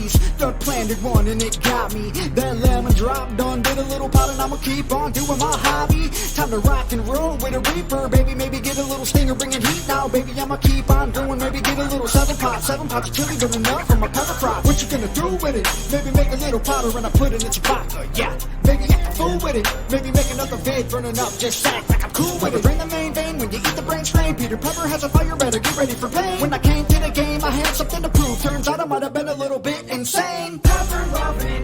ahis. Done planted one and it got me. That lemon drop done did a little pot and I'ma keep on doing my hobby. Time to rock and roll with a reaper, baby. Maybe get a little stinger, bringing heat now, baby. I'ma keep on going, maybe get a little 7 pots of chili, good enough for my pepper crop. What you gonna do with it? Maybe make a little powder and I put it in some vodka, yeah. Maybe act a fool with it. Maybe make another vid burning up, just act like I'm cool with it. Bring the main vein when you eat the brain strain. Peter Pepper has a fire, better get ready for pain. When I came to the game, I had something to prove. Turns out I might have been a little bit insane. Pepper loving,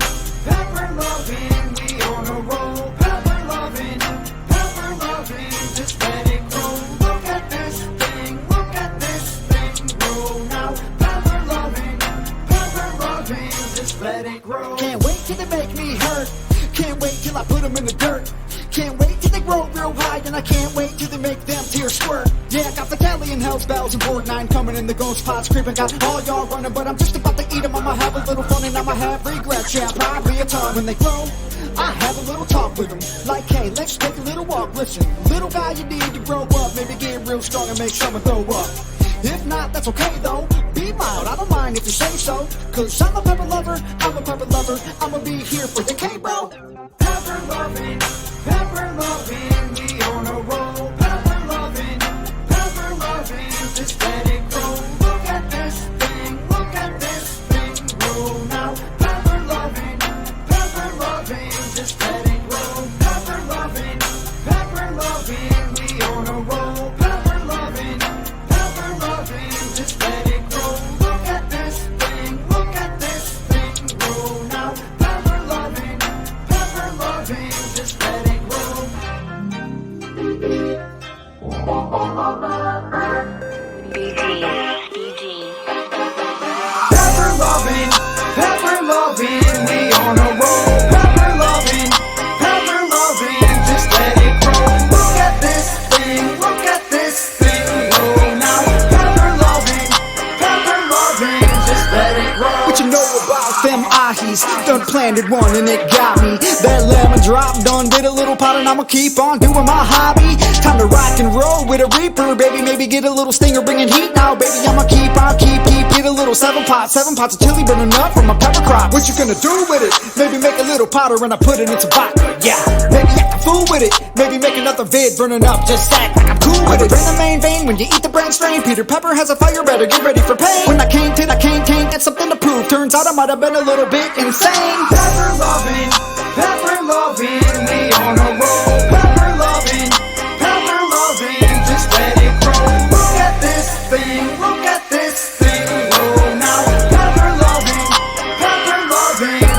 we on a roll. Pepper loving, just let it grow. Look at this thing grow now. Pepper loving, just let it grow. Can't wait till they make me hurt. Can't wait till I put them in the dirt. Can't wait till they grow real high, and I can't wait till they make them tears squirt. Yeah, I got the Cali and Hell's Bells and Board 9 coming in, the ghost pots creeping. Got all y'all running, but I'm just about to eat them. I'ma have a little fun and I'ma have regrets. Yeah, probably a ton. When they grow, I have a little talk with them. Like, hey, let's take a little walk. Listen, little guy, you need to grow up. Maybe get real strong and make summer go up. If not, that's okay though. Be mild, I don't mind if you say so. Cause I'm a pepper lover, I'ma be here for the K, bro. Pepper loving, we on a roll. Pepper loving, just let it grow. Look at this thing grow now. Pepper loving, just let it grow. Pepper loving, we on a roll. Pepper loving, just let it grow. Look at this thing grow now. Pepper loving, just let it grow. Pepper loving, we on a roll. Pepper loving, just let it grow. Look at this thing grow now. Pepper loving, just let it grow. What you know about them ahis? Done planted one and it got me. That lemon drop done did a little pot and I'ma keep on doing my hobby. Time to rock and roll with a reaper, baby. Maybe get a little stinger, bringing heat now, baby. I'ma keep get a little 7 pots of chili burning up from my pepper crop. What you gonna do with it? Maybe make a little powder and I put it into vodka, yeah. Maybe act a fool with it. Maybe make another vid burning up, just act like I'm cool with it. Bring the main vein when you eat the brain strain. Peter Pepper has a fire, better get ready for pain. When I came, got something to prove. Turns out I might have been a little bit insane. Pepper loving, we on a roll. Pepper loving, just let it grow. Look at this thing grow now. Pepper loving,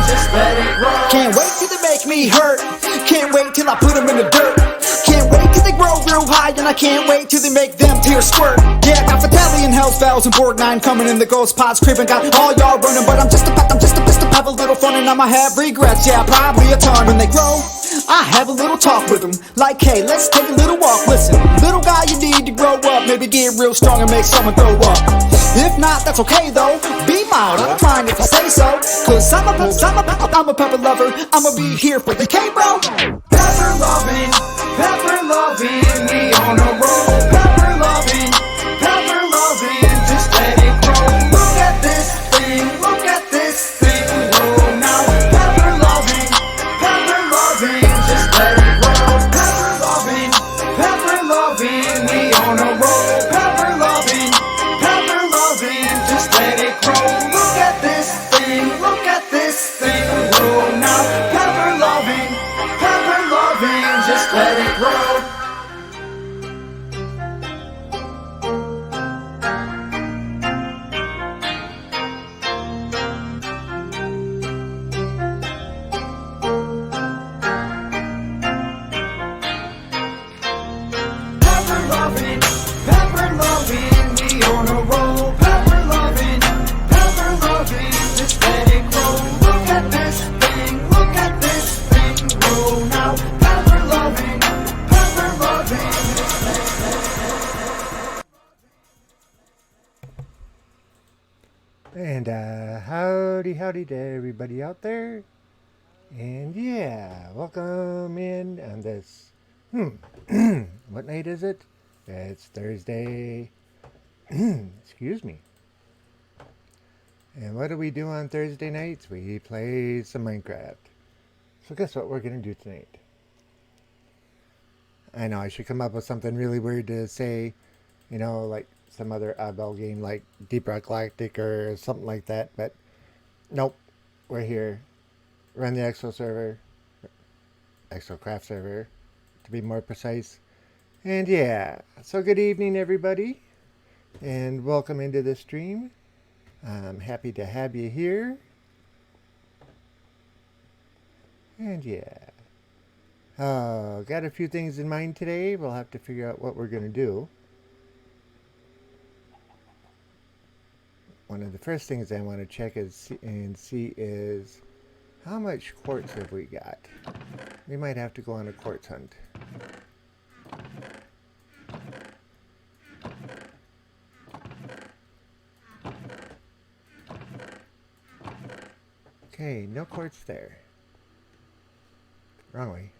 just let it grow. Can't wait till they make me hurt. Can't wait till I put them in the dirt. Can't wait till they grow real high, and I can't wait till they make them tears squirt. Yeah, got Vitelli and Hell's Bells and Board 9 coming in, the ghost pots creeping. Got all y'all running, but I'm just about to have a little fun and I'ma have regrets. Yeah, probably a ton. When they grow, I have a little talk with them. Like, hey, let's take a little walk. Listen, little guy, you need to grow up. Maybe get real strong and make someone grow up. If not, that's okay though. Be mild, I don't mind if you say so. Cause I'm a pepper lover, I'ma be here for the K, bro. Pepper loving, we on a roll. Pepper loving, just let it grow. Look at this thing grow now. Pepper loving, just let it grow. Pepper loving, we on a roll. Pepper loving, just let it grow. Look at this thing grow now. Pepper loving, just let it grow. Pepper loving, we on a roll. Pepper loving, just let it grow. Look at this thing grow now. Pepper loving, just let it grow. And howdy to everybody out there. And yeah, welcome in on this, what night is it? It's Thursday, excuse me. And what do we do on Thursday nights? We play some Minecraft. So guess what we're going to do tonight? I know I should come up with something really weird to say, like some other oddball game like Deep Rock Galactic or something like that, but nope. We're here. Run the Exo server, Exocraft server, to be more precise. And yeah, so good evening, everybody, and welcome into the stream. I'm happy to have you here. And yeah, got a few things in mind today. We'll have to figure out what we're going to do. One of the first things I want to check and see is how much quartz have we got? We might have to go on a quartz hunt. Okay, no quartz there. Wrong way.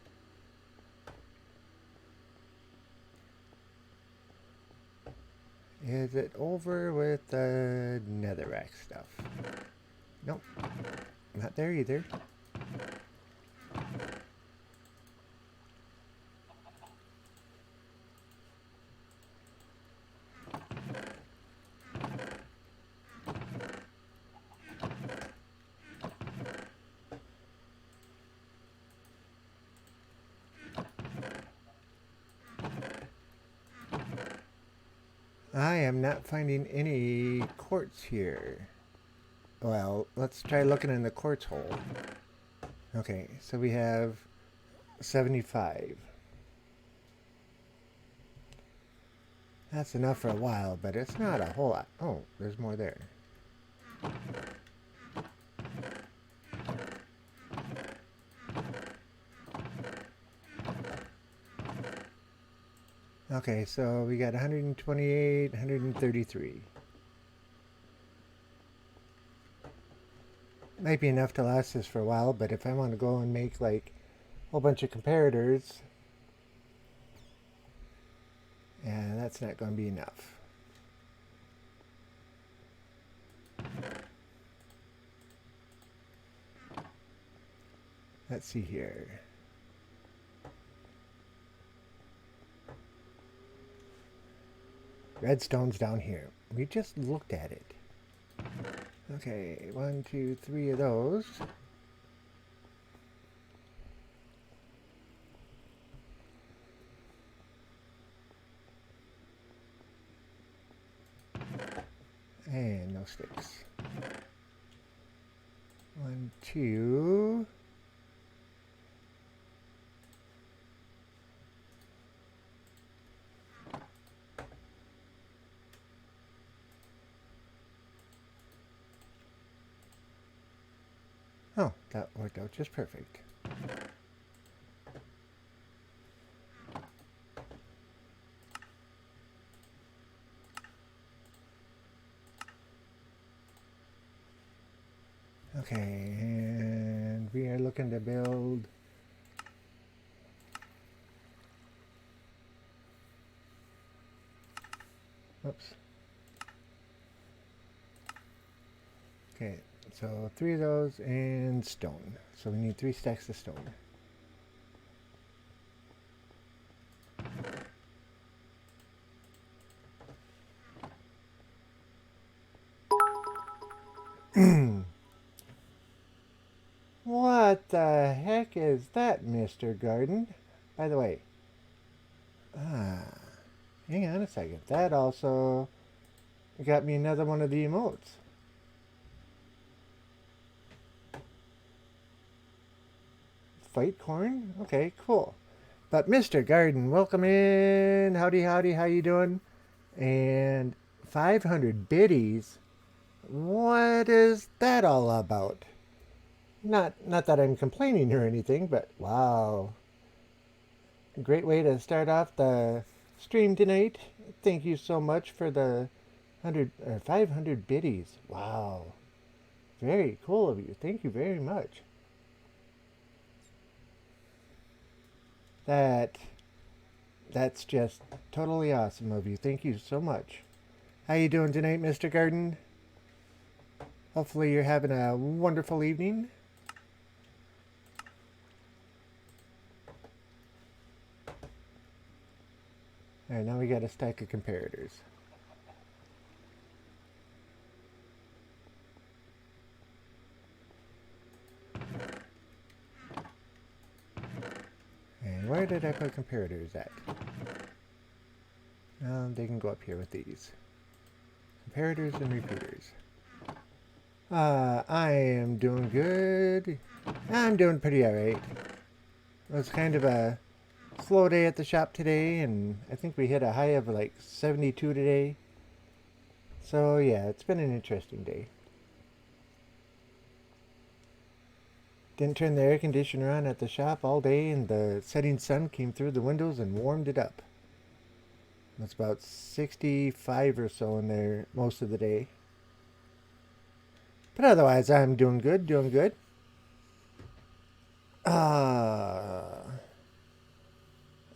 Is it over with the netherrack stuff? Nope. Not there either. I am not finding any quartz here. Well, let's try looking in the quartz hole. Okay, so we have 75. That's enough for a while, but it's not a whole lot. Oh, there's more there. Okay, so we got 128, 133. Might be enough to last us for a while, but if I want to go and make like a whole bunch of comparators, yeah, that's not going to be enough. Let's see here. Redstone's down here. We just looked at it. Okay, 1, 2, 3 of those. And no sticks. 1, 2. Oh, that worked out just perfect. Okay, and we are looking to build oops. Okay, so 3 of those and stone. So we need 3 stacks of stone. What the heck is that, Mr. Garden? By the way, hang on a second. That also got me another one of the emotes. Fight corn? Okay, cool. But Mr. Garden, welcome in. Howdy, howdy, how you doing? And 500 biddies? What is that all about? Not that I'm complaining or anything, but wow. Great way to start off the stream tonight. Thank you so much for the 500 biddies. Wow. Very cool of you. Thank you very much. That's just totally awesome of you. Thank you so much. How you doing tonight, Mr. Garden? Hopefully you're having a wonderful evening. Alright, now we got a stack of comparators. And where did I put comparators at? They can go up here with these. Comparators and repeaters. I am doing good. I'm doing pretty alright. It was kind of a slow day at the shop today, and I think we hit a high of like 72 today. So yeah, it's been an interesting day. Didn't turn the air conditioner on at the shop all day, and the setting sun came through the windows and warmed it up. It's about 65 or so in there most of the day. But otherwise, I'm doing good, doing good. Our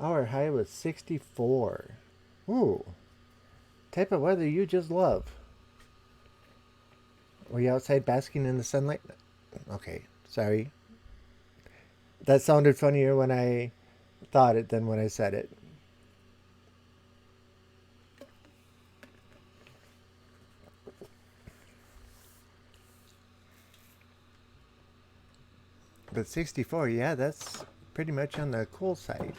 high was 64. Ooh. Type of weather you just love. Were you outside basking in the sunlight? Okay, sorry. That sounded funnier when I thought it than when I said it. But 64, yeah, that's pretty much on the cool side.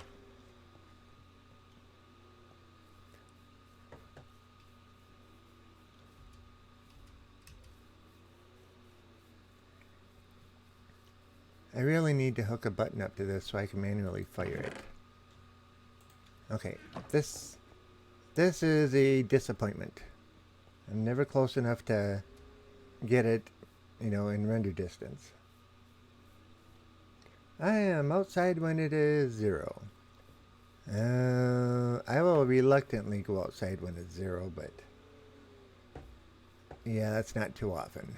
I really need to hook a button up to this so I can manually fire it. Okay, this is a disappointment. I'm never close enough to get it, in render distance. I am outside when it is 0. I will reluctantly go outside when it's 0, but yeah, that's not too often.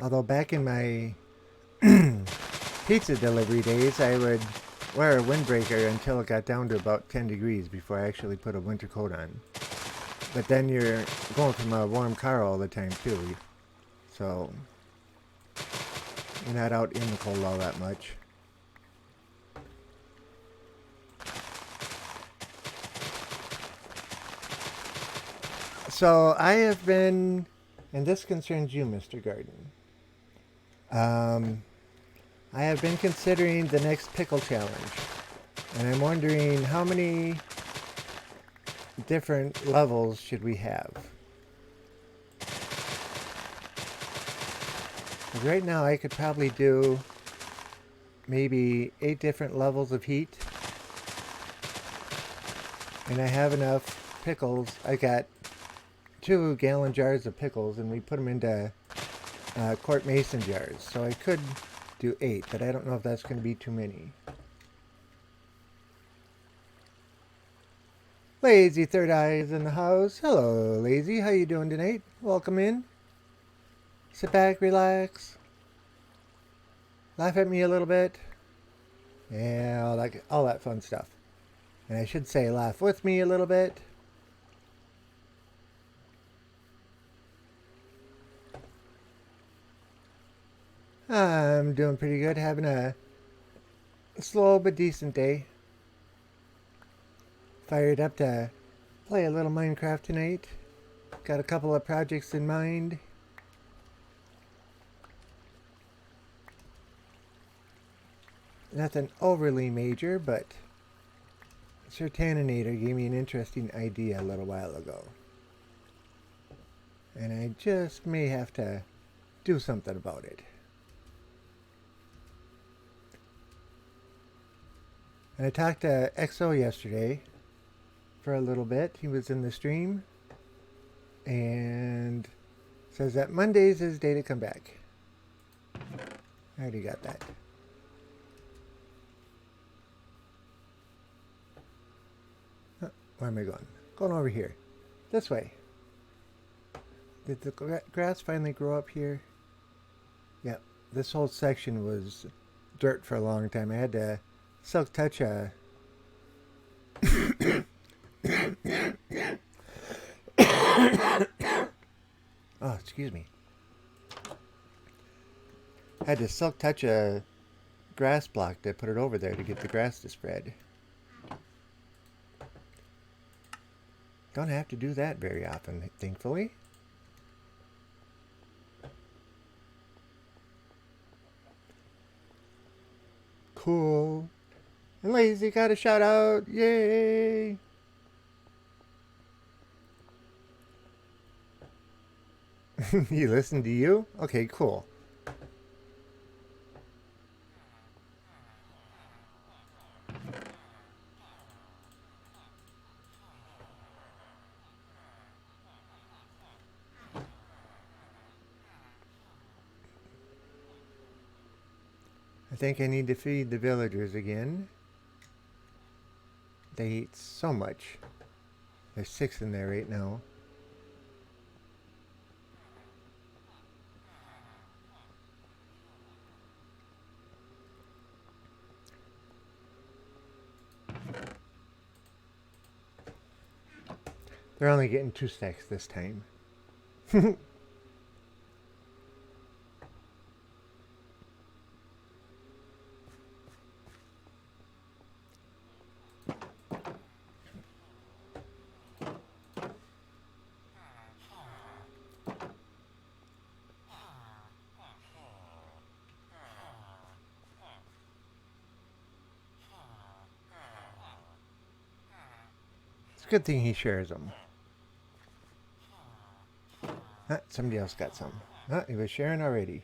Although back in my pizza delivery days, I would wear a windbreaker until it got down to about 10 degrees before I actually put a winter coat on. But then you're going from a warm car all the time too. So, you're not out in the cold all that much. So, I have been, and this concerns you, Mr. Garden. I have been considering the next pickle challenge. And I'm wondering how many different levels should we have? Right now I could probably do maybe 8 different levels of heat. And I have enough pickles. I got 2-gallon jars of pickles, and we put them into quart mason jars. So I could do 8, but I don't know if that's going to be too many. Lazy Third Eye is in the house. Hello, Lazy. How you doing tonight? Welcome in. Sit back, relax, laugh at me a little bit, yeah, all that fun stuff. And I should say laugh with me a little bit. I'm doing pretty good, having a slow but decent day. Fired up to play a little Minecraft tonight. Got a couple of projects in mind. Nothing overly major, but Sir Taninator gave me an interesting idea a little while ago. And I just may have to do something about it. And I talked to XO yesterday for a little bit. He was in the stream. And says that Monday's his day to come back. I already got that. Where am I going? Going over here. This way. Did the grass finally grow up here? Yep. This whole section was dirt for a long time. I had to silk touch a excuse me. I had to silk touch a grass block to put it over there to get the grass to spread. Don't have to do that very often, thankfully. Cool. And Lazy got a shout out. Yay! He listened to you? Okay, cool. I think I need to feed the villagers again. They eat so much. There's 6 in there right now. They're only getting 2 stacks this time. It's a good thing he shares them. Ah, somebody else got some. Ah, he was sharing already.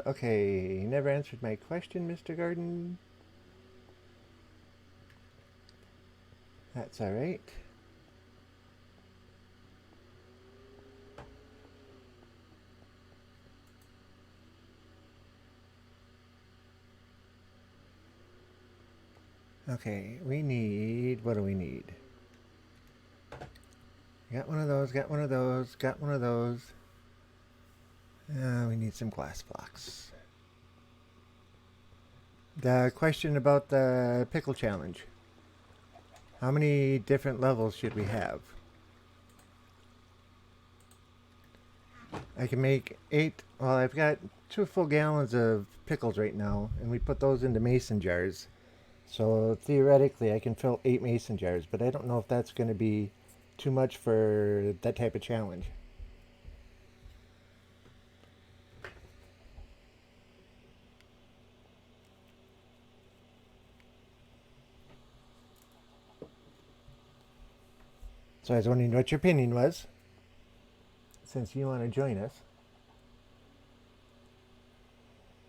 Okay. You never answered my question, Mr. Garden. That's alright. Okay, we need... What do we need? Got one of those, got one of those, got one of those. We need some glass blocks. The question about the pickle challenge. How many different levels should we have? I can make 8. Well, I've got 2 full gallons of pickles right now, and we put those into mason jars. So theoretically, I can fill 8 mason jars, but I don't know if that's going to be too much for that type of challenge. So I was wondering what your opinion was, since you want to join us.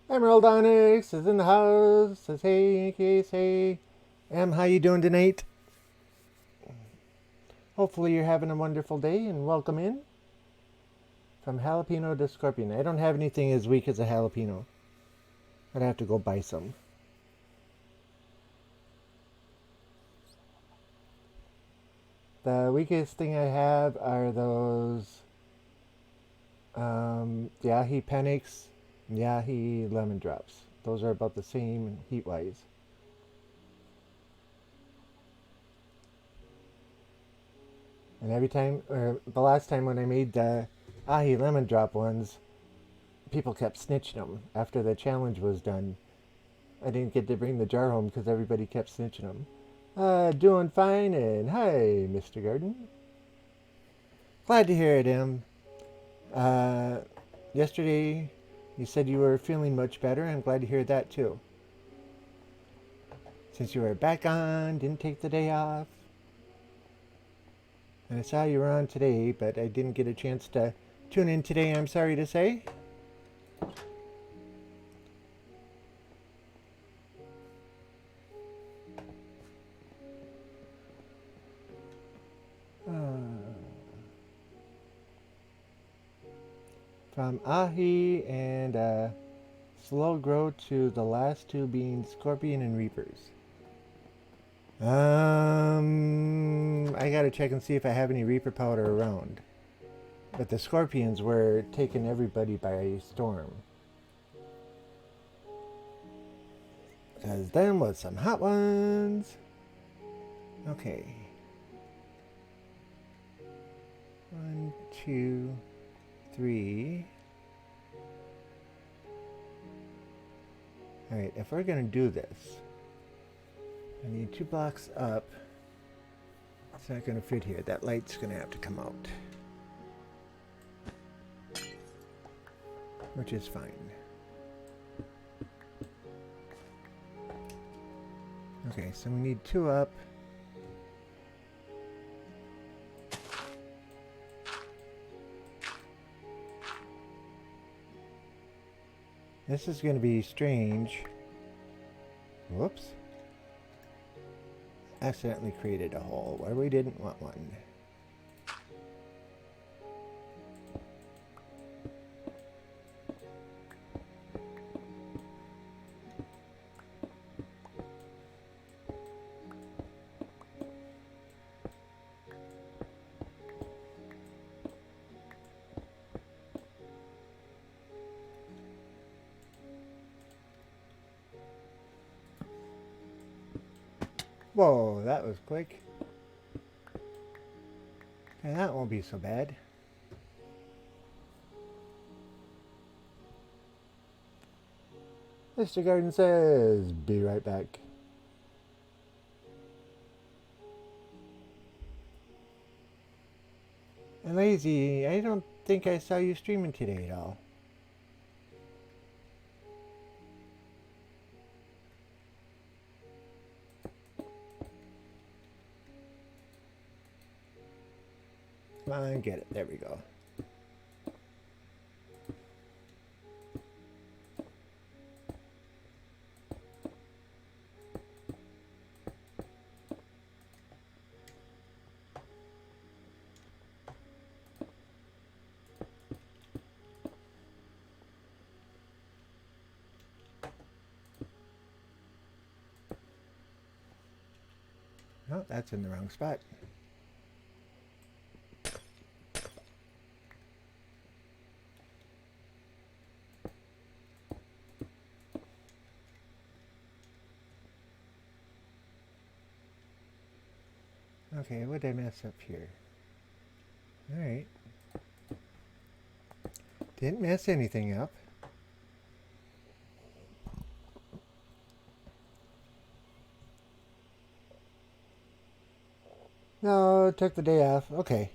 Emerald Onyx is in the house. Says hey, Case, hey. How you doing tonight? Hopefully you're having a wonderful day, and welcome in. From jalapeno to scorpion. I don't have anything as weak as a jalapeno. I'd have to go buy some. The weakest thing I have are those Yahi Panics, Yahi Lemon Drops. Those are about the same heat-wise. And every time, or the last time when I made the Ahi Lemon Drop ones, people kept snitching them after the challenge was done. I didn't get to bring the jar home because everybody kept snitching them. Doing fine, and hi, Mr. Garden. Glad to hear it, Em. Yesterday, you said you were feeling much better. I'm glad to hear that, too. Since you were back on, didn't take the day off. And I saw you were on today, but I didn't get a chance to tune in today, I'm sorry to say. From Ahi and Slow Grow to the last 2 being Scorpion and Reapers. I gotta check and see if I have any Reaper powder around. But the scorpions were taking everybody by storm. Because them was some hot ones. Okay. 1, 2, 3. Alright, if we're gonna do this, I need 2 blocks up. It's not gonna fit here. That light's gonna have to come out. Which is fine. Okay, so we need 2 up. This is going to be strange. Whoops. Accidentally created a hole where we didn't want one. Whoa, that was quick. Okay, that won't be so bad. Mr. Garden says, be right back. And Lazy, I don't think I saw you streaming today at all. Come on, get it. There we go. No, that's in the wrong spot. Okay, what did I mess up here? Alright. Didn't mess anything up. No, took the day off. Okay.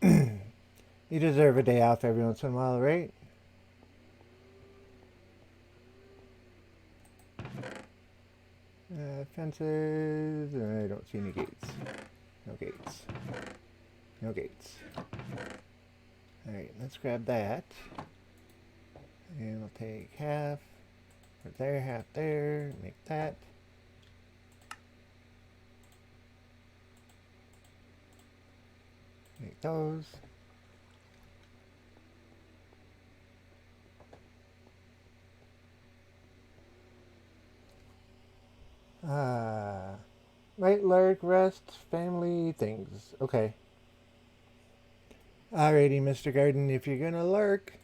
You deserve a day off every once in a while, right? Fences. I don't see any gates. No gates. No gates. Alright, let's grab that. And we'll take half half there. Make that. Make those. Night lurk, rest, family, things. Okay. Alrighty, Mr. Garden, if you're gonna lurk,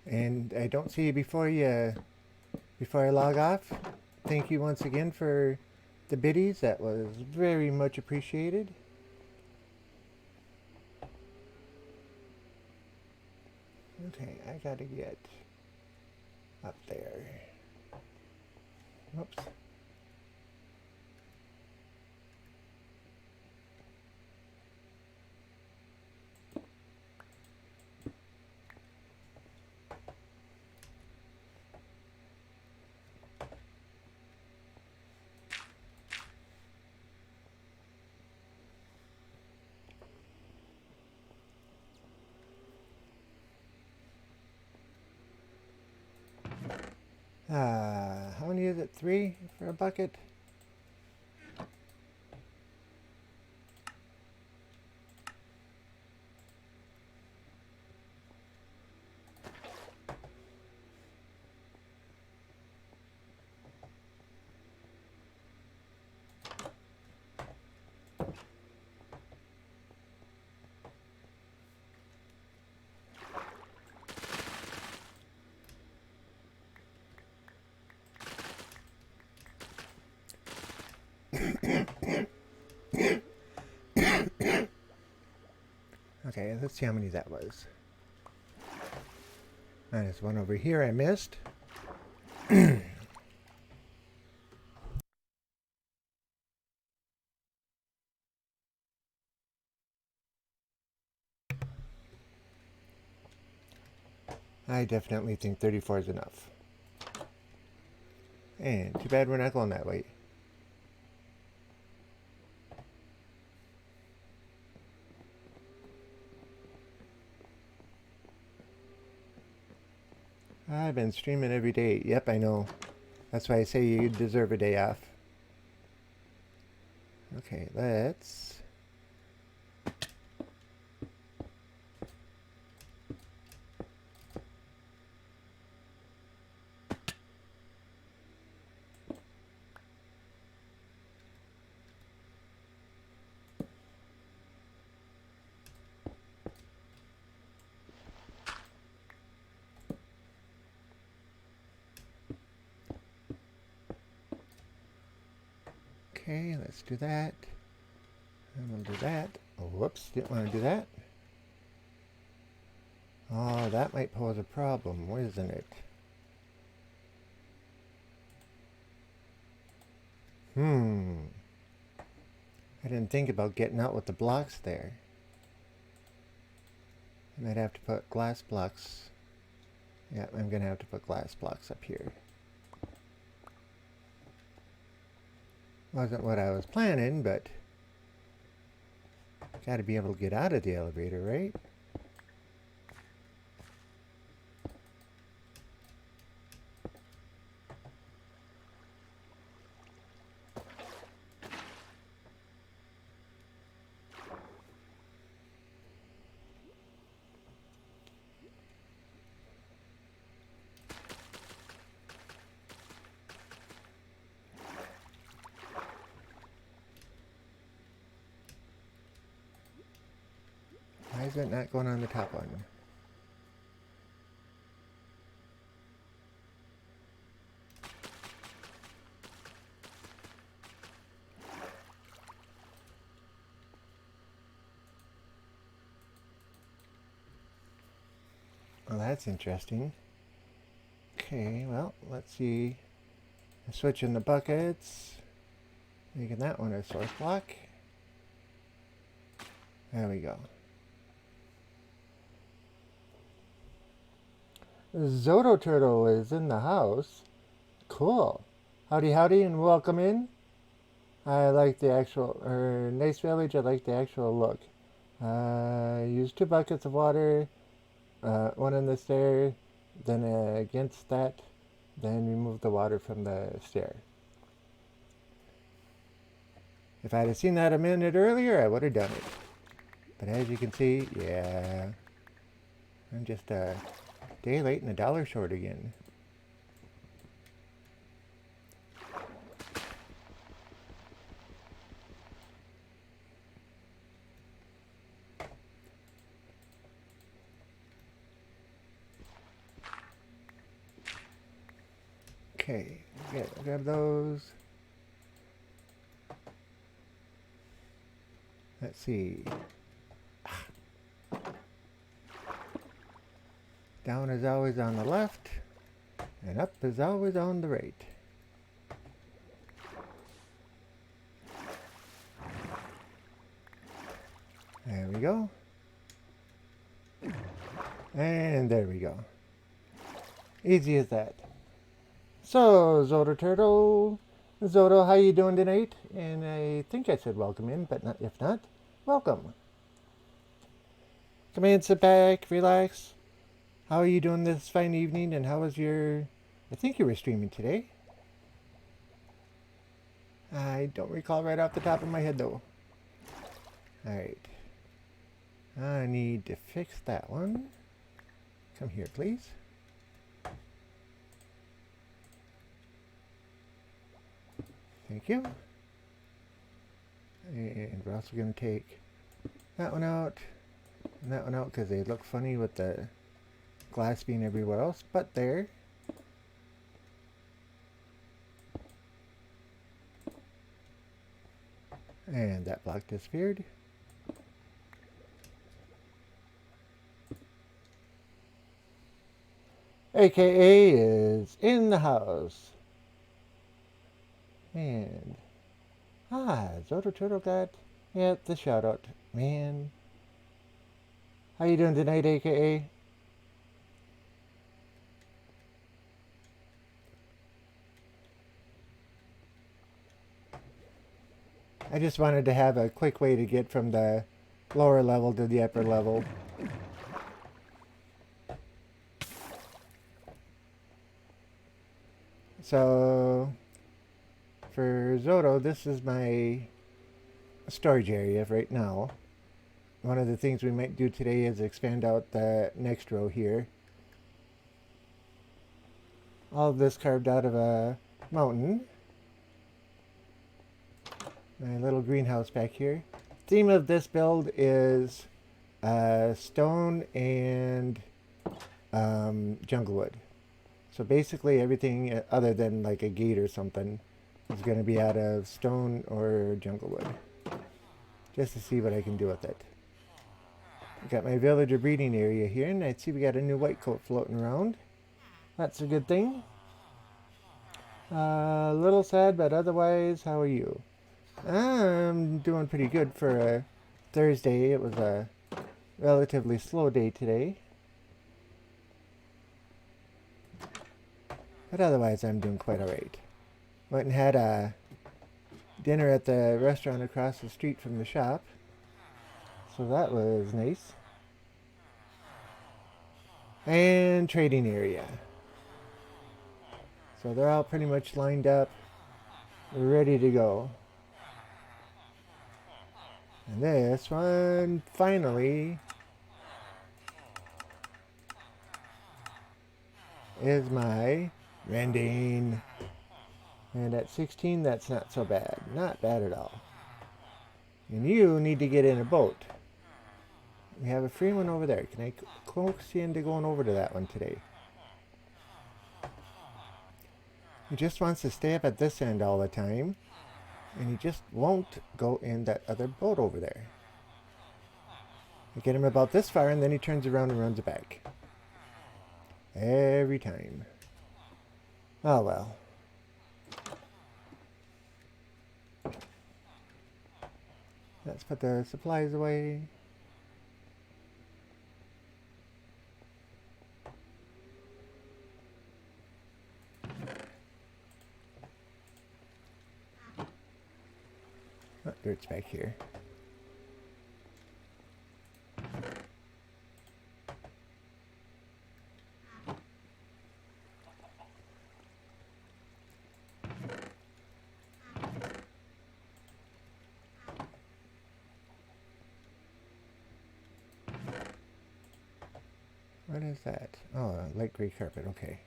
and I don't see you before I log off, thank you once again for the biddies. That was very much appreciated. Okay, I gotta get up there. Whoops. How many is it? 3 for a bucket? Okay, let's see how many that was. There's one over here I missed. I definitely think 34 is enough. And too bad we're not going that way. I've been streaming every day. Yep, I know. That's why I say you deserve a day off. Okay, let's... Okay, let's do that. And we'll do that. Oh, whoops, didn't want to do that. Oh, that might pose a problem, isn't it? I didn't think about getting out with the blocks there. I might have to put glass blocks. Yeah, I'm going to have to put glass blocks up here. Wasn't what I was planning, but got to be able to get out of the elevator, right? Why is it not going on the top one? Well, that's interesting. Okay, well, let's see. Switching the buckets. Making that one a source block. There we go. Zoto Turtle is in the house. Cool. Howdy howdy and welcome in. I like the actual, nice village, I like the actual look. Use 2 buckets of water, one in the stair, then against that, then remove the water from the stair. If I'd have seen that a minute earlier, I would have done it. But as you can see, yeah, I'm just a day late and $1 short again. Okay, grab those. Let's see. Down is always on the left, and up is always on the right. There we go. And there we go. Easy as that. So, Zoto Turtle. Zoto, how you doing tonight? And I think I said welcome in, but not, if not, welcome. Come in, sit back, relax. How are you doing this fine evening, and how was your... I think you were streaming today. I don't recall right off the top of my head, though. Alright. I need to fix that one. Come here, please. Thank you. And we're also going to take that one out and that one out because they look funny with the glass being everywhere else but there. And that block disappeared. AKA is in the house. And Zoto Turtle got the shout out. Man. How you doing tonight, AKA? I just wanted to have a quick way to get from the lower level to the upper level. So, for Zoto, this is my storage area right now. One of the things we might do today is expand out the next row here. All of this carved out of a mountain. My little greenhouse back here. Theme of this build is stone and junglewood. So basically everything other than like a gate or something is going to be out of stone or junglewood. Just to see what I can do with it. I got my villager breeding area here, and I see we got a new white coat floating around. That's a good thing. A little sad, but otherwise, how are you? I'm doing pretty good for a Thursday. It was a relatively slow day today. But otherwise, I'm doing quite alright. Went and had a dinner at the restaurant across the street from the shop. So that was nice. And trading area. So they're all pretty much lined up, ready to go. And this one, finally, is my rending. And at 16, that's not so bad. Not bad at all. And you need to get in a boat. We have a free one over there. Can I coax you into going over to that one today? He just wants to stay up at this end all the time. And he just won't go in that other boat over there. I get him about this far and then he turns around and runs it back. Every time. Oh well. Let's put the supplies away. Oh, dirt's back here. What is that? Oh, light gray carpet, okay.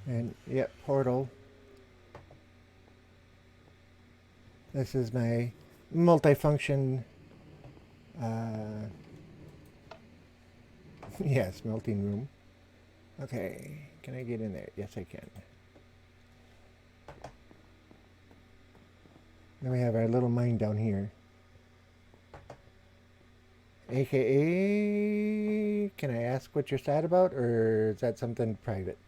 And, yep, portal. This is my multifunction, yeah, smelting room. Okay, can I get in there? Yes, I can. Then we have our little mine down here. AKA, can I ask what you're sad about, or is that something private?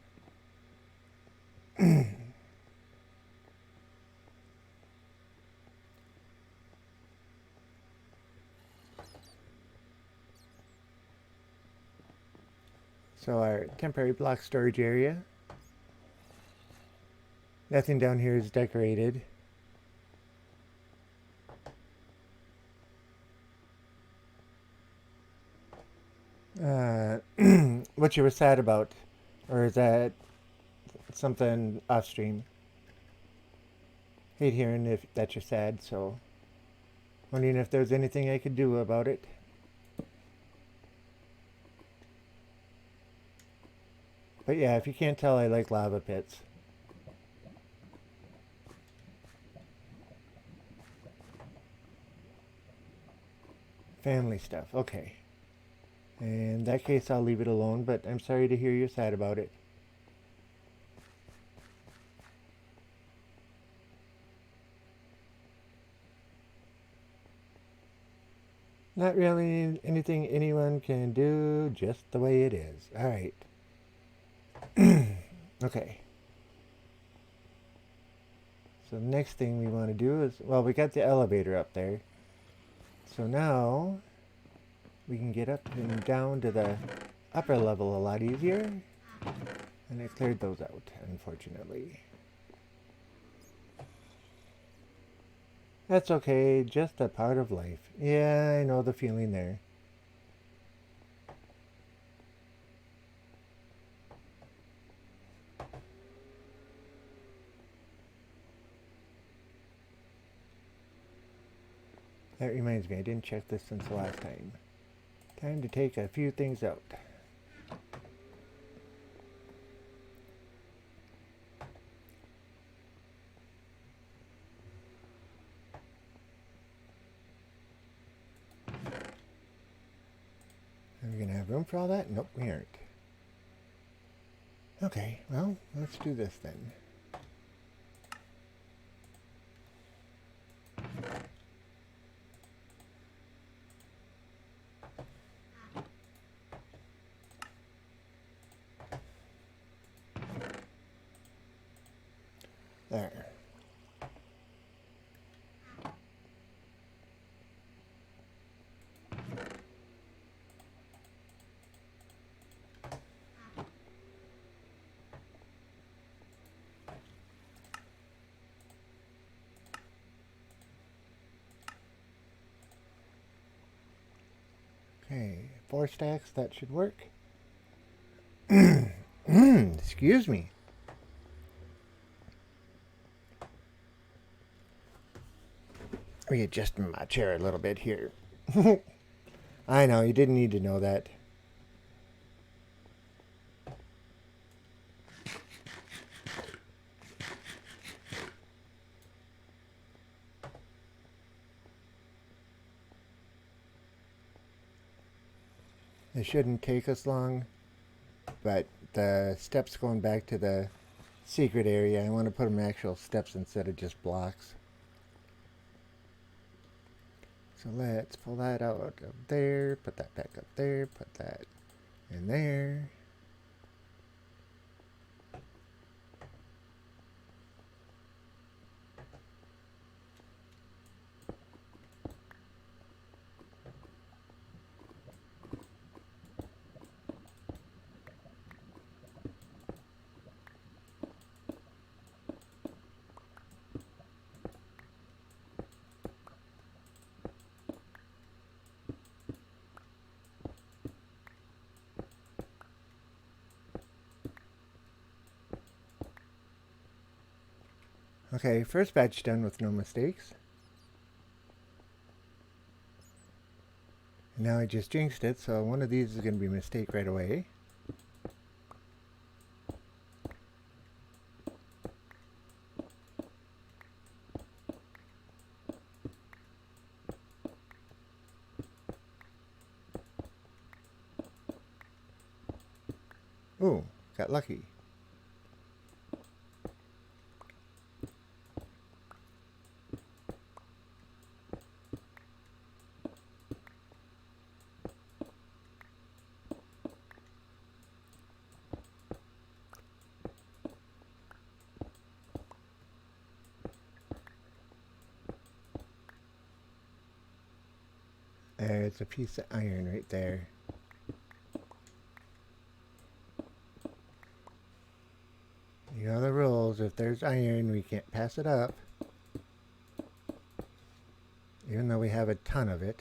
So our temporary block storage area. Nothing down here is decorated. What you were sad about, or is that something off stream? Hate hearing if that you're sad, so wondering if there's anything I could do about it. But yeah, if you can't tell, I like lava pits. Family stuff, okay. In that case, I'll leave it alone, but I'm sorry to hear you're sad about it. Not really anything anyone can do, just the way it is. Alright. Okay. So the next thing we want to do is, well, we got the elevator up there. So now we can get up and down to the upper level a lot easier. And I cleared those out, unfortunately. That's okay, just a part of life. Yeah, I know the feeling there. That reminds me, I didn't check this since the last time. Time to take a few things out. Are we going to have room for all that? Nope, we aren't. Okay, well, let's do this then. There. Okay, 4 stacks, that should work. Excuse me. Readjust my chair a little bit here. I know, you didn't need to know that. It shouldn't take us long, but the steps going back to the secret area, I want to put them actual steps instead of just blocks. So let's pull that out of there, put that back up there, put that in there. Okay, first batch done with no mistakes. Now I just jinxed it, so one of these is going to be a mistake right away. Ooh, got lucky. There's a piece of iron right there. You know the rules. If there's iron, we can't pass it up. Even though we have a ton of it.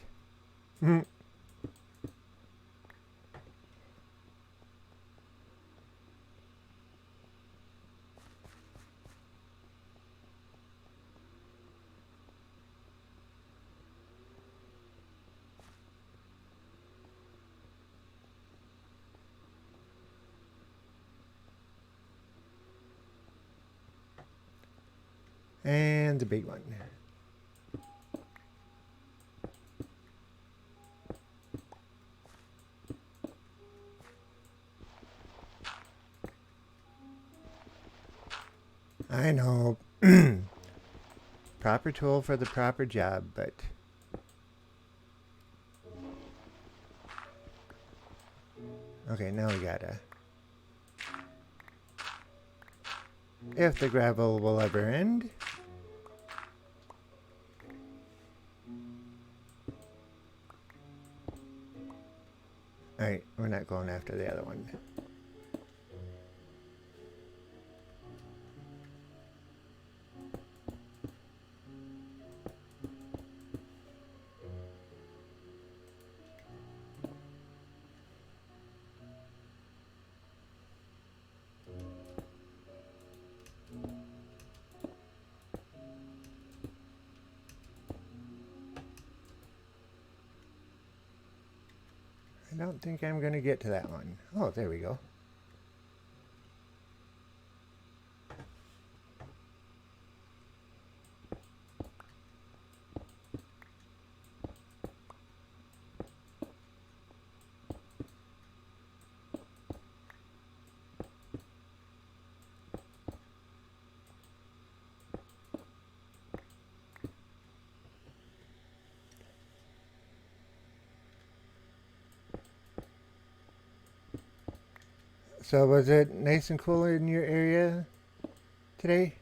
And the big one. I know. Proper tool for the proper job, but Okay, now we gotta... If the gravel will ever end. Alright, we're not going after the other one. I don't think I'm going to get to that one. Oh, there we go. So was it nice and cool in your area today?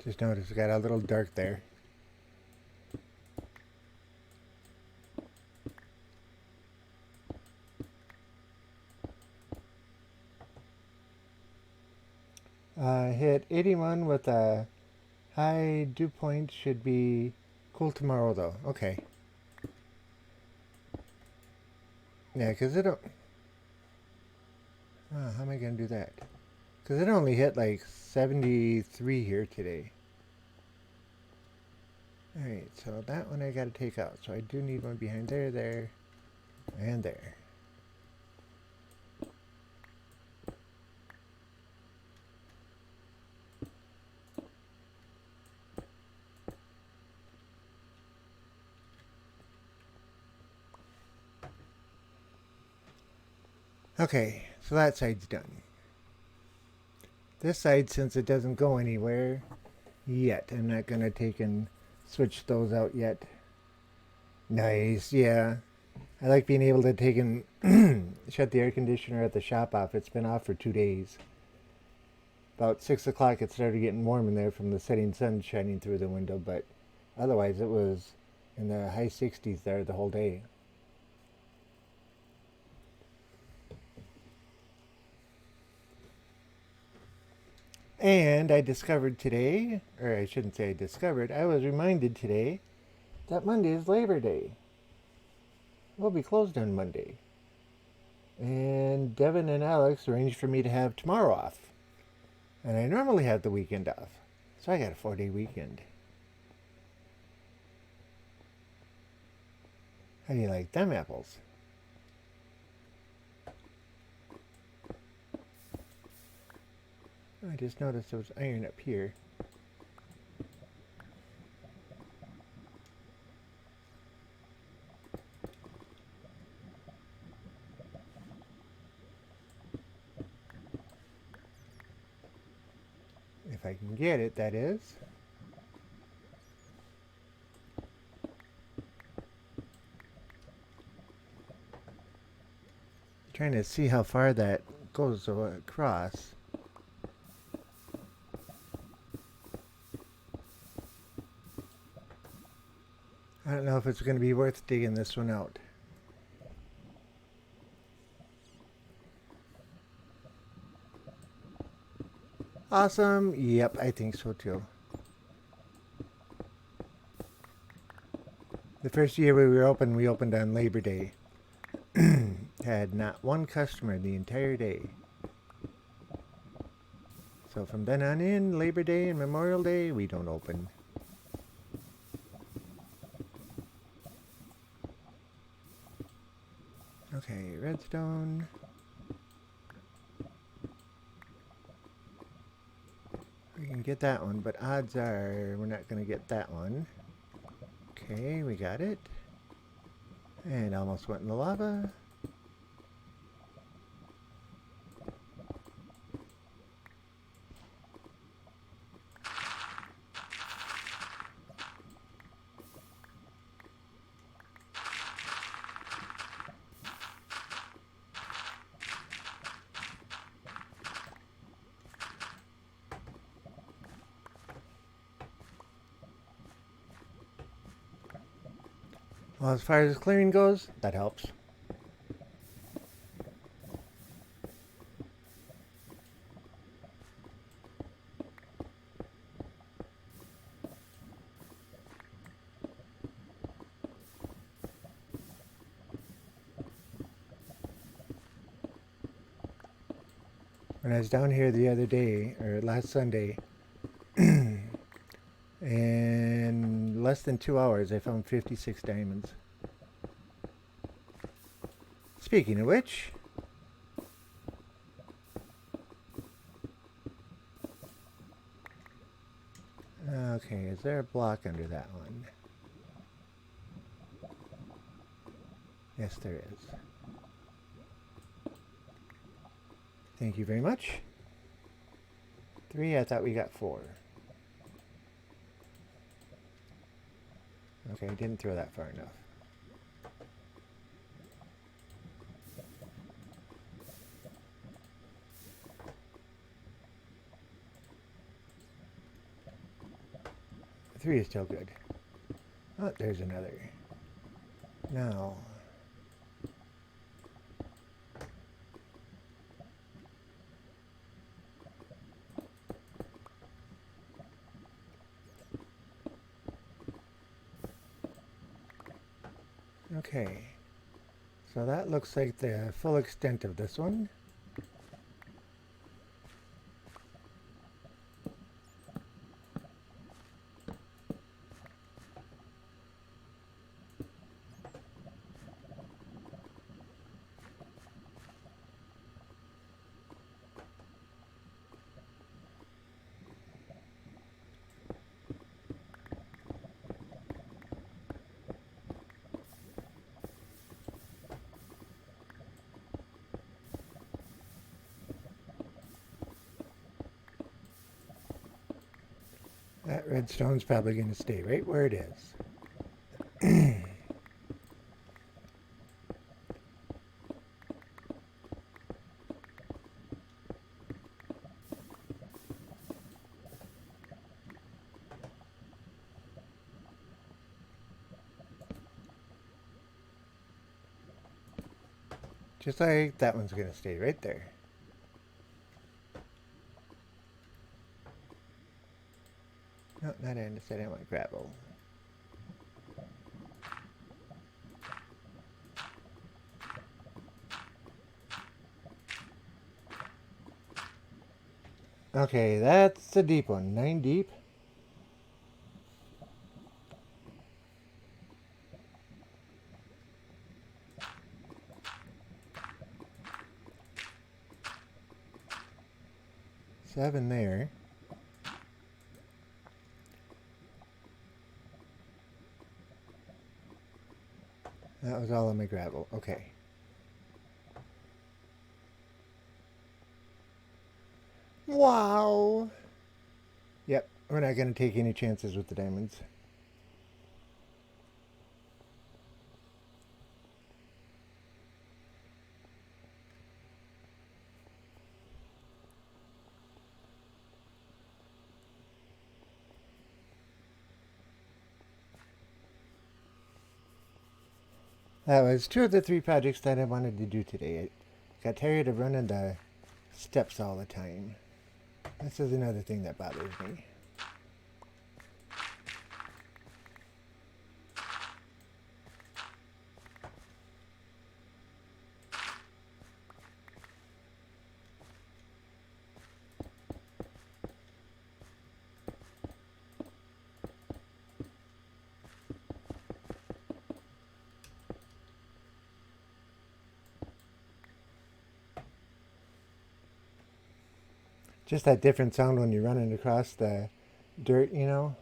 Just noticed it got a little dark there. Hit 81 with a high dew point. Should be cool tomorrow though. Okay. Yeah, because it don't... Oh, how am I going to do that? Because it only hit like 73 here today. Alright, so that one I got to take out. So I do need one behind there, there, and there. Okay, so that side's done. This side, since it doesn't go anywhere yet, I'm not going to take and switch those out yet. Nice, yeah. I like being able to take and shut the air conditioner at the shop off. It's been off for 2 days. About 6 o'clock it started getting warm in there from the setting sun shining through the window, but otherwise it was in the high 60s there the whole day. And I discovered today, or I shouldn't say I discovered, I was reminded today that Monday is Labor Day. We'll be closed on Monday. And Devin and Alex arranged for me to have tomorrow off. And I normally have the weekend off. So I got a 4-day weekend. How do you like them apples? I just noticed there was iron up here. If I can get it, that is. Trying to see how far that goes across. I don't know if it's going to be worth digging this one out. Awesome. Yep, I think so too. The first year we opened on Labor Day. Had not one customer the entire day. So from then on in, Labor Day and Memorial Day, we don't open. Okay, redstone. We can get that one, but odds are we're not going to get that one. Okay, we got it. And almost went in the lava. Well, as far as clearing goes, that helps. When I was down here the other day, or last Sunday, in less than 2 hours, I found 56 diamonds. Speaking of which, okay, is there a block under that one? Yes, there is. Thank you very much. 3, I thought we got 4. Okay, I didn't throw that far enough. Three is still good. Oh, there's another. Now. Okay. So that looks like the full extent of this one. That redstone's probably going to stay right where it is. Just like that one's going to stay right there. No, not andesite, I want gravel. Okay, that's a deep one. 9 deep. Seven there. That was all on my gravel. Okay. Wow. Yep, we're not going to take any chances with the diamonds. That was 2 of the 3 projects that I wanted to do today. I got tired of running the steps all the time. This is another thing that bothers me. Just that different sound when you're running across the dirt, you know?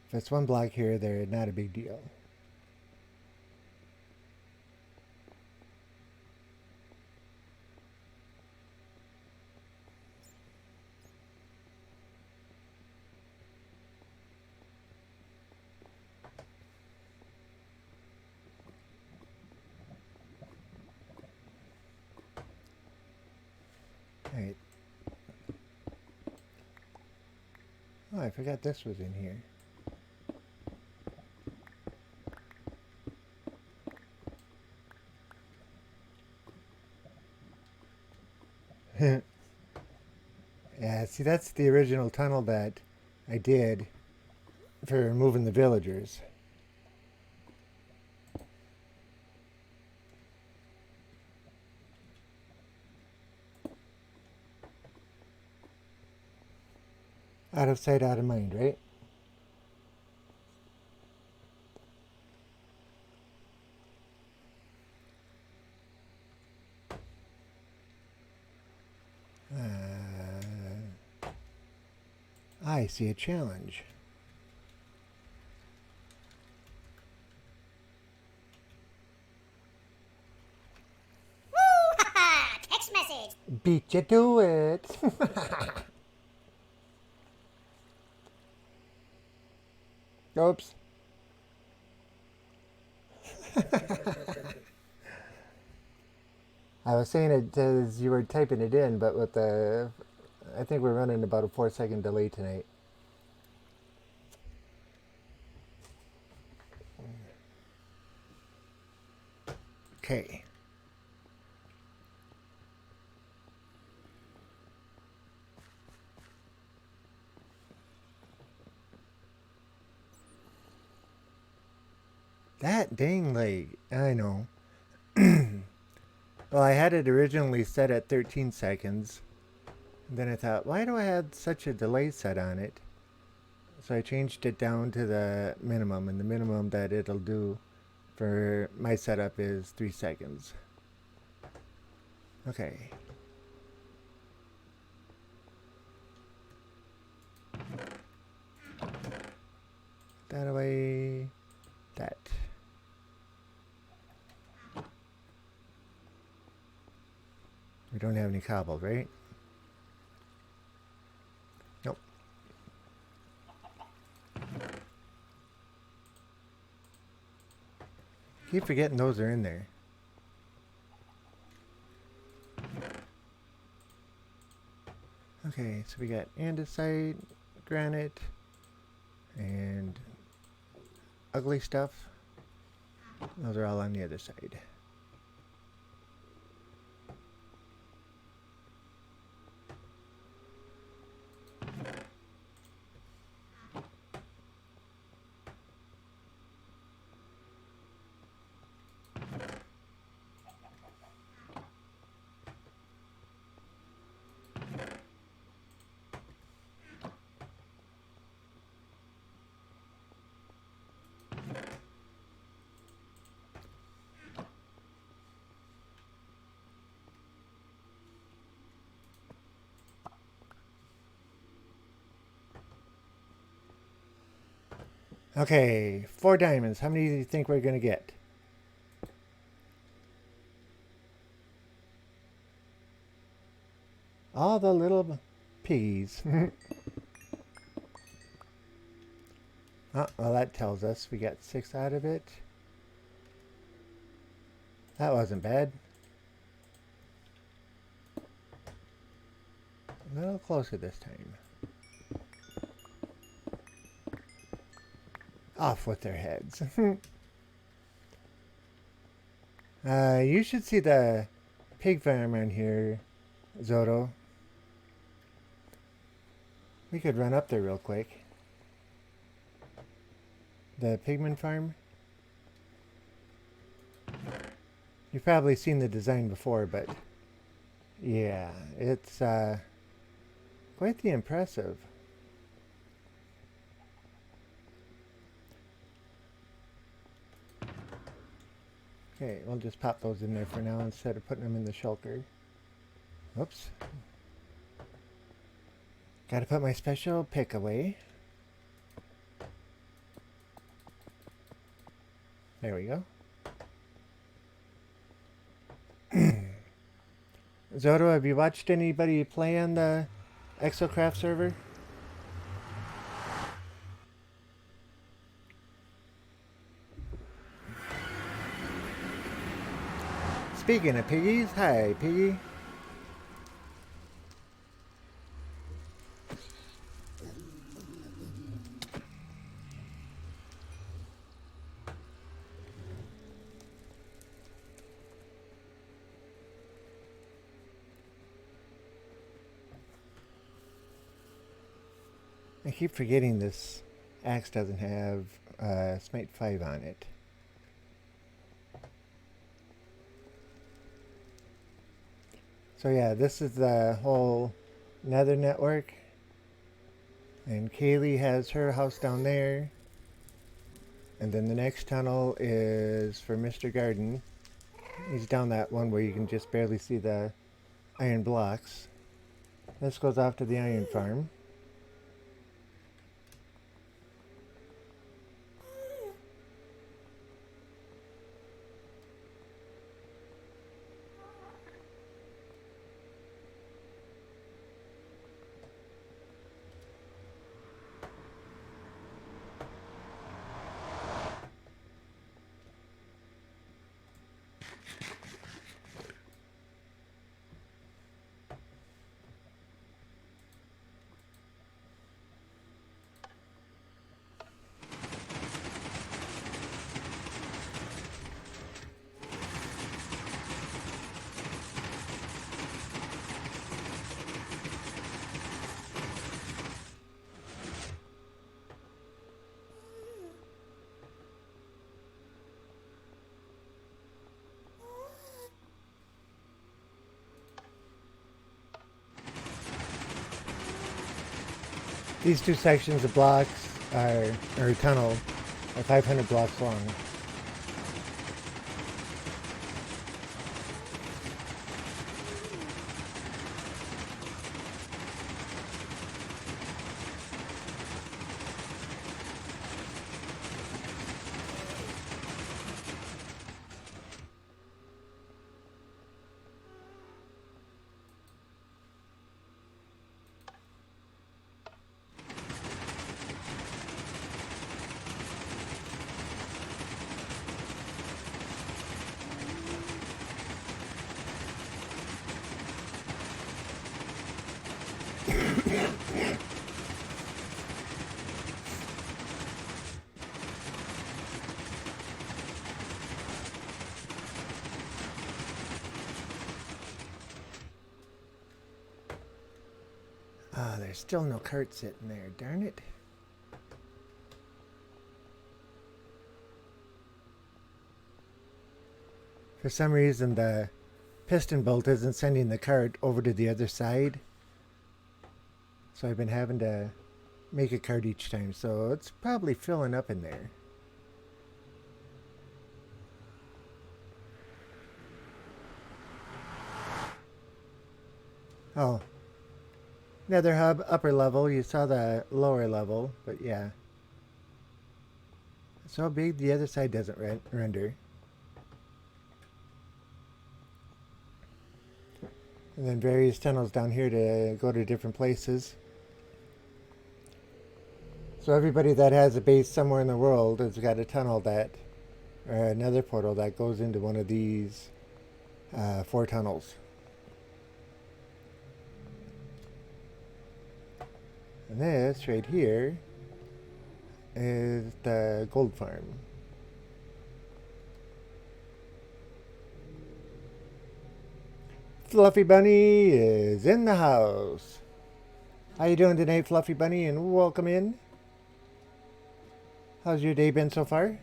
If it's one block here or there, not a big deal. Alright. Oh, I forgot this was in here. Yeah, see, that's the original tunnel that I did for moving the villagers. Out of sight, out of mind, right? I see a challenge. Text message. Beat you to it. Oops. I was saying it as you were typing it in, but with the, I think we're running about a 4-second delay tonight. Okay. That dang leg. I know. Well, I had it originally set at 13 seconds. Then I thought, why do I have such a delay set on it? So I changed it down to the minimum, and the minimum that it'll do for my setup is 3 seconds. Okay. That away. That. We don't have any cobble, right? Nope. Keep forgetting those are in there. Okay, so we got andesite, granite, and ugly stuff. Those are all on the other side. Okay, 4 diamonds. How many do you think we're going to get? All the little piggies. Oh, well, that tells us we got 6 out of it. That wasn't bad. A little closer this time. Off with their heads. You should see the pig farm on here, Zoto. We could run up there real quick. The pigman farm. You've probably seen the design before, but yeah, it's quite the impressive. Okay, we'll just pop those in there for now instead of putting them in the shulker. Oops. Gotta put my special pick away. There we go. Zoto, have you watched anybody play on the Exocraft server? Speaking of piggies, hi piggy. I keep forgetting this axe doesn't have Smite 5 on it. So yeah, this is the whole Nether network. And Kaylee has her house down there. And then the next tunnel is for Mr. Garden. He's down that one where you can just barely see the iron blocks. This goes off to the iron farm. These two sections of blocks or tunnel are 500 blocks long. Ah, there's still no cart sitting there, darn it. For some reason the piston bolt isn't sending the cart over to the other side. So I've been having to make a cart each time, so it's probably filling up in there. Oh. Nether hub, upper level. You saw the lower level, but yeah. So big the other side doesn't render. And then various tunnels down here to go to different places. So everybody that has a base somewhere in the world has got a tunnel that, or another portal that goes into one of these 4 tunnels. And this right here is the gold farm. Fluffy Bunny is in the house. How you doing tonight, Fluffy Bunny, and welcome in. How's your day been so far?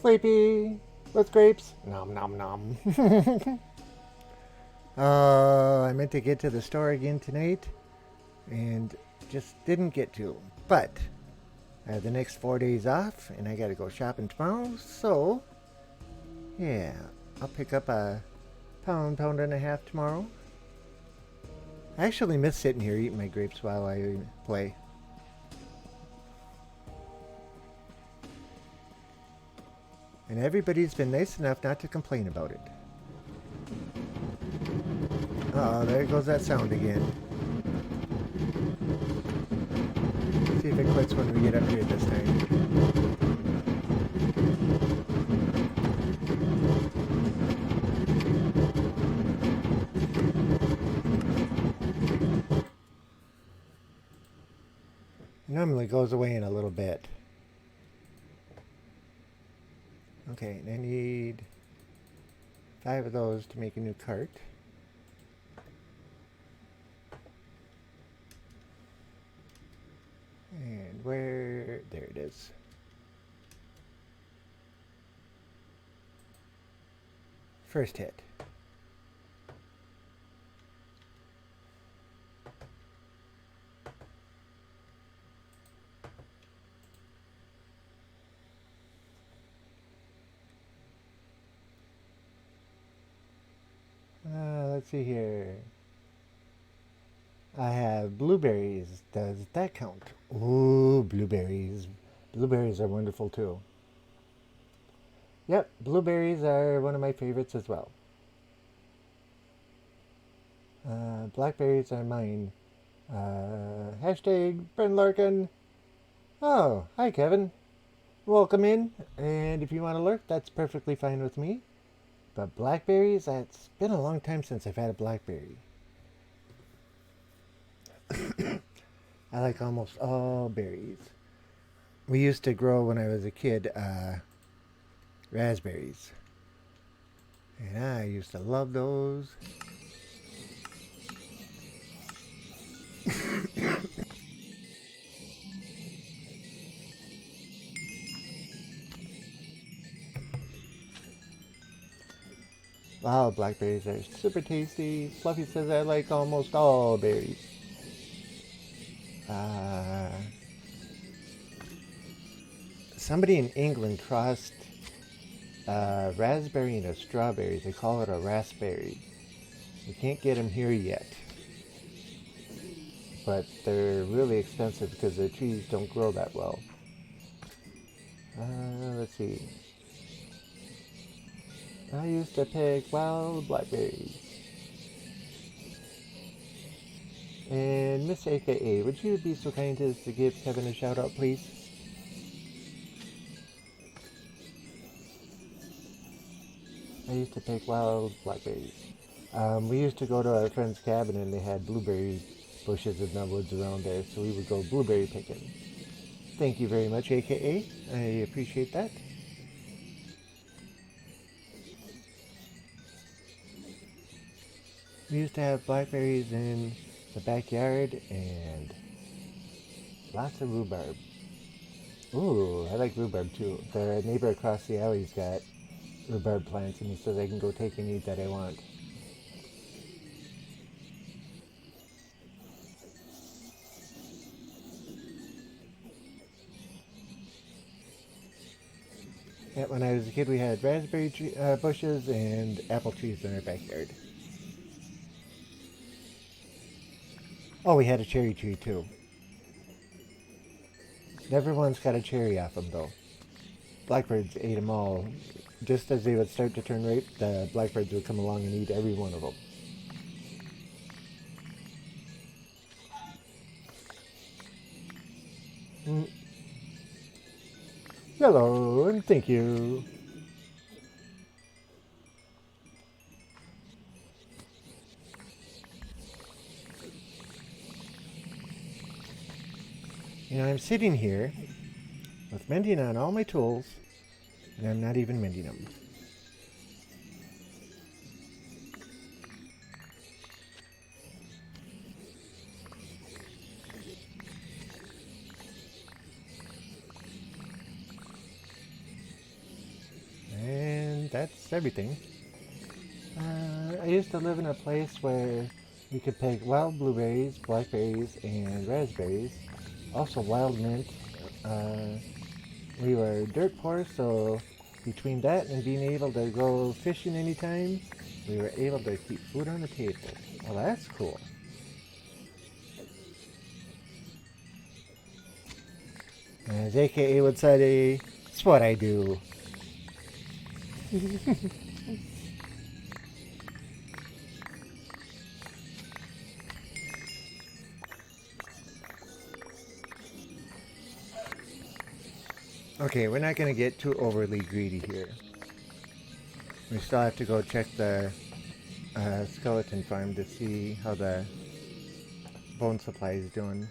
Sleepy with grapes. Nom nom nom. I meant to get to the store again tonight and just didn't get to. But I have the next 4 days off and I gotta go shopping tomorrow. So, yeah, I'll pick up a pound and a half tomorrow. I actually miss sitting here eating my grapes while I play. And everybody's been nice enough not to complain about it. Uh-oh, there goes that sound again. See if it quits when we get up here this time. It normally goes away in a little bit. Okay, I need 5 of those to make a new cart. And where? There it is. First hit. Let's see here. I have blueberries. Does that count? Ooh, blueberries. Blueberries are wonderful too. Yep, blueberries are one of my favorites as well. Blackberries are mine. Hashtag Brent Larkin. Oh, hi Kevin. Welcome in. And if you want to lurk, that's perfectly fine with me. But blackberries, it's been a long time since I've had a blackberry. I like almost all berries. We used to grow when I was a kid raspberries. And I used to love those. Wow, blackberries are super tasty. Fluffy says I like almost all berries. Somebody in England crossed a raspberry and a strawberry. They call it a raspberry. You can't get them here yet. But they're really expensive because their trees don't grow that well. Let's see. I used to pick wild blackberries. And Miss AKA, would you be so kind as to give Kevin a shout out, please? I used to pick wild blackberries. We used to go to our friend's cabin and they had blueberry bushes in the woods around there, so we would go blueberry picking. Thank you very much, AKA. I appreciate that. We used to have blackberries in the backyard and lots of rhubarb. Ooh, I like rhubarb too. The neighbor across the alley's got rhubarb plants and he says I can go take any that I want. Yeah, when I was a kid we had raspberry bushes and apple trees in our backyard. Oh, we had a cherry tree too. Never once got a cherry off them though. Blackbirds ate them all. Just as they would start to turn ripe, the blackbirds would come along and eat every one of them. Hello, and thank you. You know, I'm sitting here with mending on all my tools, and I'm not even mending them. think that's everything. I used to live in a place where you could pick wild blueberries, blackberries, and raspberries. Also wild mint. Uh, we were dirt poor, so between that and being able to go fishing anytime, we were able to keep food on the table. Well, that's cool. As AKA would say, it's what I do. Okay, we're not going to get too overly greedy here. We still have to go check the skeleton farm to see how the bone supply is doing.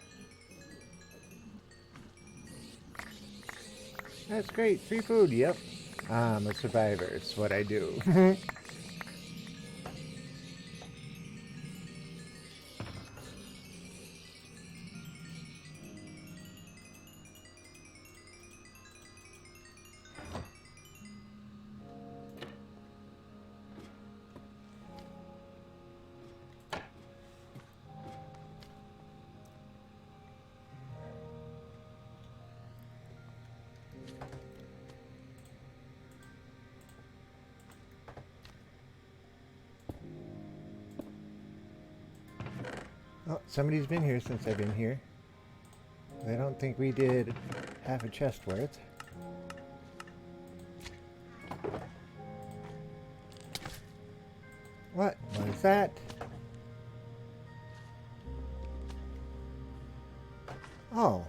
That's great. Free food, yep. I'm a survivor. It's what I do. Oh, somebody's been here since I've been here. I don't think we did half a chest worth. What was that? Oh.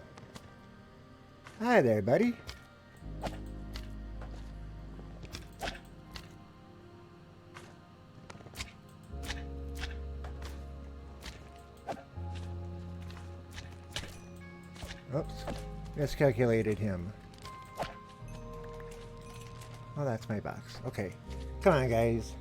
Hi there, buddy. Oops. Miscalculated him. Oh, that's my box. Okay. Come on, guys.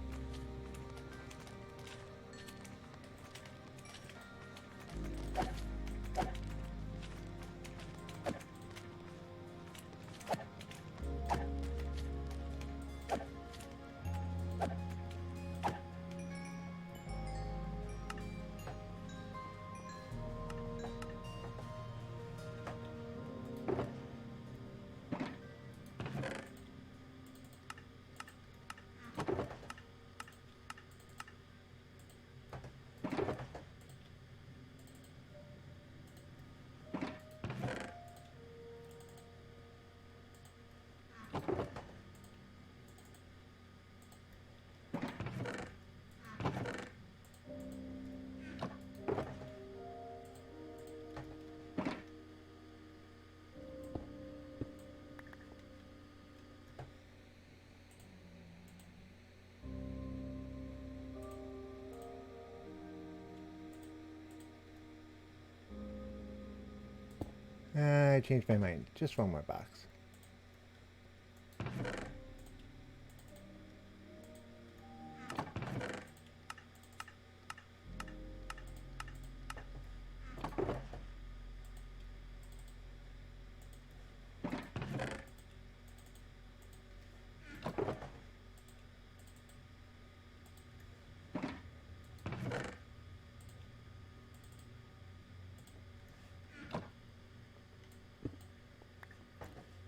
I changed my mind. Just one more box.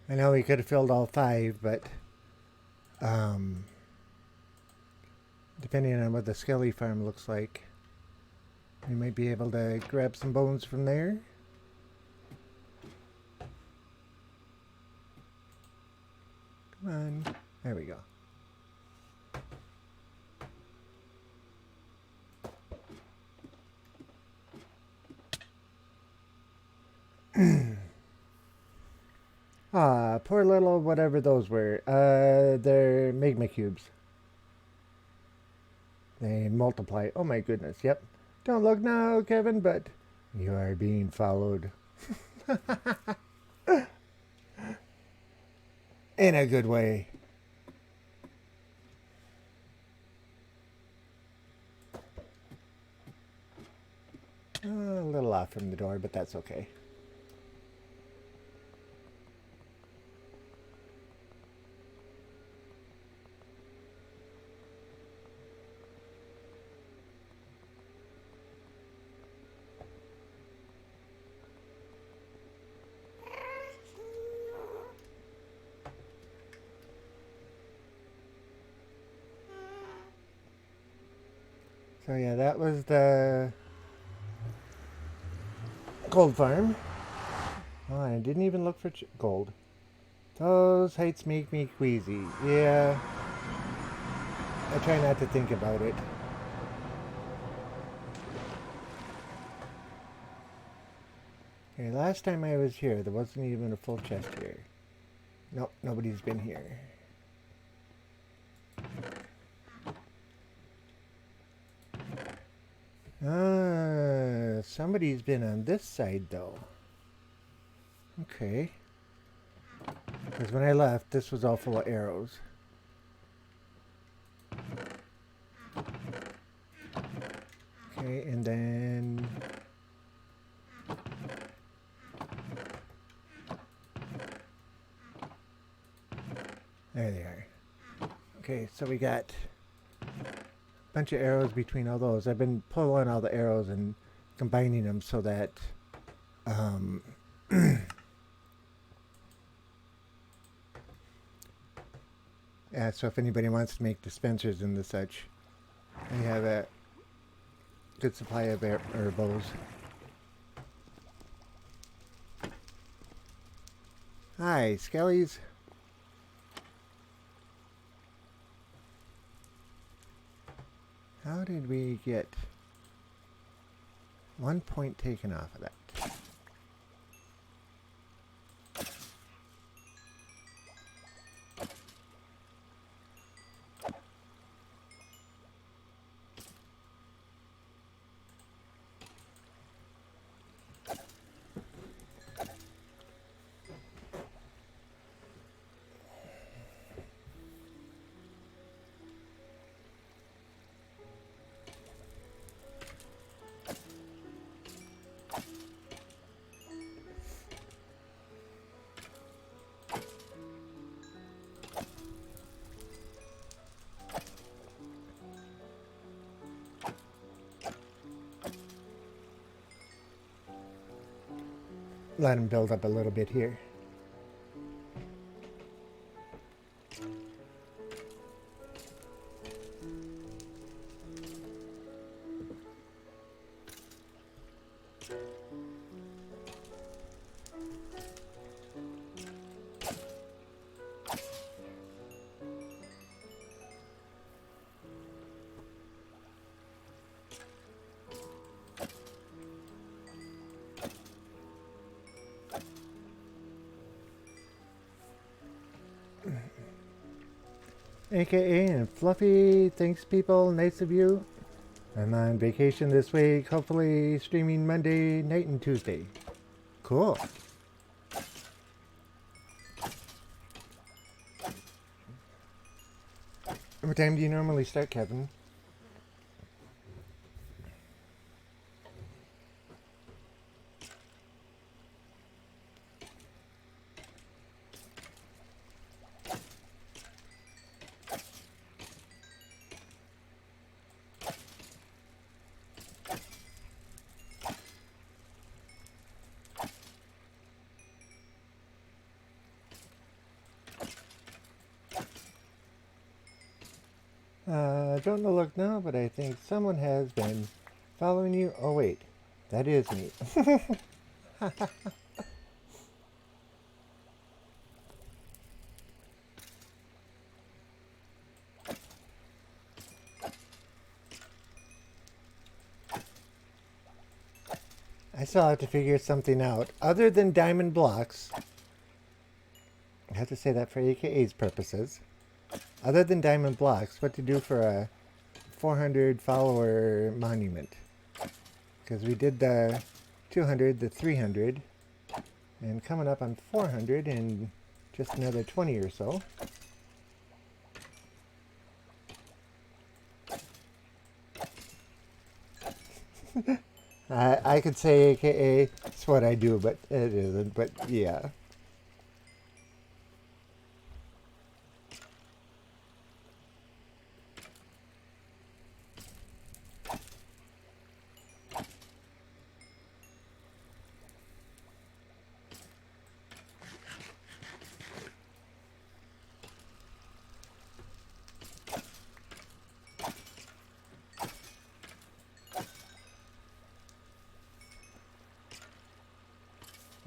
I know we could have filled all 5, but depending on what the Skelly farm looks like, we might be able to grab some bones from there. Come on. There we go. Ah, poor little whatever those were. They're magma cubes. They multiply. Oh my goodness, yep. Don't look now, Kevin, but you are being followed. In a good way. A little off from the door, but that's okay. So yeah, that was the gold farm. Oh, I didn't even look for gold. Those heights make me queasy. Yeah, I try not to think about it. Okay, last time I was here, there wasn't even a full chest here. Nope, nobody's been here. Somebody's been on this side though. Okay. Because when I left, this was all full of arrows. Okay, and then... there they are. Okay, so we got a bunch of arrows between all those. I've been pulling all the arrows and combining them so that yeah, so if anybody wants to make dispensers and the such, they have a good supply of bows. Hi, Skellies. How did we get 1 point taken off of that? Let them build up a little bit here. AKA and Fluffy, thanks people, nice of you. I'm on vacation this week, hopefully streaming Monday night and Tuesday. Cool. What time do you normally start, Kevin? Don't know look now, but I think someone has been following you. Oh wait, that is me. I still have to figure something out other than diamond blocks. I have to say that for AKA's purposes. Other than diamond blocks, what to do for a 400 follower monument. Because we did the 200, the 300, and coming up on 400 in just another 20 or so. I could say AKA, it's what I do, but it isn't, but yeah.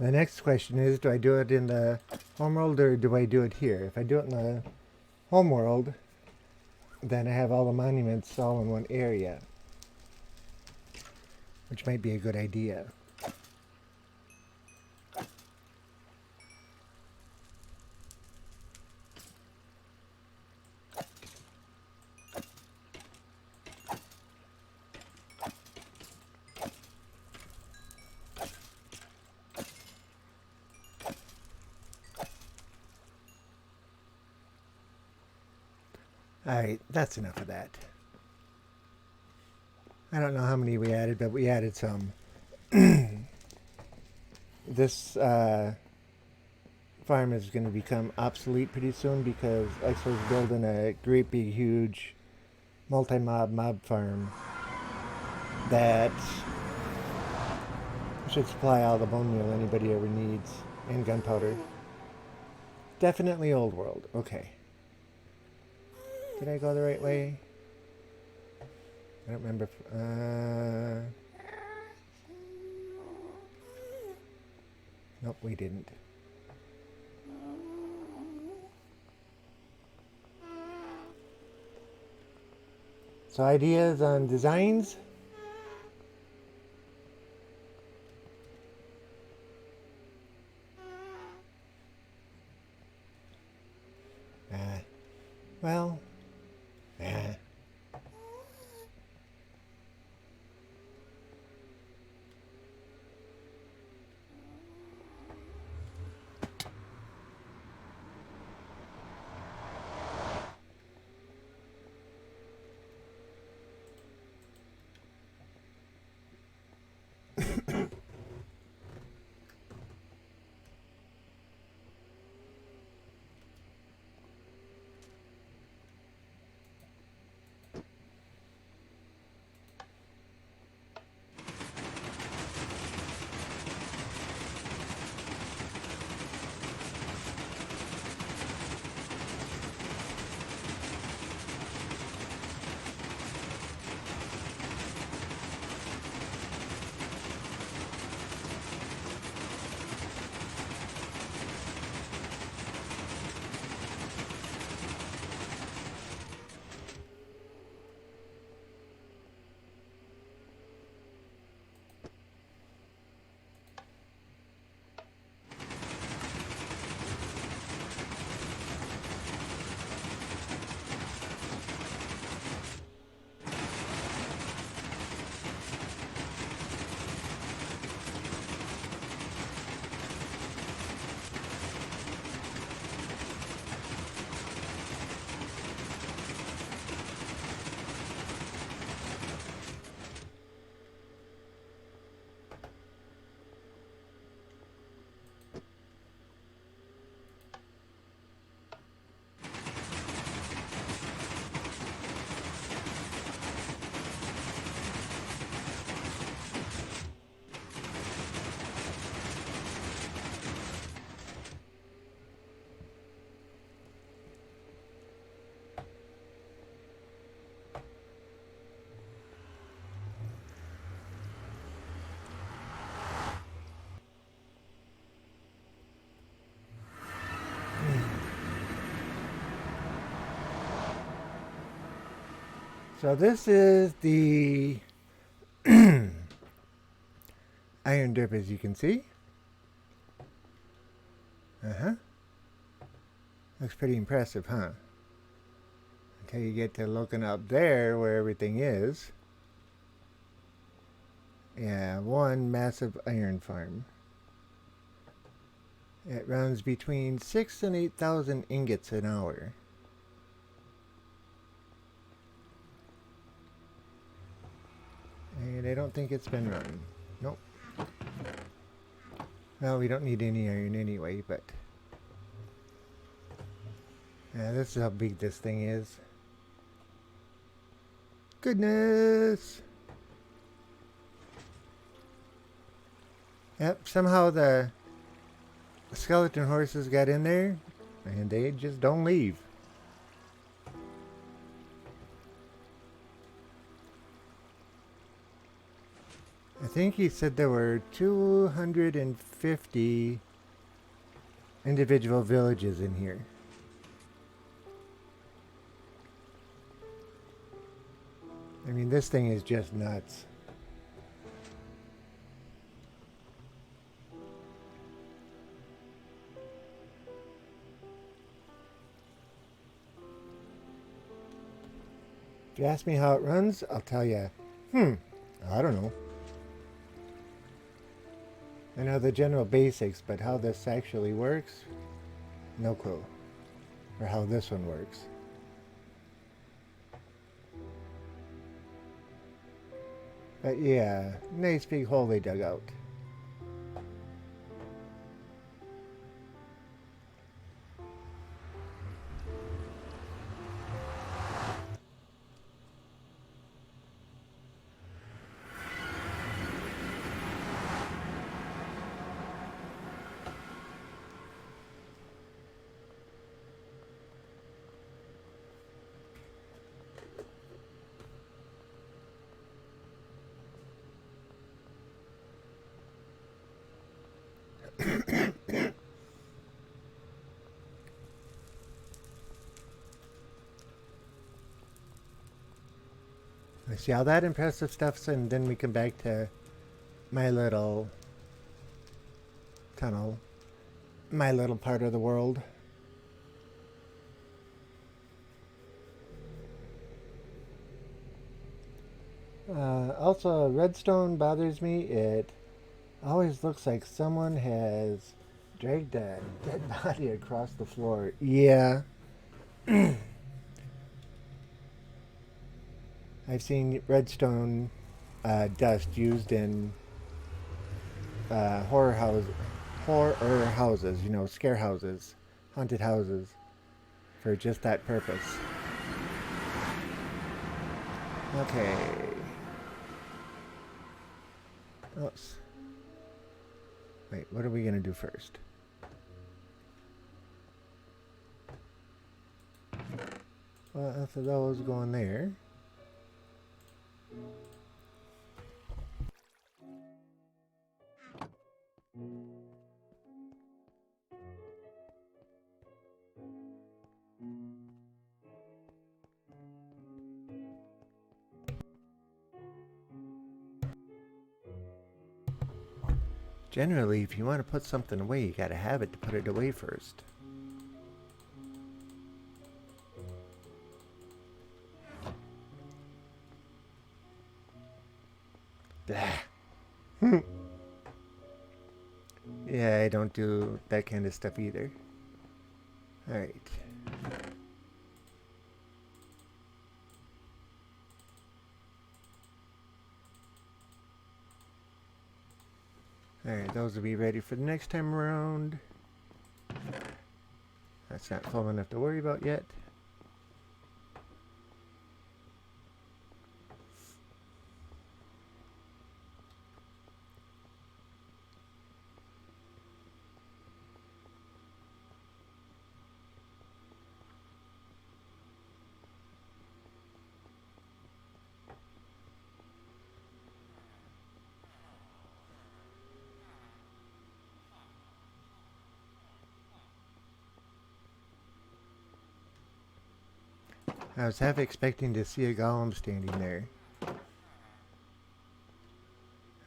The next question is, do I do it in the homeworld or do I do it here? If I do it in the homeworld, then I have all the monuments all in one area, which might be a good idea. Alright, that's enough of that. I don't know how many we added, but we added some. This farm is going to become obsolete pretty soon because Exo's building a great big huge mob farm that should supply all the bone meal anybody ever needs and gunpowder. Definitely old world. Okay. Did I go the right way? I don't remember. Nope, we didn't. So ideas on designs? Well, so this is the iron dip, as you can see. Looks pretty impressive, huh? Until you get to looking up there where everything is. Yeah, one massive iron farm. It runs between 6,000 and 8,000 ingots an hour. And I don't think it's been run. Nope. Well, we don't need any iron anyway, but... yeah, this is how big this thing is. Goodness! Yep, somehow the skeleton horses got in there, and they just don't leave. I think he said there were 250 individual villages in here. I mean, this thing is just nuts. If you ask me how it runs, I'll tell you, I don't know. I know the general basics, but how this actually works, no clue. Or how this one works. But yeah, nice big hole they dug out. I see all that impressive stuff, and then we come back to my little tunnel, my little part of the world. Also, redstone bothers me. It always looks like someone has dragged a dead body across the floor. Yeah. I've seen redstone dust used in horror houses, you know, scare houses, haunted houses, for just that purpose. Okay. Oops. Wait, what are we gonna do first? Well, after those going there. Generally, if you want to put something away, you gotta have it to put it away first. Blah. Yeah, I don't do that kind of stuff either. Alright. Alright, those will be ready for the next time around. That's not full enough to worry about yet. I was half expecting to see a golem standing there.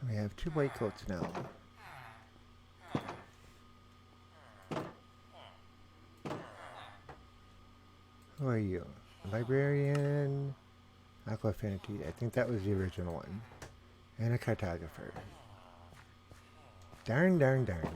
We have 2 white coats now. Who are you? Librarian, Aqua Affinity. I think that was the original one. And a cartographer. Darn, darn, darn.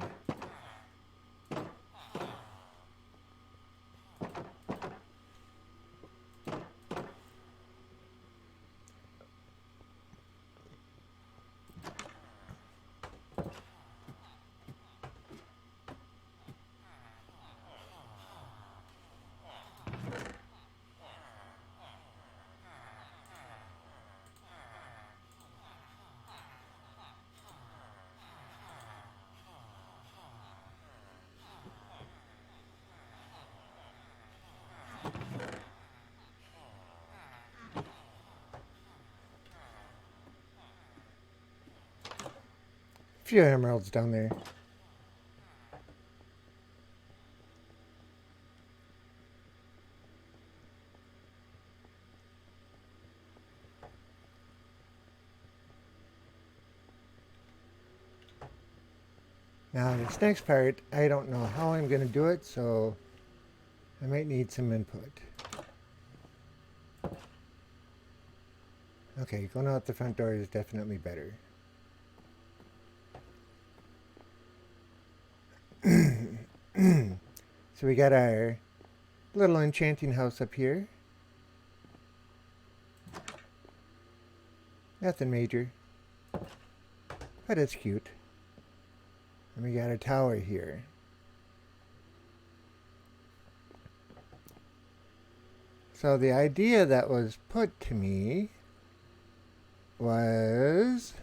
few emeralds down there. Now this next part, I don't know how I'm going to do it, so I might need some input. Okay, going out the front door is definitely better. So we got our little enchanting house up here. Nothing major, but it's cute. And we got a tower here. So the idea that was put to me was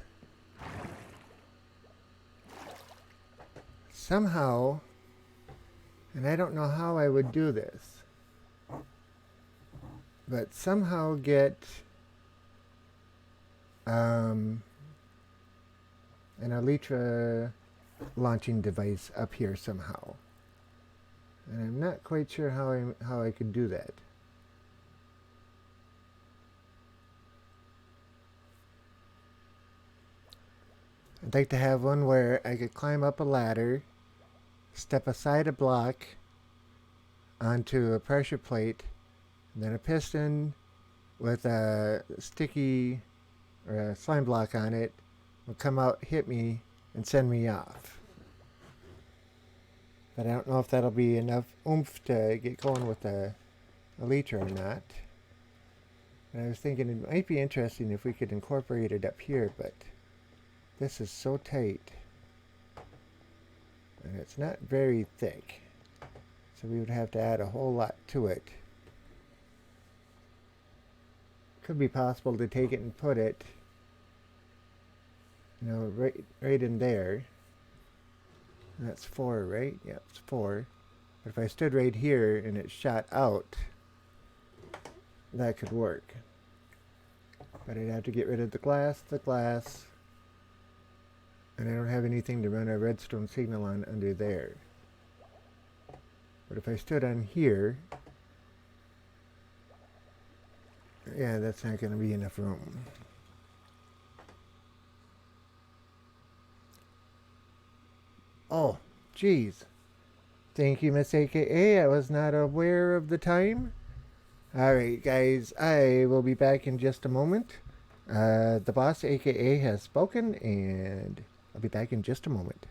somehow, and I don't know how I would do this, but somehow get an Elytra launching device up here somehow. And I'm not quite sure how I could do that. I'd like to have one where I could climb up a ladder, step aside a block onto a pressure plate, and then a piston with a sticky or a slime block on it will come out, hit me, and send me off. But I don't know if that'll be enough oomph to get going with the Elytra or not. And I was thinking it might be interesting if we could incorporate it up here, but this is so tight. And it's not very thick. So we would have to add a whole lot to it. Could be possible to take it and put it, you know, right in there. And that's 4, right? Yep, it's 4. But if I stood right here and it shot out, that could work. But I'd have to get rid of the glass, and I don't have anything to run a redstone signal on under there. But if I stood on here, yeah, that's not going to be enough room. Oh, geez. Thank you, Miss AKA. I was not aware of the time. Alright, guys, I will be back in just a moment. The boss AKA has spoken, and I'll be back in just a moment.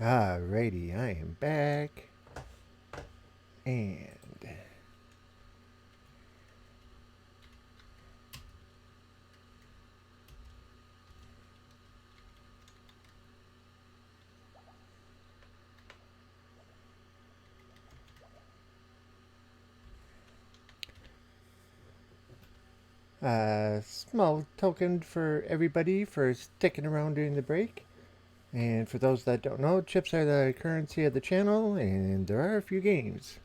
Alrighty, I am back. And small token for everybody for sticking around during the break. And for those that don't know, chips are the currency of the channel, and there are a few games.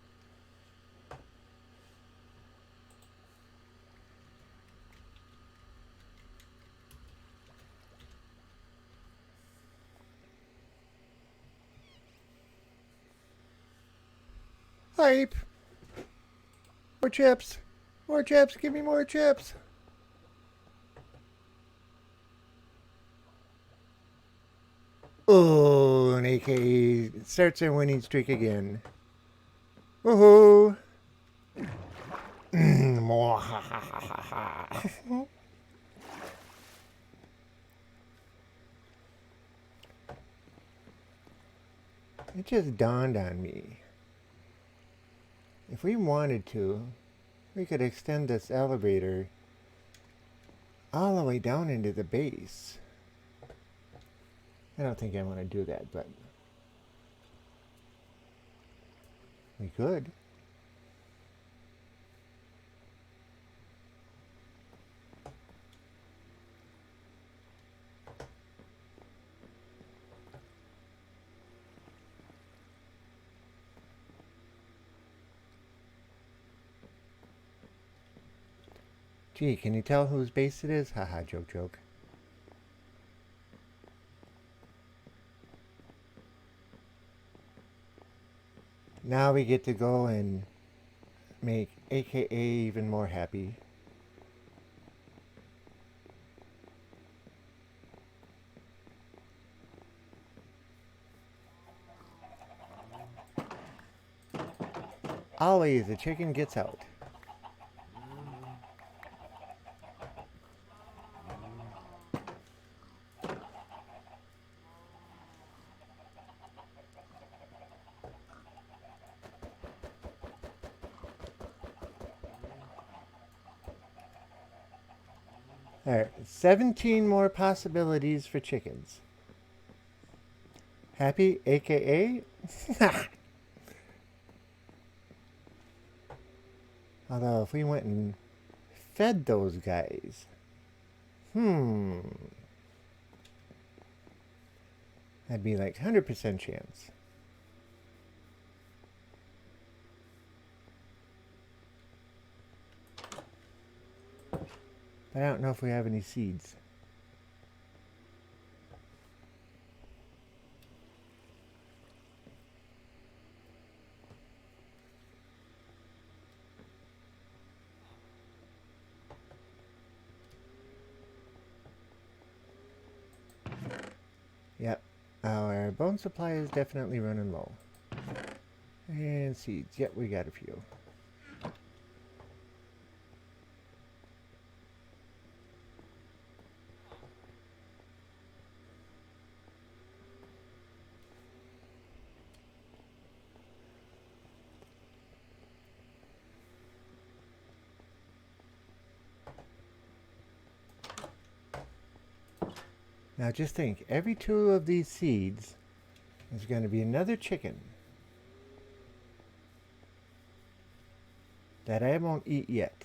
Hype! More chips! More chips! Give me more chips! Oh, an AKA starts their winning streak again. Woohoo! It just dawned on me. If we wanted to, we could extend this elevator all the way down into the base. I don't think I want to do that, but we could. Gee, can you tell whose base it is? Haha, joke, joke. Now we get to go and make AKA even more happy. Always, the chicken gets out. Alright, 17 more possibilities for chickens. Happy, AKA? Although, if we went and fed those guys, that'd be like 100% chance. But I don't know if we have any seeds. Yep, our bone supply is definitely running low. And seeds, yep, we got a few. Now just think, every 2 of these seeds is going to be another chicken that I won't eat yet.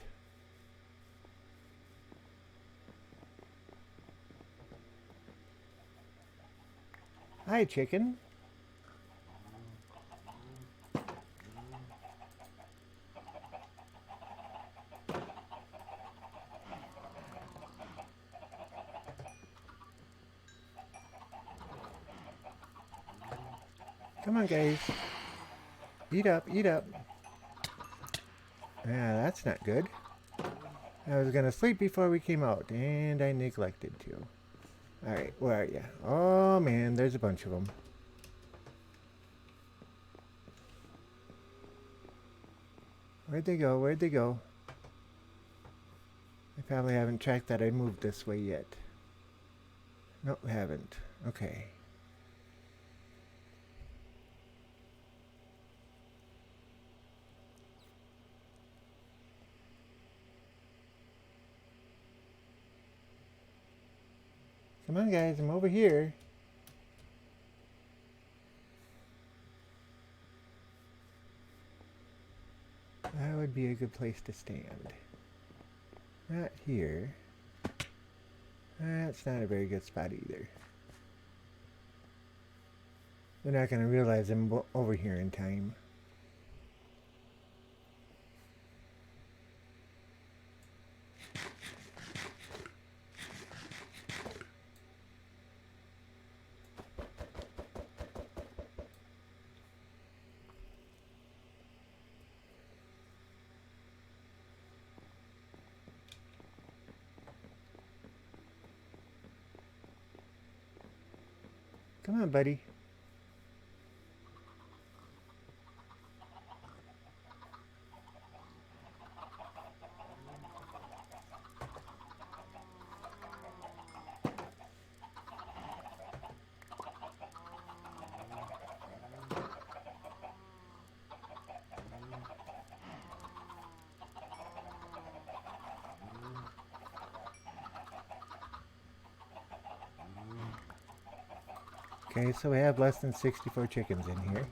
Hi, chicken. Come on, guys. Eat up, eat up. Yeah, that's not good. I was gonna sleep before we came out, and I neglected to. Alright, where are you? Oh man, there's a bunch of them. Where'd they go? Where'd they go? I probably haven't checked that I moved this way yet. Nope, haven't. Okay. Come on, guys, I'm over here. That would be a good place to stand. Not here. That's not a very good spot either. They're not going to realize I'm over here in time. Come on, buddy. Okay, so we have less than 64 chickens in here.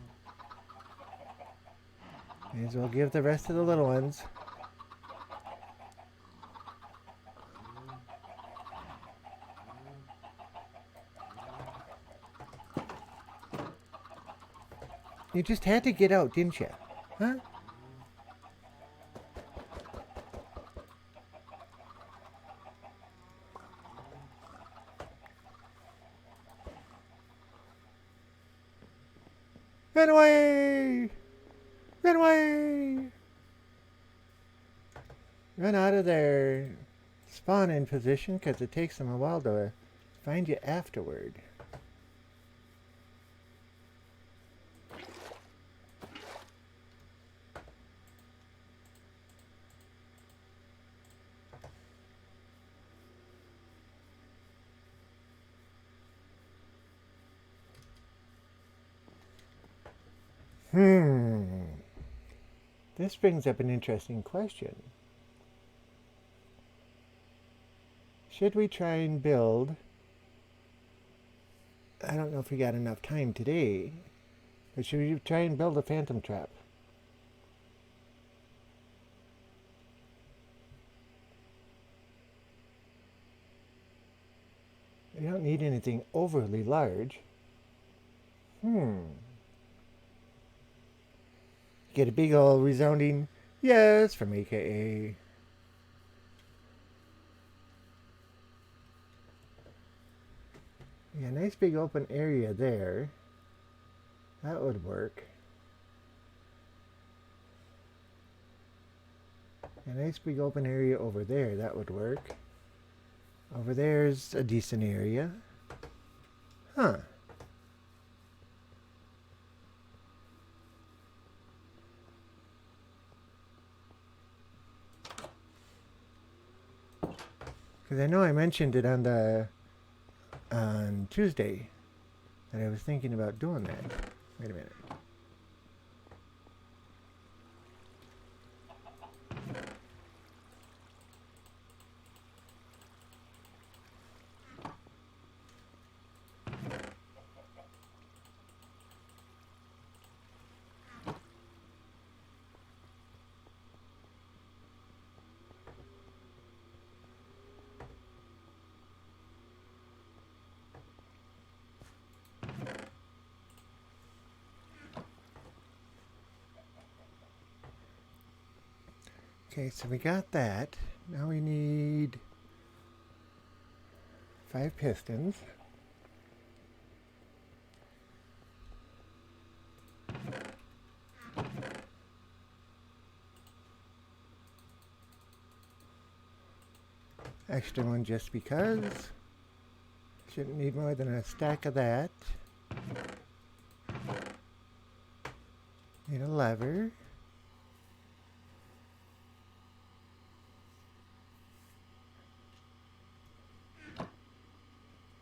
May as well give the rest to the little ones. You just had to get out, didn't you? Huh? Run away! Run away! Run out of their spawn-in position because it takes them a while to find you afterward. This brings up an interesting question. Should we try and build... I don't know if we got enough time today, but should we try and build a phantom trap? We don't need anything overly large. Get a big old resounding yes from AKA. Yeah, nice big open area there. That would work. A nice big open area over there. That would work. Over there's a decent area. Huh. Because I know I mentioned it on Tuesday that I was thinking about doing that. Wait a minute. Okay, so we got that. Now we need 5 pistons. Extra one just because. Shouldn't need more than a stack of that. Need a lever.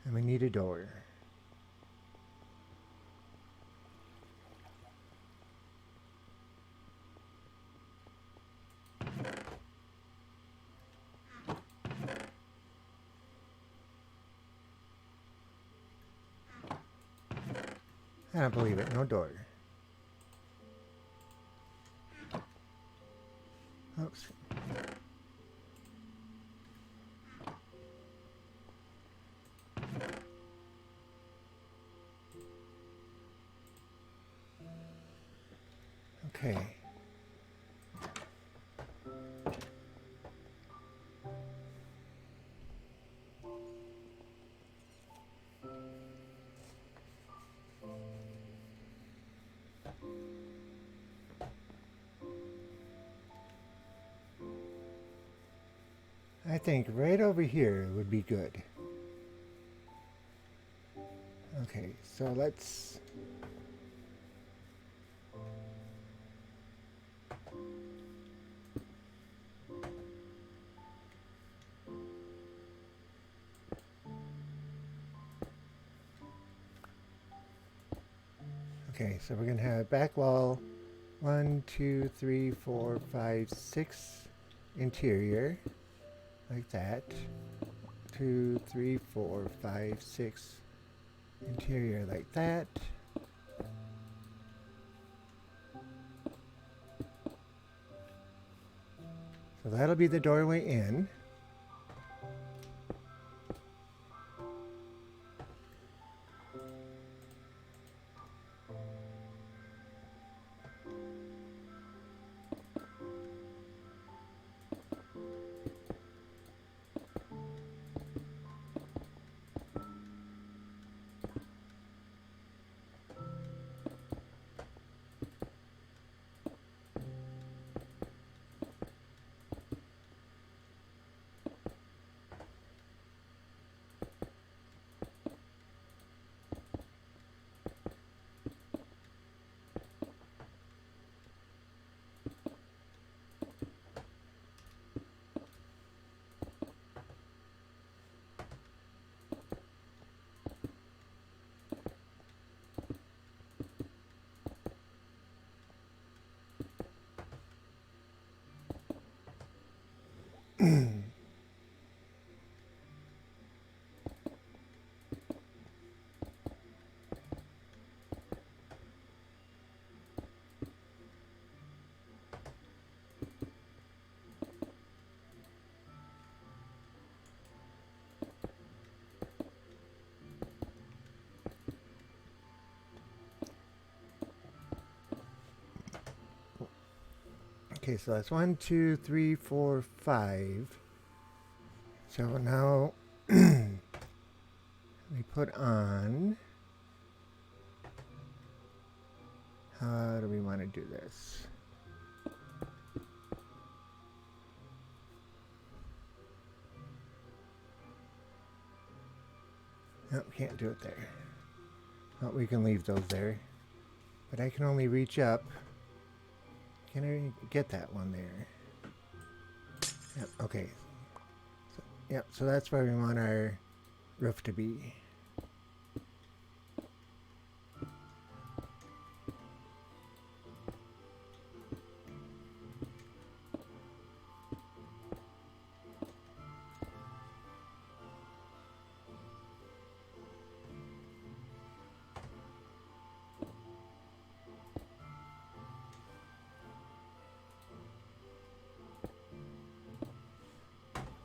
And we need a door. I don't believe it. No door. Oops. Okay. I think right over here would be good. Okay, so let's... Okay, so we're going to have back wall 1, 2, 3, 4, 5, 6 interior, like that. 2, 3, 4, 5, 6 interior, like that. So that'll be the doorway in. Okay, so that's 1, 2, 3, 4, 5. So now we put on, how do we want to do this? Nope, can't do it there. Well, we can leave those there. But I can only reach up. Can I get that one there? Yep, okay. So, yep, so that's where we want our roof to be.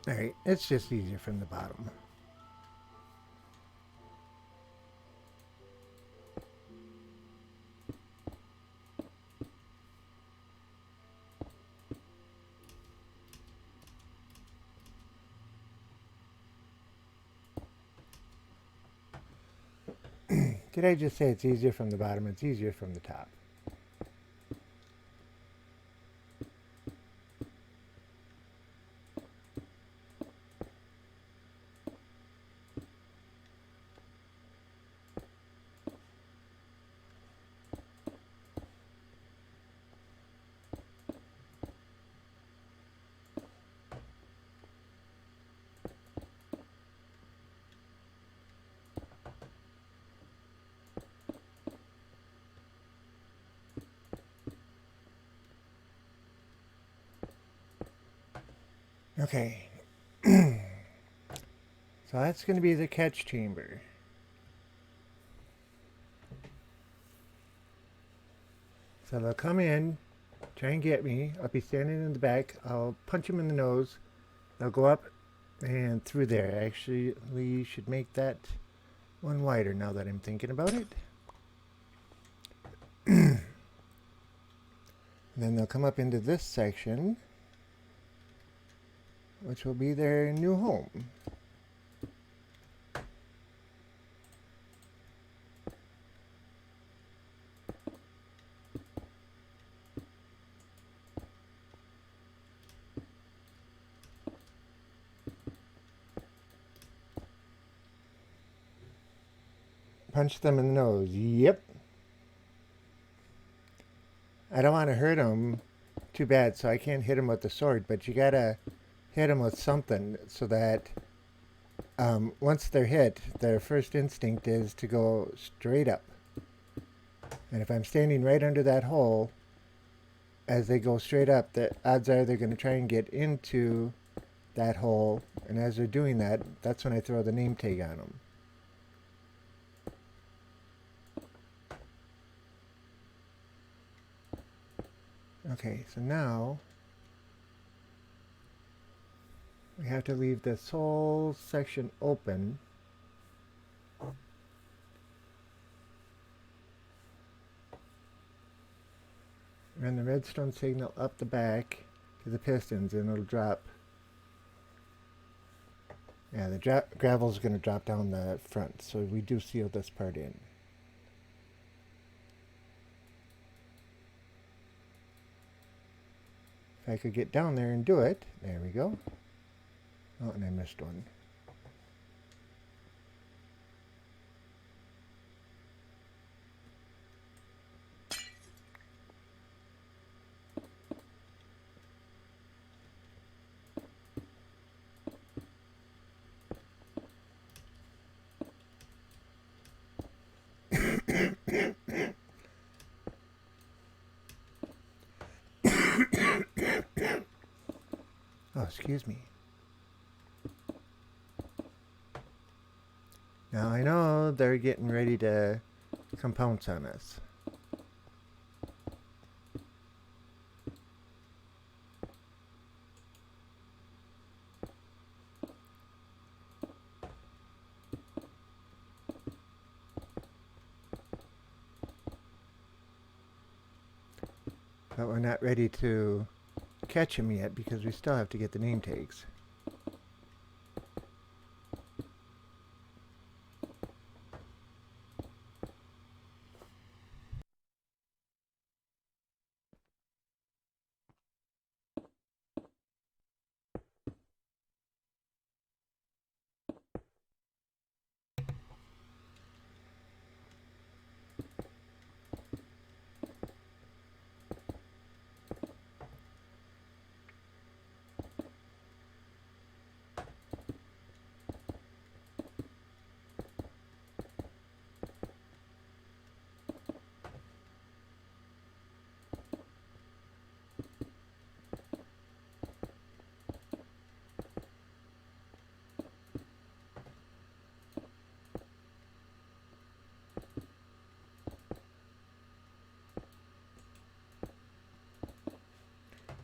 Alright, it's just easier from the bottom. Did I just say it's easier from the bottom? It's easier from the top. Okay. So that's going to be the catch chamber. So they'll come in, try and get me. I'll be standing in the back. I'll punch them in the nose. They'll go up and through there. Actually, we should make that one wider now that I'm thinking about it. And then they'll come up into this section, which will be their new home. Punch them in the nose. Yep. I don't want to hurt them too bad, so I can't hit them with the sword, but you gotta hit them with something so that once they're hit, their first instinct is to go straight up. And if I'm standing right under that hole, as they go straight up, the odds are they're going to try and get into that hole, and as they're doing that, that's when I throw the name tag on them. Okay, so now we have to leave this whole section open. Run the redstone signal up the back to the pistons and it'll drop. Yeah, the gravel's going to drop down the front, so we do seal this part in. If I could get down there and do it. There we go. Oh, and I missed one. Oh, excuse me. Now I know they're getting ready to come pounce on us. But we're not ready to catch them yet because we still have to get the name tags.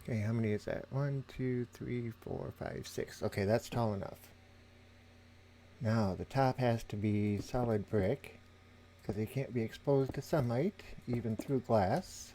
Okay, how many is that? 1, 2, 3, 4, 5, 6. Okay, that's tall enough. Now, the top has to be solid brick because they can't be exposed to sunlight, even through glass.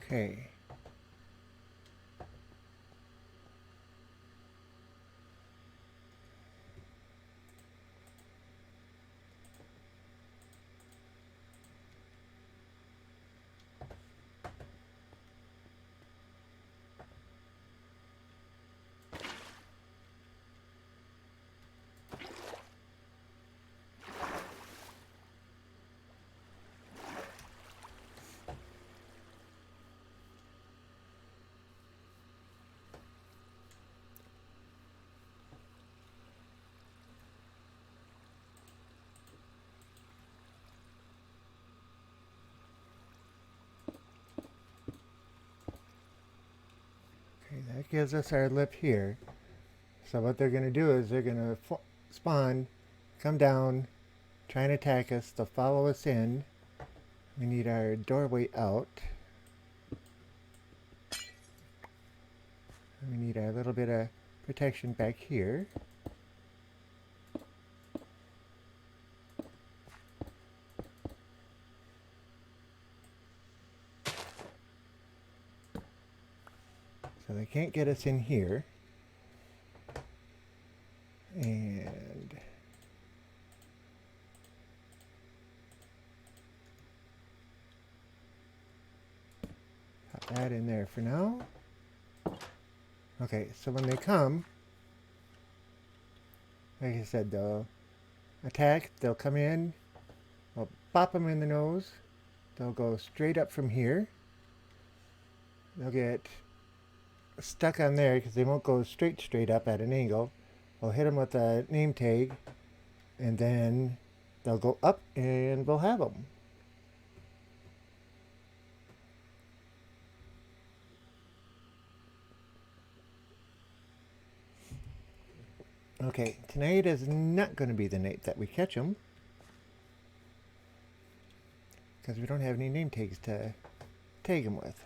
Okay. That gives us our lip here. So what they're going to do is they're going to spawn, come down, try and attack us. They'll follow us in. We need our doorway out. We need our little bit of protection back here. So they can't get us in here. And pop that in there for now. Okay, so when they come, like I said, they'll attack, they'll come in, I'll pop them in the nose, they'll go straight up from here. They'll get stuck on there because they won't go straight up at an angle. We'll hit them with a name tag, and then they'll go up and we'll have them. Okay, tonight is not going to be the night that we catch them, because we don't have any name tags to tag them with.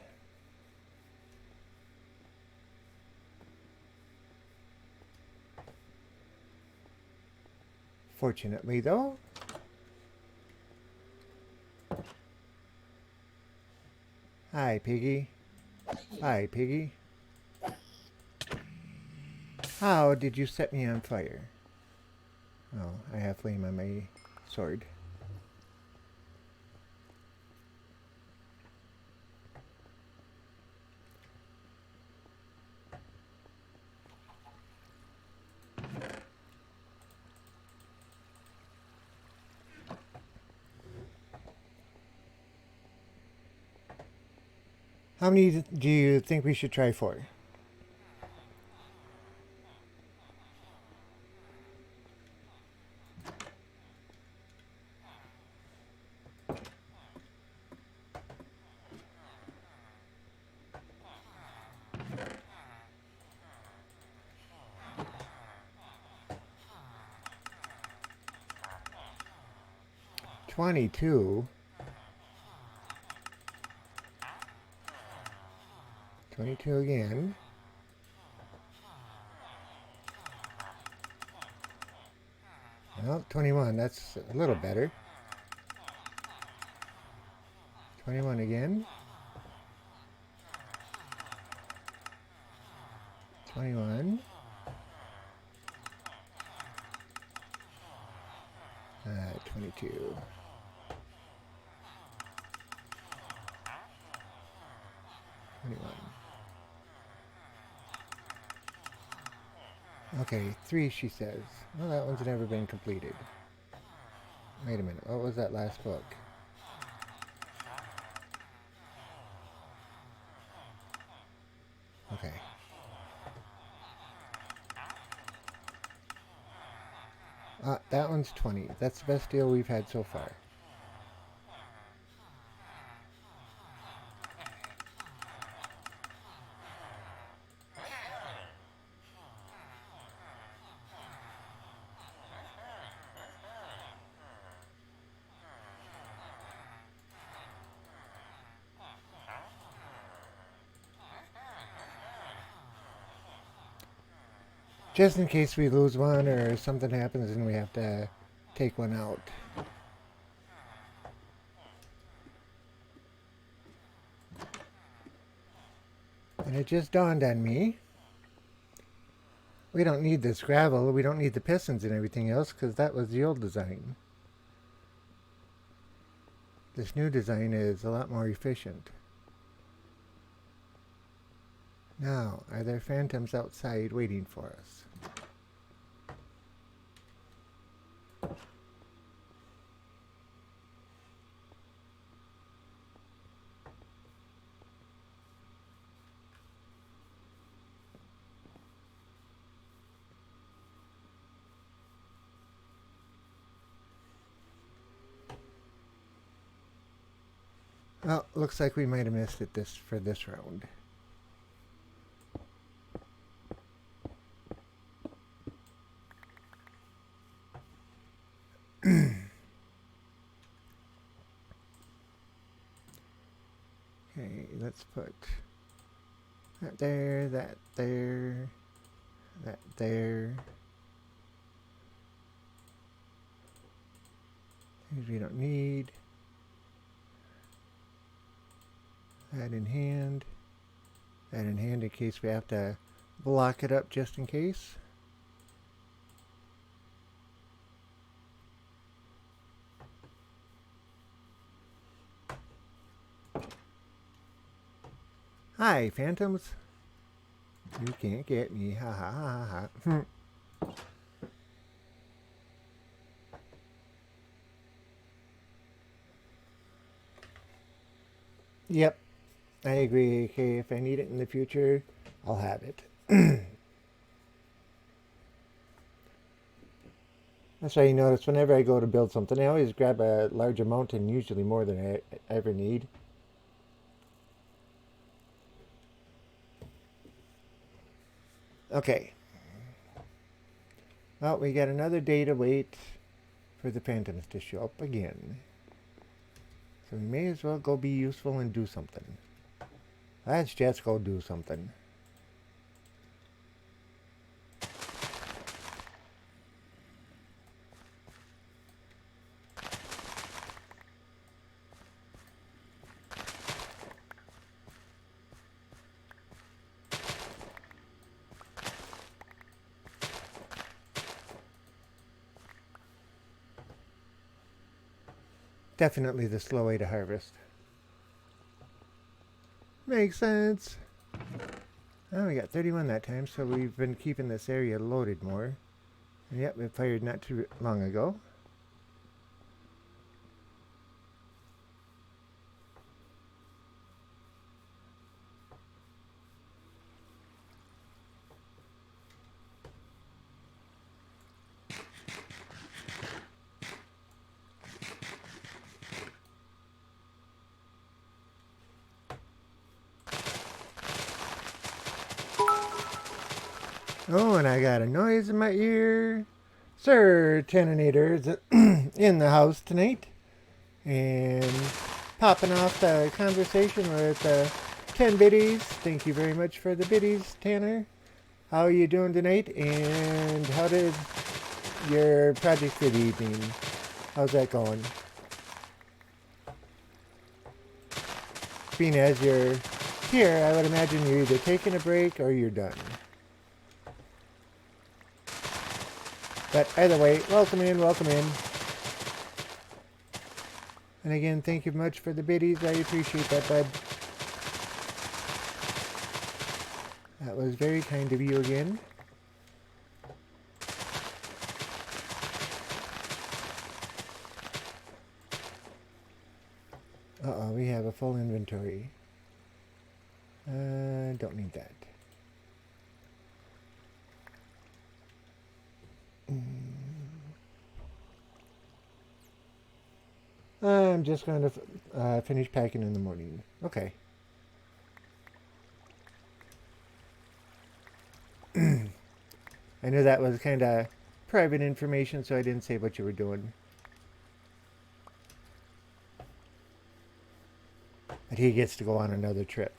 Fortunately, though, hi, Piggy. Hi, Piggy. How did you set me on fire? Oh, I have flame on my sword. How many do you think we should try for? $22. 22 again. Well, 21, that's a little better. 21 again. 21. 22. 21. Okay, 3, she says. Well, that one's never been completed. Wait a minute, what was that last book? Okay. That one's 20. That's the best deal we've had so far. Just in case we lose one or something happens and we have to take one out. And it just dawned on me, we don't need this gravel, we don't need the pistons and everything else, because that was the old design. This new design is a lot more efficient. Now, are there phantoms outside waiting for us? Well, looks like we might have missed it for this round. Okay, let's put that there, that there, that there. Things we don't need. That in hand. That in hand in case we have to block it up just in case. Hi, phantoms. You can't get me. Ha ha ha ha. Yep, I agree. Okay, if I need it in the future, I'll have it. That's why you notice whenever I go to build something, I always grab a large amount and usually more than I ever need. Okay. Well, we got another day to wait for the phantoms to show up again. So we may as well go be useful and do something. Let's just go do something. Definitely the slow way to harvest. Makes sense. Oh, we got 31 that time, so we've been keeping this area loaded more. And yep, we fired not too long ago. Oh, and I got a noise in my ear. Sir Teninator's in the house tonight. And popping off the conversation with 10 biddies. Thank you very much for the biddies, Tanner. How are you doing tonight? And how did your project for the evening? How's that going? Being as you're here, I would imagine you're either taking a break or you're done. But either way, welcome in, welcome in. And again, thank you much for the biddies. I appreciate that, bud. That was very kind of you again. Uh-oh, we have a full inventory. Don't need that. I'm just going to finish packing in the morning. Okay. I knew that was kind of private information, so I didn't say what you were doing. But he gets to go on another trip.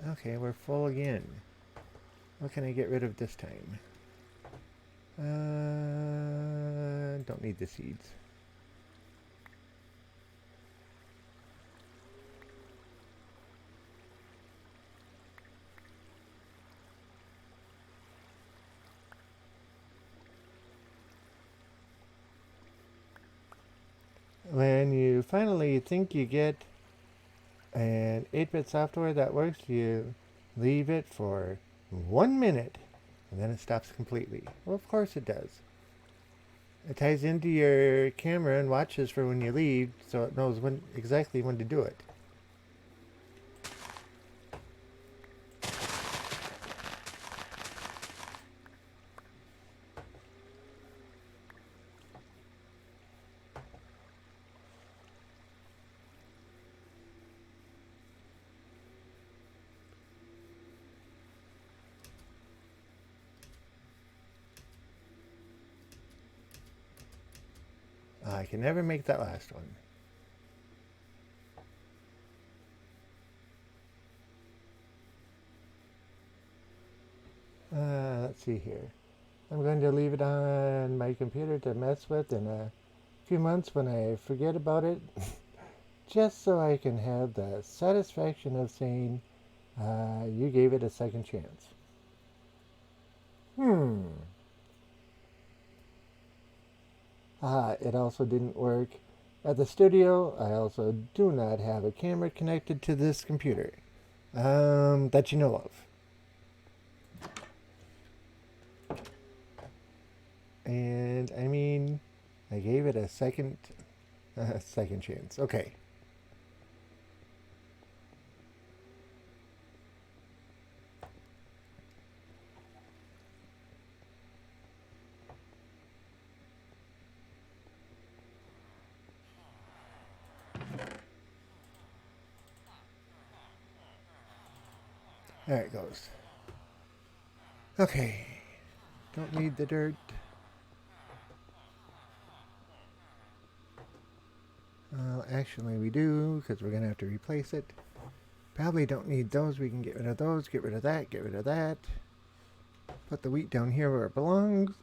Okay, we're full again. What can I get rid of this time? Don't need the seeds. When you finally think you get an 8-bit software that works, you leave it for 1 minute and then it stops completely. Well, of course it does. It ties into your camera and watches for when you leave, so it knows exactly when to do it. I can never make that last one. Let's see here. I'm going to leave it on my computer to mess with in a few months when I forget about it, just so I can have the satisfaction of saying you gave it a second chance. It also didn't work at the studio. I also do not have a camera connected to this computer that you know of. And I mean, I gave it a second chance. Okay. There it goes. Okay. Don't need the dirt. Actually, we do, because we're going to have to replace it. Probably don't need those. We can get rid of those, get rid of that, get rid of that. Put the wheat down here where it belongs.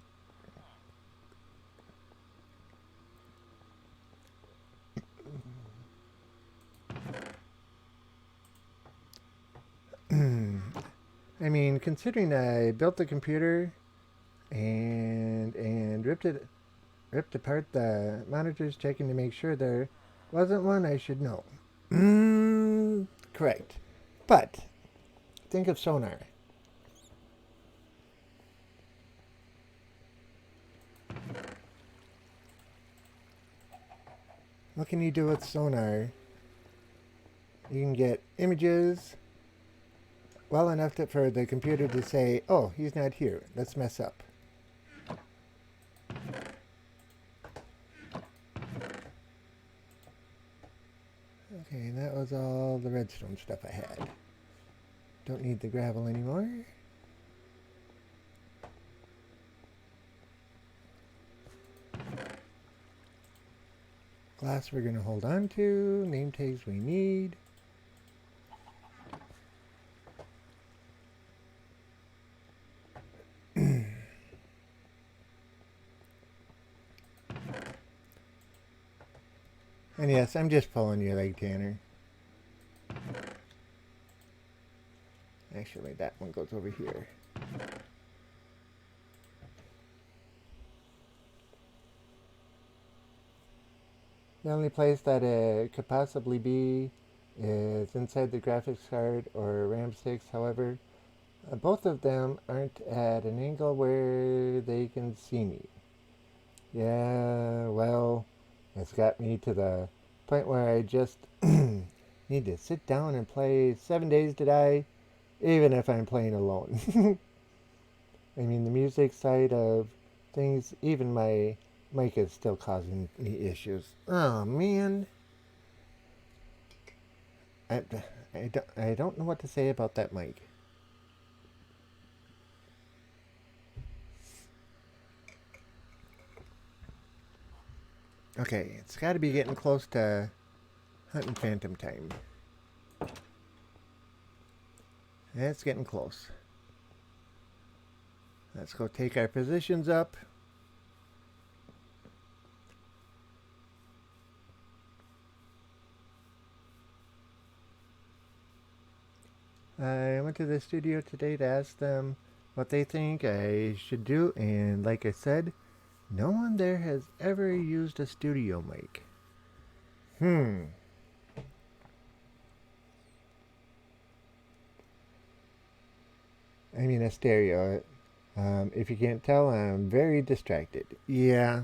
I mean, considering I built the computer and ripped apart the monitors, checking to make sure there wasn't one, I should know. Correct. But think of sonar. What can you do with sonar? You can get images well enough for the computer to say, oh, he's not here. Let's mess up. Okay, that was all the redstone stuff I had. Don't need the gravel anymore. Glass we're going to hold on to. Name tags we need. And yes, I'm just pulling your leg, Tanner. Actually, that one goes over here. The only place that it could possibly be is inside the graphics card or RAM sticks. However, both of them aren't at an angle where they can see me. Yeah, well, it's got me to the point where I just need to sit down and play 7 Days to Die, even if I'm playing alone. I mean, the music side of things, even my mic is still causing me issues. Oh, man. I don't know what to say about that mic. Okay, it's got to be getting close to hunting phantom time. It's getting close. Let's go take our positions up. I went to the studio today to ask them what they think I should do, and like I said, no one there has ever used a studio mic. I mean a stereo. If you can't tell, I'm very distracted. Yeah.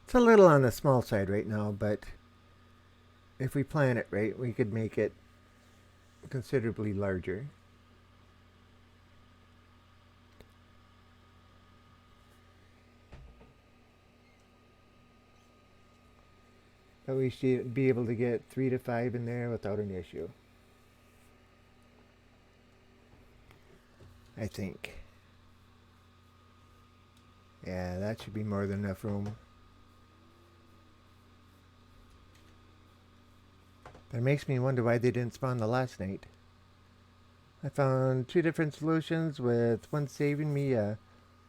It's a little on the small side right now, but if we plan it right, we could make it considerably larger. But we should be able to get 3 to 5 in there without an issue. I think. Yeah, that should be more than enough room. But it makes me wonder why they didn't spawn the last night. I found 2 different solutions, with one saving me a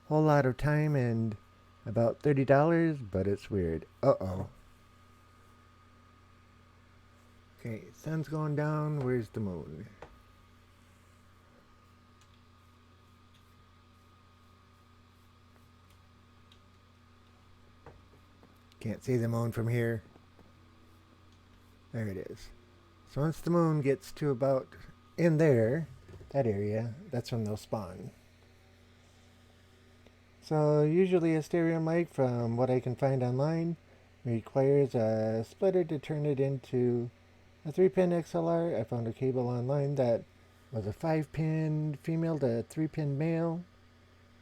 whole lot of time and about $30, but it's weird. Uh-oh. Okay, sun's going down. Where's the moon? Can't see the moon from here. There it is. So once the moon gets to about in there, that area, that's when they'll spawn. So usually a stereo mic, from what I can find online, requires a splitter to turn it into a 3-pin XLR. I found a cable online that was a 5-pin female to a 3-pin male.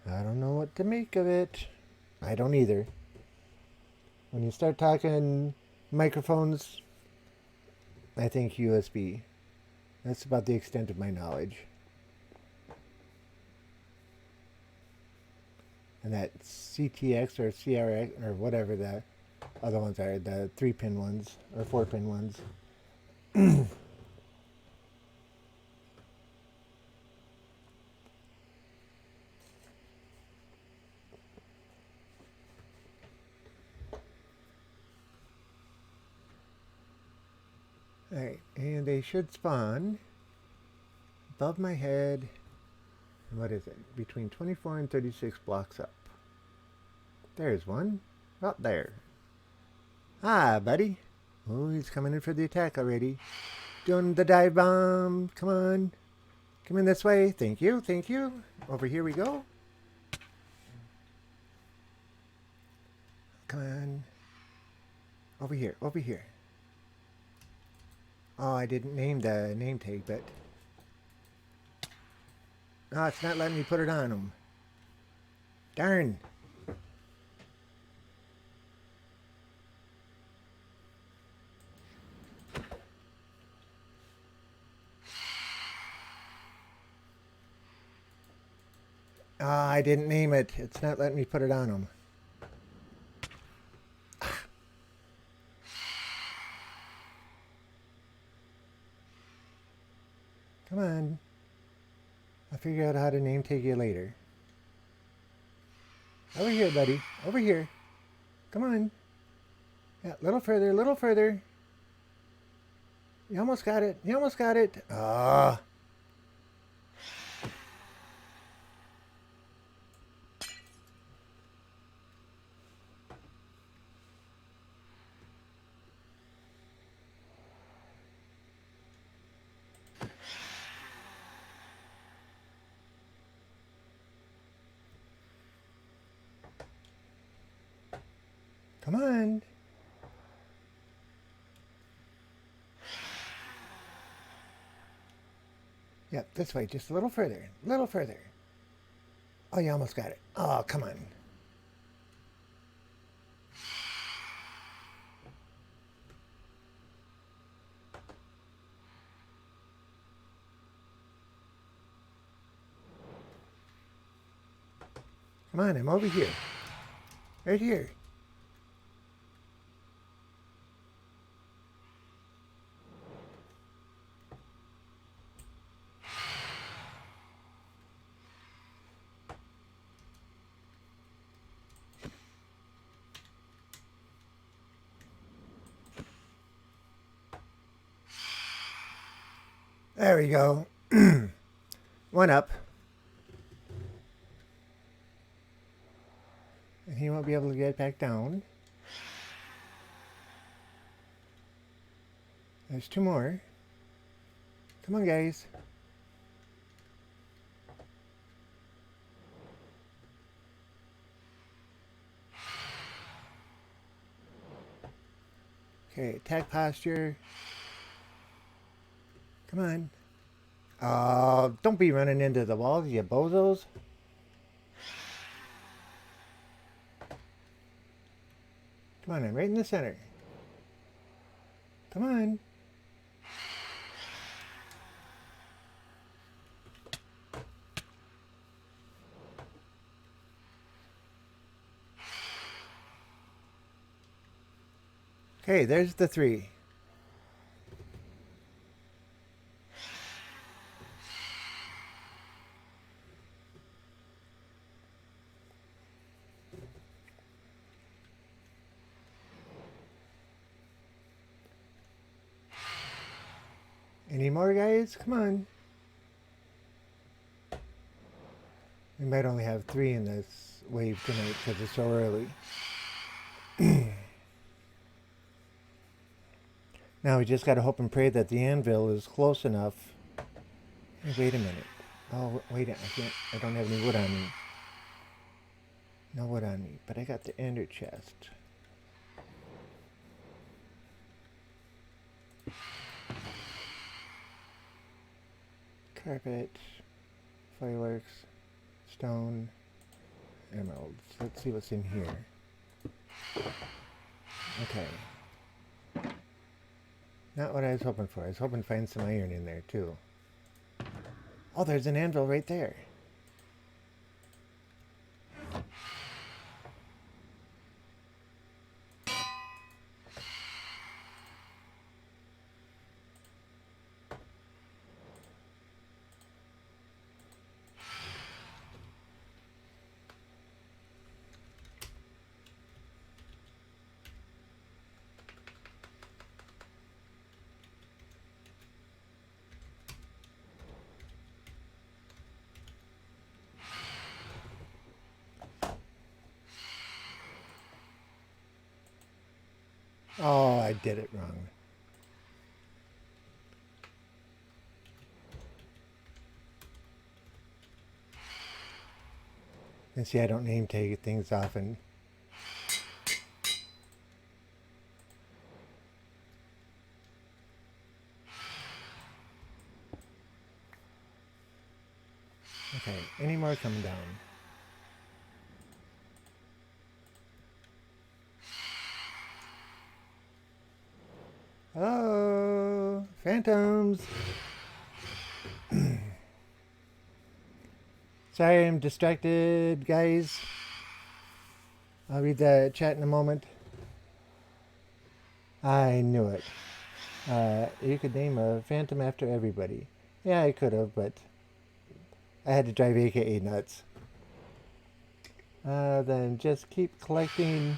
I don't know what to make of it. I don't either. When you start talking microphones, I think USB. That's about the extent of my knowledge. And that CTX or CRX or whatever the other ones are, the 3-pin ones or 4-pin ones. Alright, and they should spawn above my head. What is it? Between 24 and 36 blocks up. There's one. Up there. Ah, buddy. Oh, he's coming in for the attack already. Doing the dive bomb. Come on. Come in this way. Thank you. Thank you. Over here we go. Come on. Over here. Over here. Oh, I didn't name the name tag, but... Oh, it's not letting me put it on him. Darn. Oh, I didn't name it. It's not letting me put it on him. Come on. I'll figure out how to name tag you later. Over here, buddy. Over here. Come on. Yeah, a little further, a little further. You almost got it. You almost got it. Ah. Come on. Yep, this way, just a little further. A little further. Oh, you almost got it. Oh, come on. Come on, I'm over here. Right here. There we go. One up. And he won't be able to get back down. There's 2 more. Come on, guys. Okay, attack posture. Come on. Don't be running into the walls, you bozos. Come on, I'm right in the center. Come on. Okay, there's the 3. Any more, guys? Come on. We might only have 3 in this wave tonight because it's so early. Now we just gotta hope and pray that the anvil is close enough. Hey, wait a minute. Oh, wait, I don't have any wood on me. No wood on me, but I got the ender chest. Carpet, fireworks, stone, emeralds. Let's see what's in here. Okay. Not what I was hoping for. I was hoping to find some iron in there too. Oh, there's an anvil right there. Oh, I did it wrong. And see, I don't name tag things often. Okay, any more coming down? Hello, phantoms. Sorry, I'm distracted, guys. I'll read the chat in a moment. I knew it. You could name a phantom after everybody. Yeah, I could have, but I had to drive AKA nuts. Then just keep collecting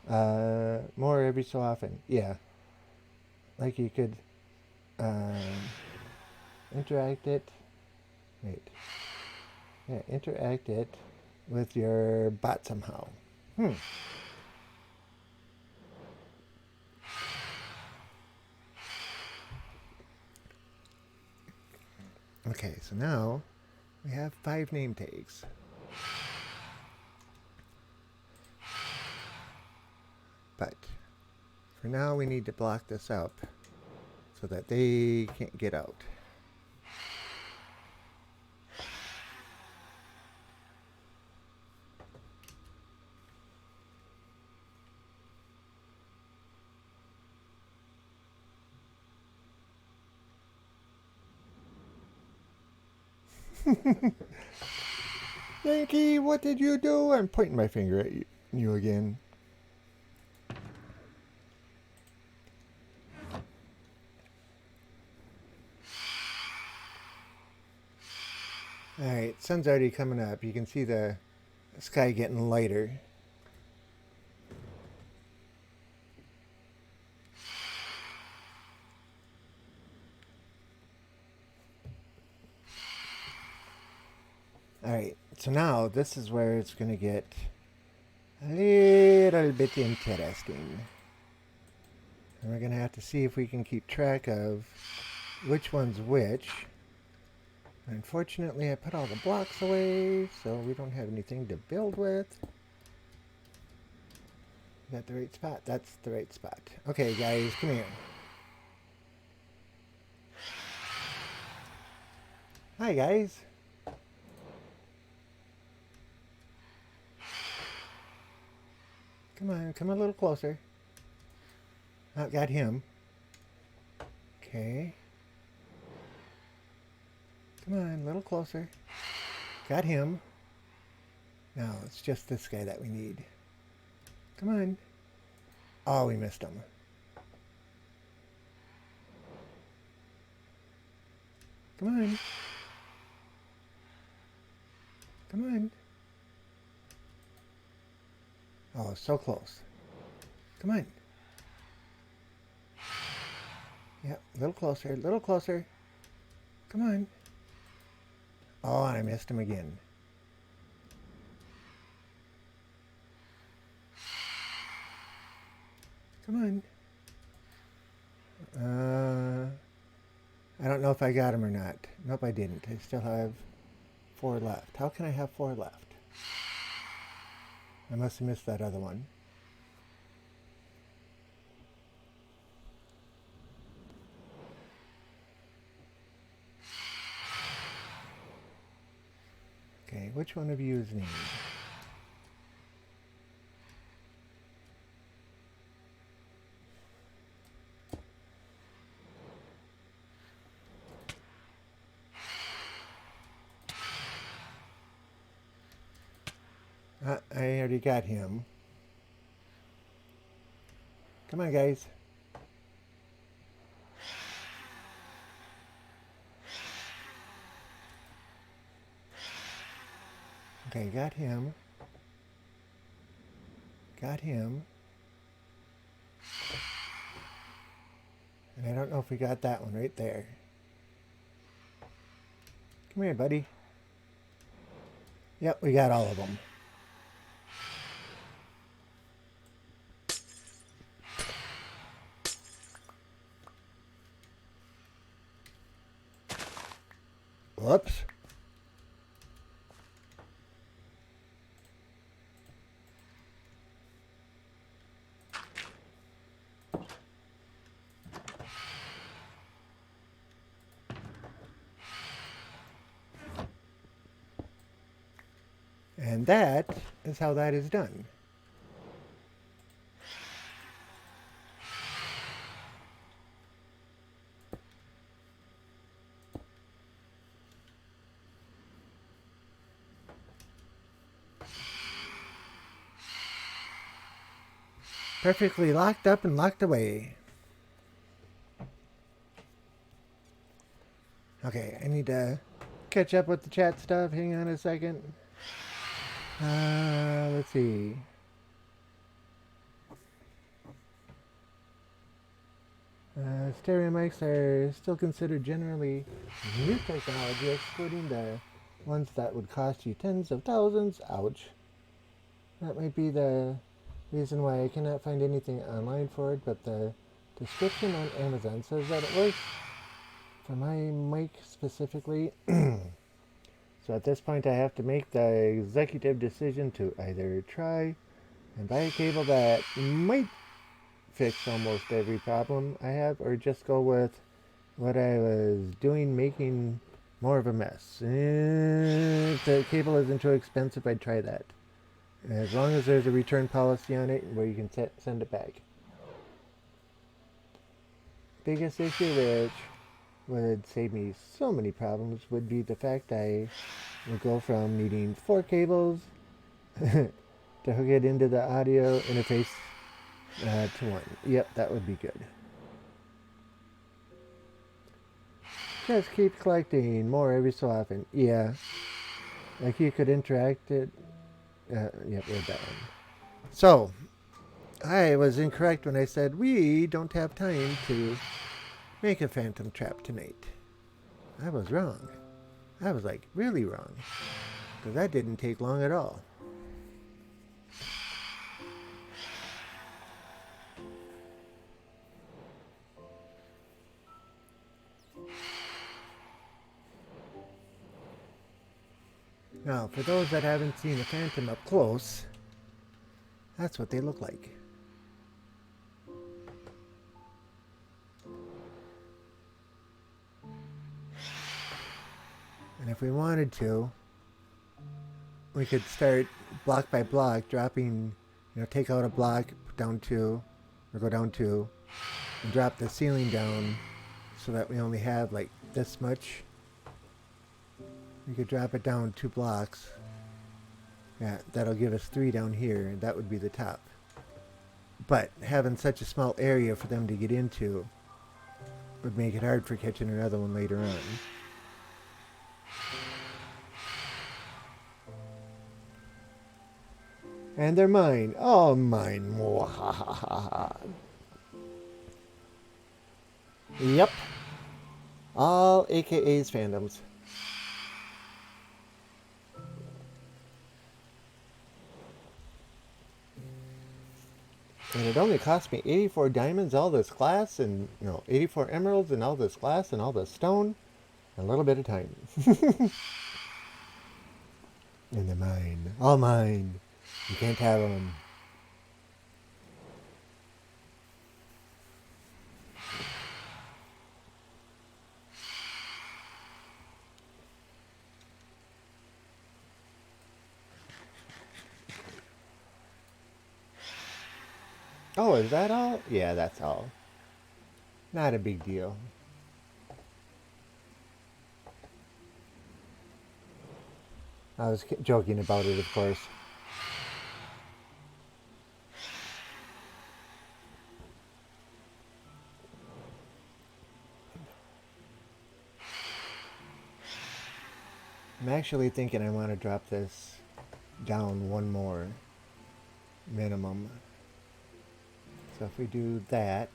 more every so often. Yeah. Like you could interact it. Wait. Yeah, interact it with your bot somehow. Okay, so now we have 5 name tags. But for now we need to block this up so that they can't get out. Yankee, what did you do? I'm pointing my finger at you again. Alright, sun's already coming up. You can see the sky getting lighter. Alright, so now this is where it's going to get a little bit interesting. And we're going to have to see if we can keep track of which one's which. Unfortunately, I put all the blocks away, so we don't have anything to build with. Is that the right spot? That's the right spot. Okay, guys, come here. Hi, guys. Come on, come a little closer. Oh, got him. Okay. Come on, a little closer. Got him. Now, it's just this guy that we need. Come on. Oh, we missed him. Come on. Come on. Oh, so close. Come on. Yep, a little closer, a little closer. Come on. Oh, I missed him again. Come on. I don't know if I got him or not. Nope, I didn't. I still have 4 left. How can I have 4 left? I must have missed that other one. Okay, which one of you is named? I already got him. Come on, guys. Okay, got him. Got him. And I don't know if we got that one right there. Come here, buddy. Yep, we got all of them. Whoops. And that is how that is done. Perfectly locked up and locked away. Okay, I need to catch up with the chat stuff. Hang on a second. Let's see. Stereo mics are still considered generally new technology, excluding the ones that would cost you tens of thousands. Ouch. That might be the reason why I cannot find anything online for it, but the description on Amazon says that it works for my mic specifically. So at this point I have to make the executive decision to either try and buy a cable that might fix almost every problem I have, or just go with what I was doing, making more of a mess. If the cable isn't too expensive, I'd try that. As long as there's a return policy on it where you can send it back. Biggest issue, which would save me so many problems, would be the fact I would go from needing 4 cables to hook it into the audio interface to 1. Yep, that would be good. Just keep collecting more every so often. Yeah, like you could interact it. Yep, read that one. So, I was incorrect when I said we don't have time to make a phantom trap tonight. I was wrong. I was like really wrong. Because that didn't take long at all. Now, for those that haven't seen a phantom up close, that's what they look like. And if we wanted to, we could start block by block, dropping, take out a block, put down 2, or go down 2, and drop the ceiling down so that we only have like this much. We could drop it down 2 blocks. Yeah, that'll give us 3 down here, and that would be the top. But having such a small area for them to get into would make it hard for catching another one later on. And they're mine. All mine. Mwahaha. Yep. All AKA's fandoms. And it only cost me 84 diamonds, all this glass, and, 84 emeralds, and all this glass, and all this stone, and a little bit of time. And they're mine. All mine. You can't have them. Oh, is that all? Yeah, that's all. Not a big deal. I was joking about it, of course. I'm actually thinking I want to drop this down one more minimum. So if we do that,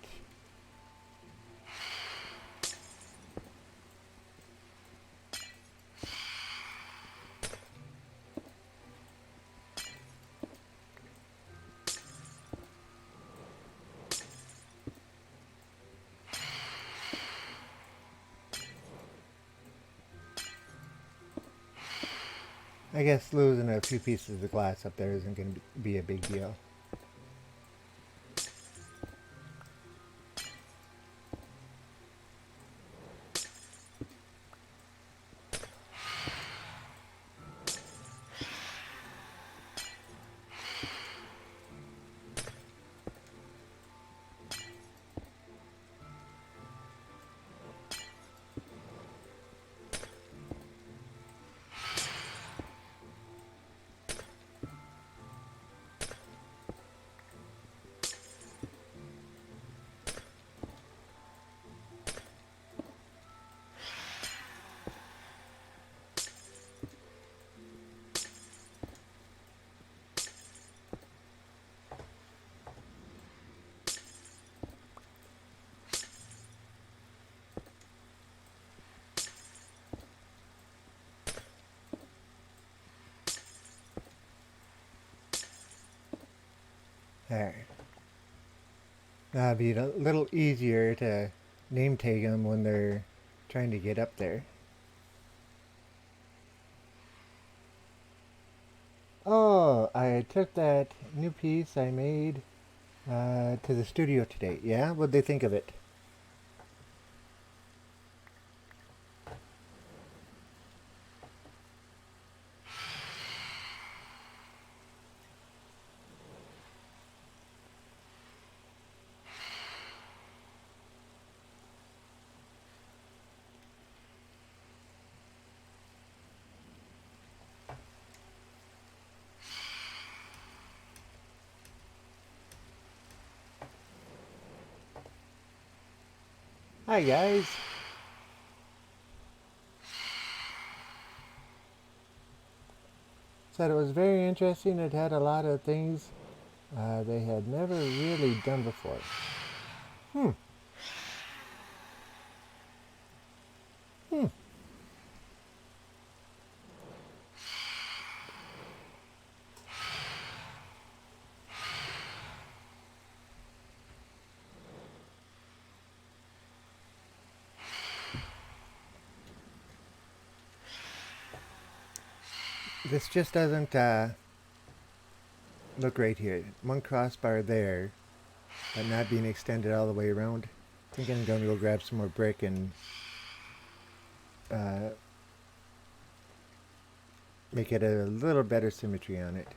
I guess losing a few pieces of glass up there isn't going to be a big deal. There. That'll be a little easier to name tag them when they're trying to get up there. Oh, I took that new piece I made to the studio today. Yeah? What'd they think of it? Hi guys. Said it was very interesting. It had a lot of things they had never really done before. Hmm. Hmm. This just doesn't look right here. One crossbar there, but not being extended all the way around. I think I'm going to go grab some more brick and make it a little better symmetry on it.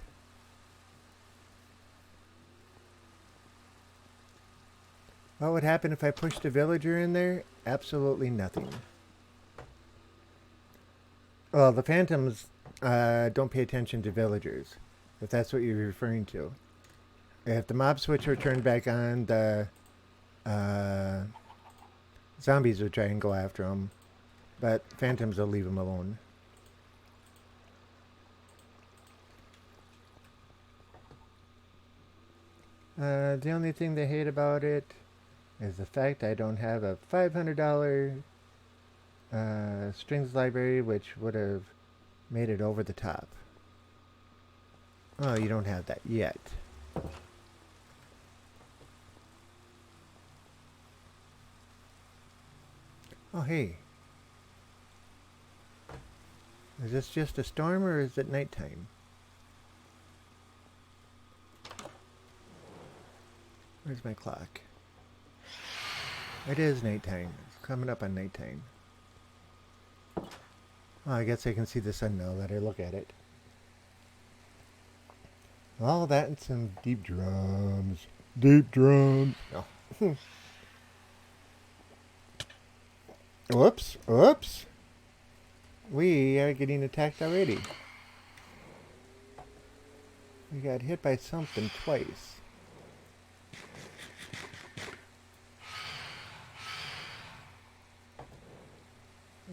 What would happen if I pushed a villager in there? Absolutely nothing. Well, the phantoms don't pay attention to villagers, if that's what you're referring to. If the mob switch were turned back on, the zombies would try and go after them, but phantoms will leave them alone. The only thing they hate about it is the fact I don't have a $500 strings library, which would have made it over the top. Oh, you don't have that yet. Oh, hey. Is this just a storm or is it nighttime? Where's my clock? It is nighttime. It's coming up on nighttime. Oh, I guess I can see the sun now that I look at it. All that and some deep drums. Deep drums. No. Whoops. Whoops. We are getting attacked already. We got hit by something twice.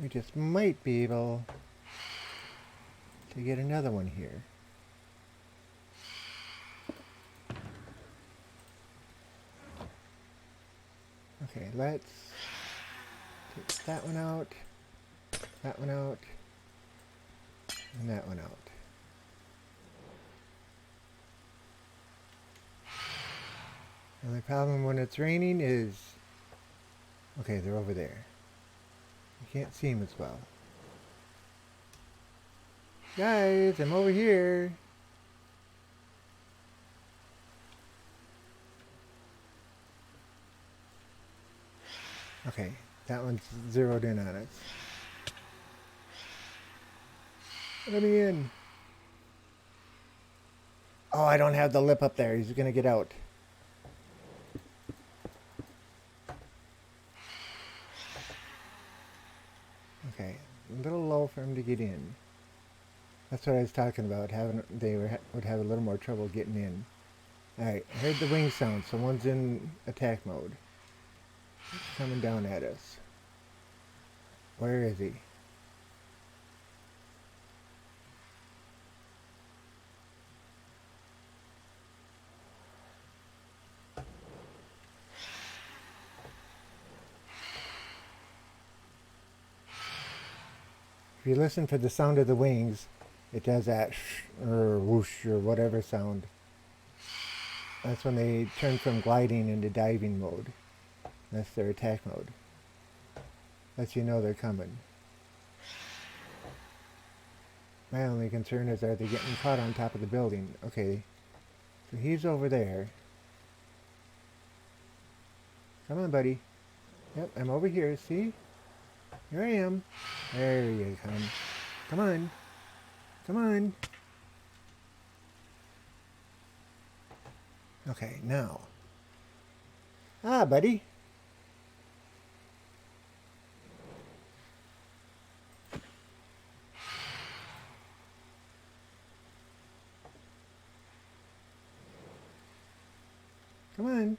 We just might be able to get another one here. Okay, let's take that one out, and that one out. The only problem when it's raining is... Okay, they're over there. You can't see them as well. Guys, I'm over here. Okay, that one's zeroed in on us. Let me in. Oh, I don't have the lip up there. He's gonna get out. Okay, a little low for him to get in. That's what I was talking about. Would have a little more trouble getting in. All right, I heard the wing sound. Someone's in attack mode. He's coming down at us. Where is he? If you listen for the sound of the wings, it does that shh or whoosh or whatever sound. That's when they turn from gliding into diving mode. That's their attack mode. Lets you know they're coming. My only concern is, are they getting caught on top of the building? Okay, so he's over there. Come on, buddy. Yep, I'm over here, see? Here I am. There you come. Come on. Come on. Okay, now. Ah, buddy. Come on.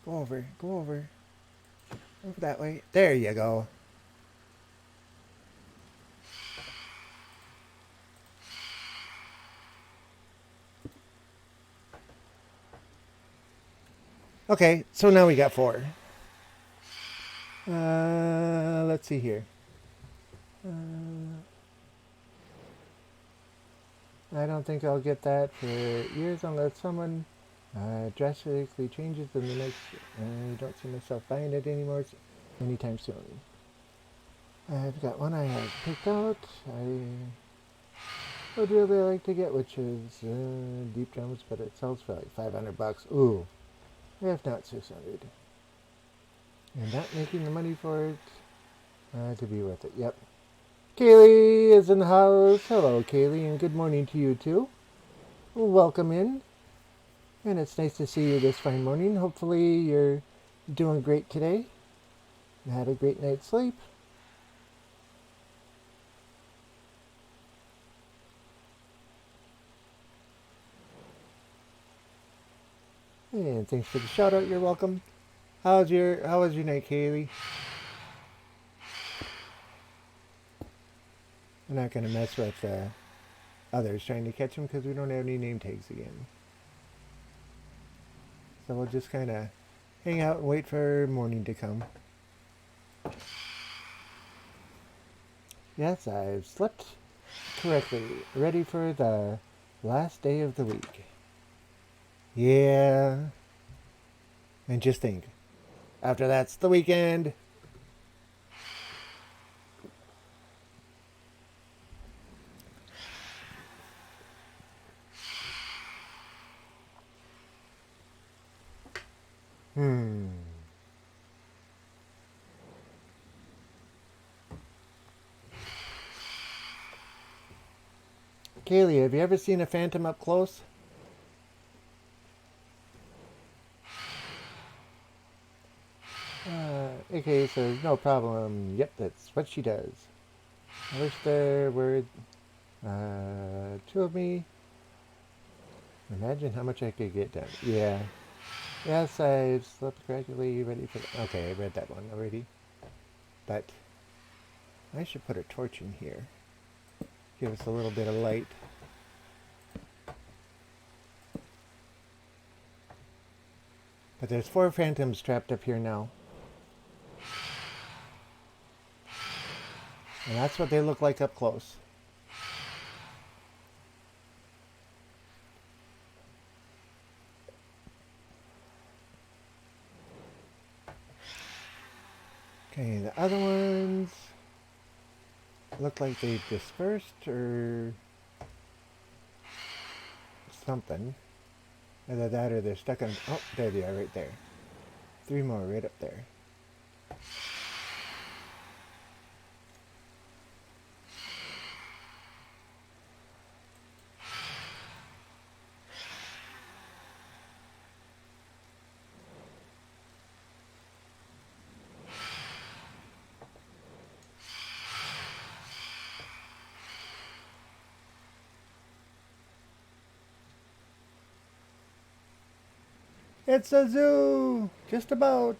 Go over, go over. Over that way. There you go. Okay, so now we got 4. Let's see here. I don't think I'll get that for years unless someone drastically changes in the next... I don't see myself buying it anymore anytime soon. I've got one I have picked out. I would really like to get, which is deep drums, but it sells for like $500. Ooh, if not 600. And not making the money for it to be worth it. Yep. Kaylee is in the house. Hello, Kaylee, and good morning to you too. Welcome in. And it's nice to see you this fine morning. Hopefully you're doing great today. You had a great night's sleep. And thanks for the shout out. You're welcome. How was your night, Kaylee? I'm not going to mess with others trying to catch them because we don't have any name tags again. So we'll just kind of hang out and wait for morning to come. Yes, I've slept correctly, ready for the last day of the week. Yeah. And just think, after that's the weekend. Kaylee, have you ever seen a phantom up close? Okay, so no problem. Yep, that's what she does. I wish there were two of me. Imagine how much I could get done. Yeah. Yes, I've slept correctly, ready for... Okay, I read that one already. But I should put a torch in here. Give us a little bit of light. But there's 4 phantoms trapped up here now. And that's what they look like up close. Okay, the other ones look like they've dispersed or something. Either that or they're stuck on... Oh, there they are right there. 3 more right up there. It's a zoo! Just about.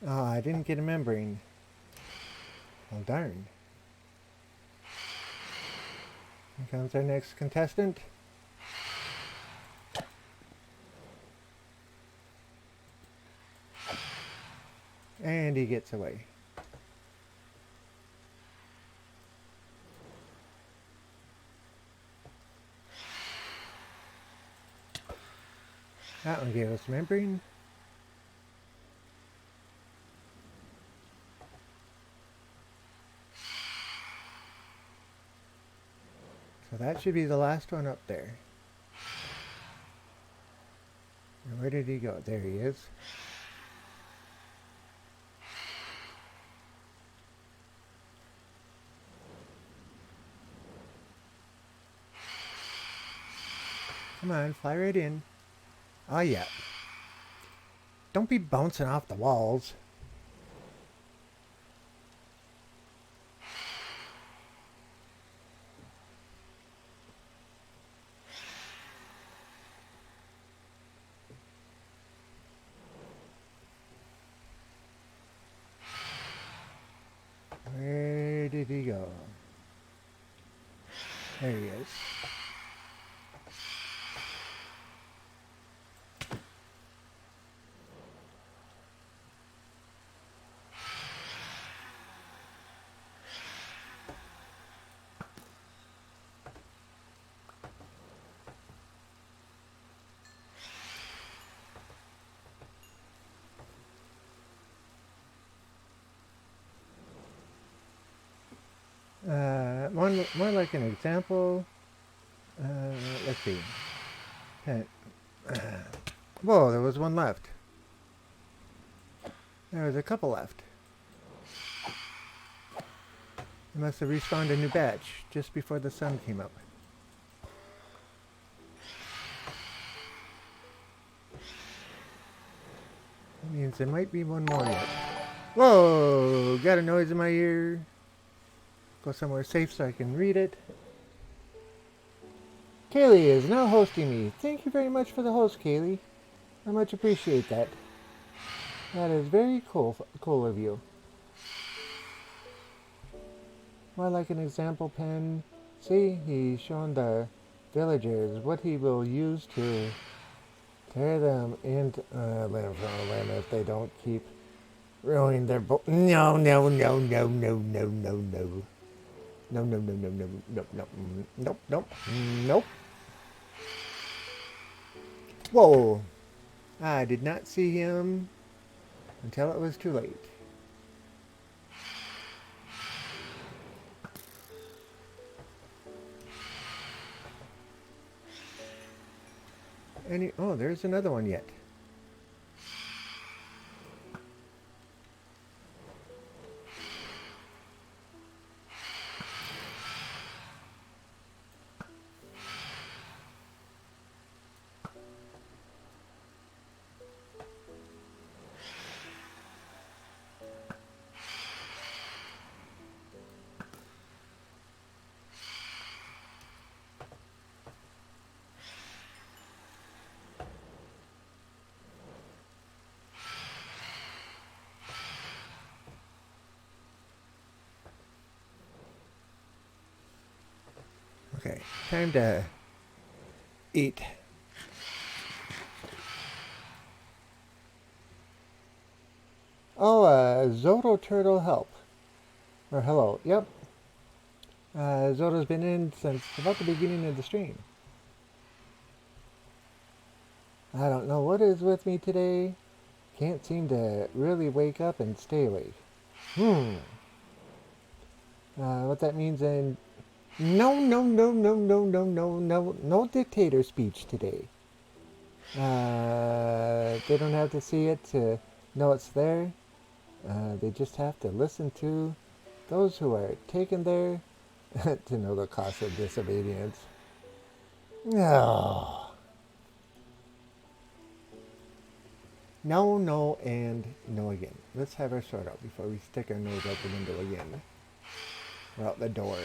Oh, I didn't get a membrane. Well, darn. Here comes our next contestant. And he gets away. That one gave us membrane. So that should be the last one up there. And where did he go? There he is. Come on, fly right in. Oh yeah. Don't be bouncing off the walls. Where did he go? There he is. More like an example. Let's see. Whoa, there was one left. There was a couple left. They must have respawned a new batch just before the sun came up. That means there might be one more yet. Whoa! Got a noise in my ear. Go somewhere safe so I can read it. Kaylee is now hosting me. Thank you very much for the host, Kaylee. I much appreciate that. That is very cool of you. More like an example pen. See, he's shown the villagers what he will use to tear them into limb from limb if they don't keep ruining their No, no, no, no, no, no, no, no. No, no, no, no, no, no, no, nope, nope, nope. Whoa! I did not see him until it was too late. Oh, there's another one yet. Okay, time to eat. Oh, Zoto Turtle help. Or hello, yep. Zoto's been in since about the beginning of the stream. I don't know what is with me today. Can't seem to really wake up and stay awake. What that means in... No, no, no, no, no, no, no, no, no dictator speech today. They don't have to see it to know it's there. They just have to listen to those who are taken there to know the cost of disobedience. Oh. No, no, and no again. Let's have our sword out before we stick our nose out the window again. Or out the door.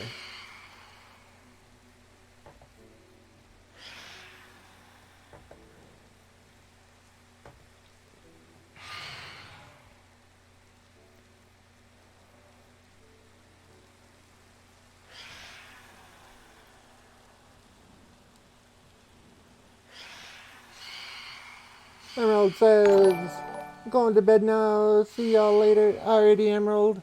Emerald says, I'm going to bed now. See y'all later. Alrighty, Emerald.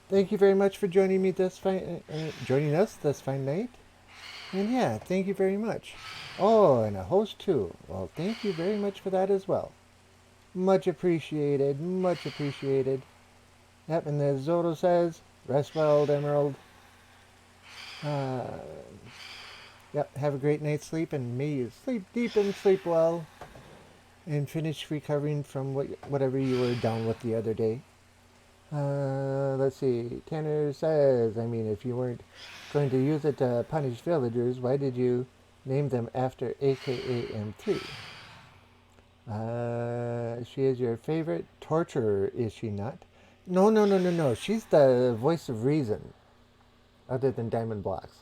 Thank you very much for joining me joining us this fine night. And yeah, thank you very much. Oh, and a host too. Well, thank you very much for that as well. Much appreciated. Much appreciated. Yep, and as Zoto says, rest well, Emerald. Yep, have a great night's sleep, and may you sleep deep and sleep well. And finish recovering from whatever you were down with the other day. Let's see. Tanner says, I mean, if you weren't going to use it to punish villagers, why did you name them after AKA M3? She is your favorite torturer, is she not? No, no, no, no, no. She's the voice of reason, other than Diamond Blocks.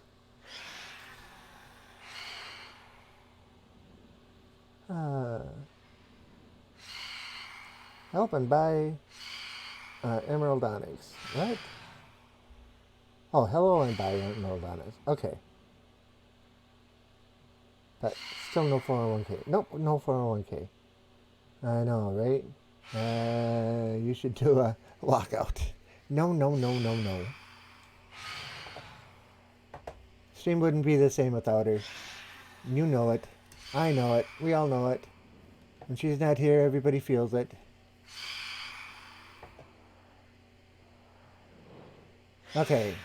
Help and buy Emerald Onyx. What? Oh, hello and buy Emerald Onyx. Okay. But still no 401k. Nope, no 401k. I know, right? You should do a lockout. No, no, no, no, no. Stream wouldn't be the same without her. You know it. I know it. We all know it. When she's not here, everybody feels it. Okay.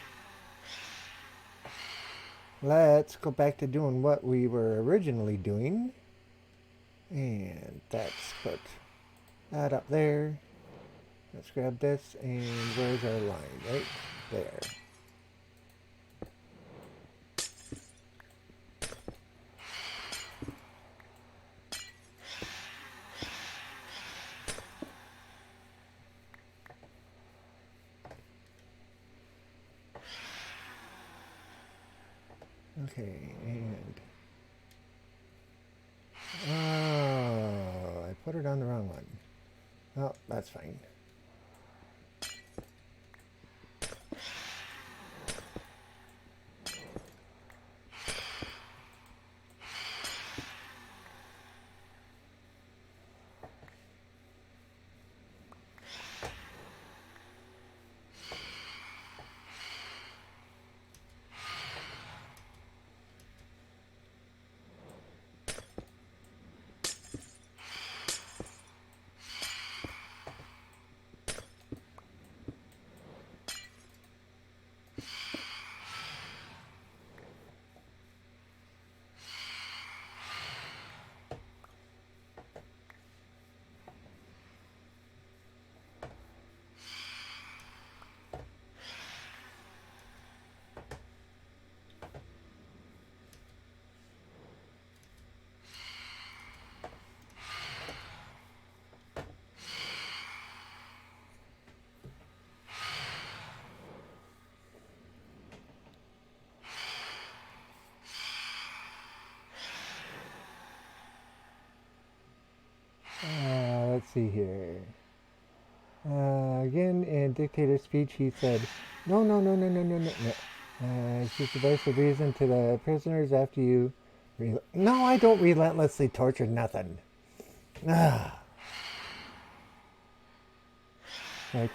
Let's go back to doing what we were originally doing. And that's put that up there. Let's grab this, and where's our line? Right there. Okay, and put it on the wrong one. Oh, that's fine. Let's see here. Again, in dictator's speech, he said, "No, no, no, no, no, no, no, no. She's the voice of reason to the prisoners after you." No, I don't relentlessly torture nothing. Ah.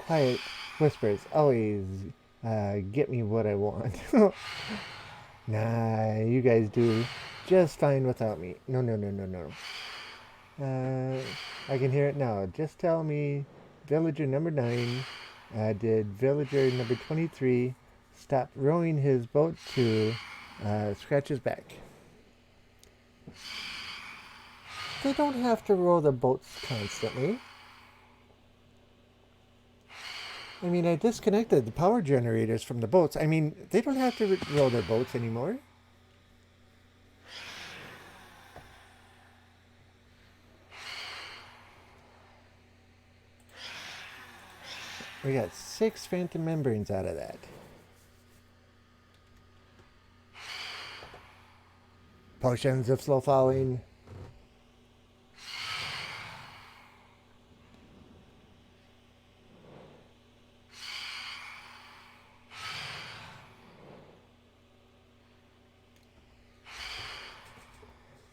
Quiet whispers always get me what I want. Nah, you guys do just fine without me. No, no, no, no, no. I can hear it now. Just tell me, villager number 9, did villager number 23 stop rowing his boat to scratch his back? They don't have to row the boats constantly. I mean, I disconnected the power generators from the boats. I mean, they don't have to row their boats anymore. We got 6 phantom membranes out of that. Potions of slow falling.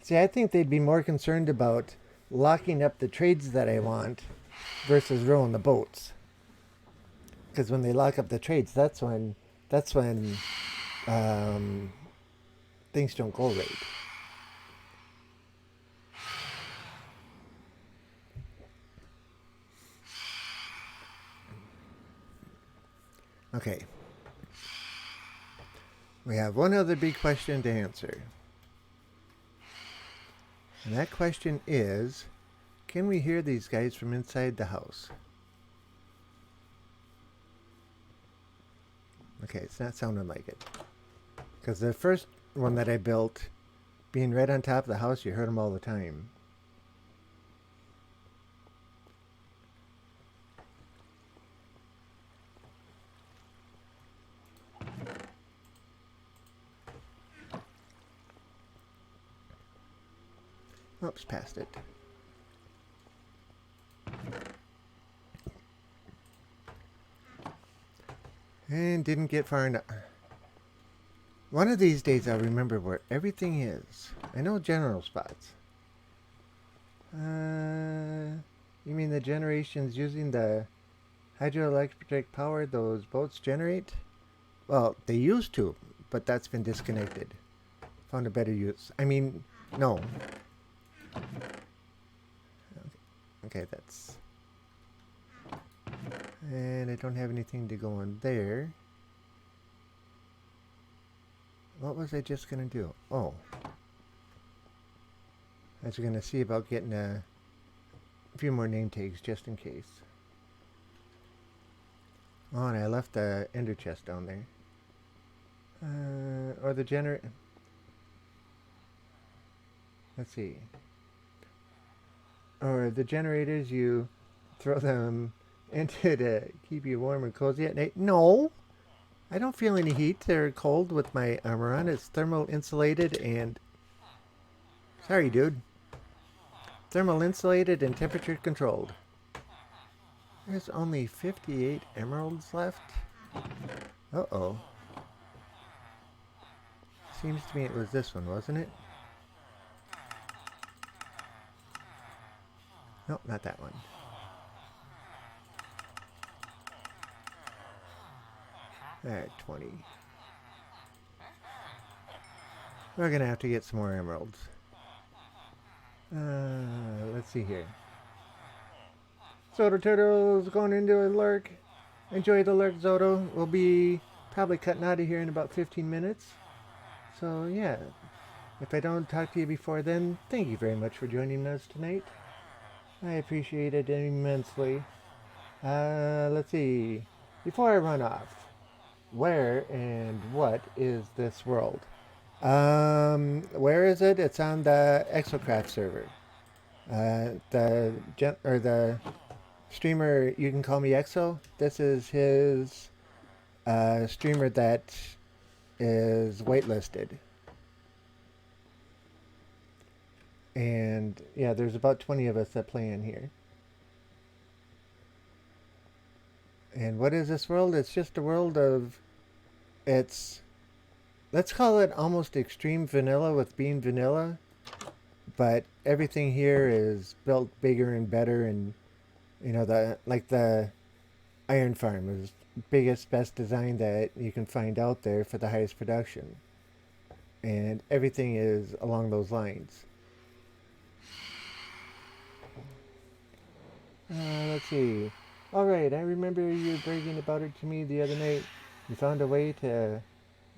See, I think they'd be more concerned about locking up the trades that I want versus rowing the boats. Because when they lock up the trades, that's when things don't go right. Okay. We have one other big question to answer. And that question is, can we hear these guys from inside the house? Okay, it's not sounding like it. Because the first one that I built, being right on top of the house, you heard them all the time. Oops, past it. And didn't get far enough. One of these days I'll remember where everything is. I know general spots. You mean the generations using the hydroelectric power those boats generate? Well, they used to, but that's been disconnected. Found a better use. I mean, no. Okay, that's... And I don't have anything to go in there. What was I just going to do? Oh. I was going to see about getting a few more name tags just in case. Oh, and I left the ender chest down there. Or the generator... Let's see. Or the generators, you throw them into to keep you warm and cozy at night. No! I don't feel any heat. They're cold with my armor on. It's thermal insulated and... Sorry, dude. Thermal insulated and temperature controlled. There's only 58 emeralds left. Uh-oh. Seems to me it was this one, wasn't it? Nope, not that one. Alright, 20. We're gonna have to get some more emeralds. Let's see here. Zoto Turtle's going into a lurk. Enjoy the lurk, Zoto. We'll be probably cutting out of here in about 15 minutes. So, yeah. If I don't talk to you before then, thank you very much for joining us tonight. I appreciate it immensely. Let's see. Before I run off, where and what is this world? Where is it? It's on the Exocraft server. The streamer, you can call me Exo. This is his streamer that is waitlisted. And yeah, there's about 20 of us that play in here. And what is this world? It's just a world of, let's call it almost extreme vanilla with being vanilla. But everything here is built bigger and better, and you know, the iron farm is biggest, best design that you can find out there for the highest production. And everything is along those lines. Let's see. Alright, I remember you bragging about it to me the other night. You found a way to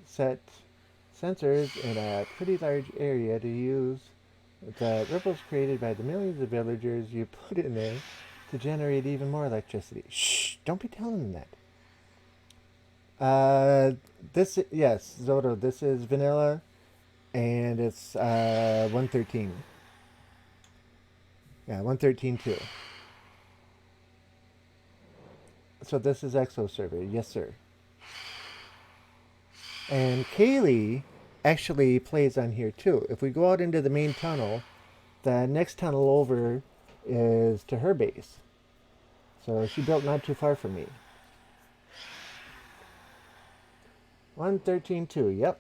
set sensors in a pretty large area to use the ripples created by the millions of villagers you put in there to generate even more electricity. Shh! Don't be telling them that. Yes, Zoto, this is vanilla, and it's 113. Yeah, 113.2. So this is Exo server, yes sir. And Kaylee actually plays on here too. If we go out into the main tunnel, the next tunnel over is to her base. So she built not too far from me. 113.2, yep.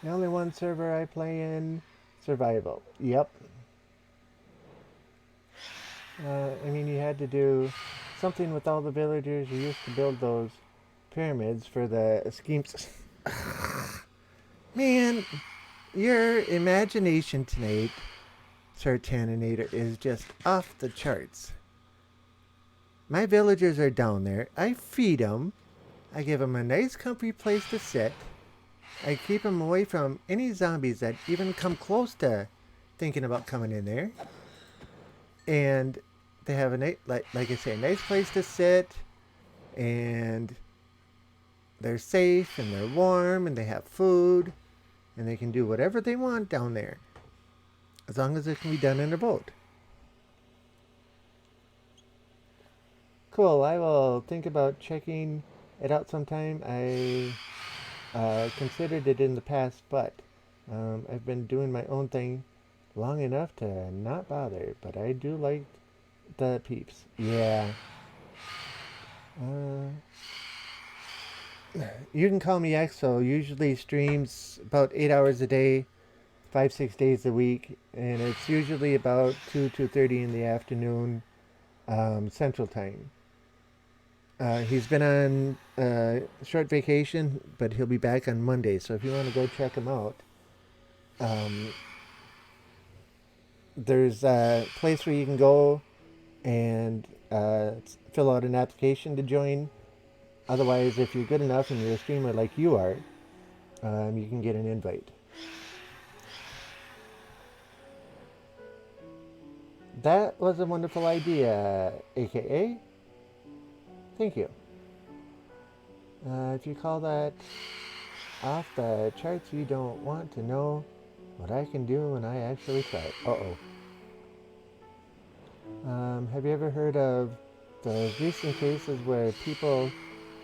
The only one server I play in, survival. Yep. I mean, you had to do something with all the villagers. You used to build those pyramids for the schemes. Man, your imagination tonight, Sartaninator, is just off the charts. My villagers are down there. I feed them. I give them a nice comfy place to sit. I keep them away from any zombies that even come close to thinking about coming in there. And they have a like I say, a nice place to sit, and they're safe and they're warm and they have food, and they can do whatever they want down there, as long as it can be done in a boat. Cool. I will think about checking it out sometime. I considered it in the past, but I've been doing my own thing long enough to not bother. But I do like the peeps. Yeah. You can call me Exo. Usually streams about 8 hours a day, 5-6 days a week, and it's usually about 2:30 in the afternoon, Central Time. He's been on short vacation, but he'll be back on Monday. So if you want to go check him out, there's a place where you can go and fill out an application to join. Otherwise, if you're good enough and you're a streamer like you are, you can get an invite. That was a wonderful idea, AKA. Thank you. If you call that off the charts, you don't want to know what I can do when I actually try. Uh-oh. Have you ever heard of those recent cases where people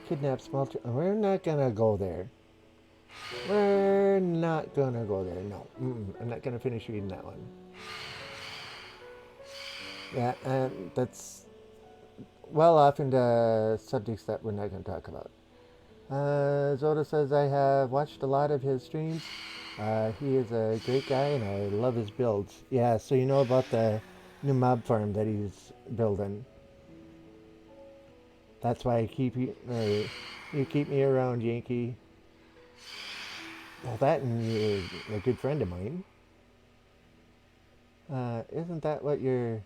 kidnap small children? We're not gonna go there. We're not gonna go there. No, I'm not gonna finish reading that one. Yeah, and that's well off into subjects that we're not gonna talk about. Zoda says I have watched a lot of his streams. He is a great guy, and I love his builds. Yeah, so you know about the new mob farm that he's building. That's why I keep you keep me around, Yankee. Well, that and you're a good friend of mine. Isn't that what you're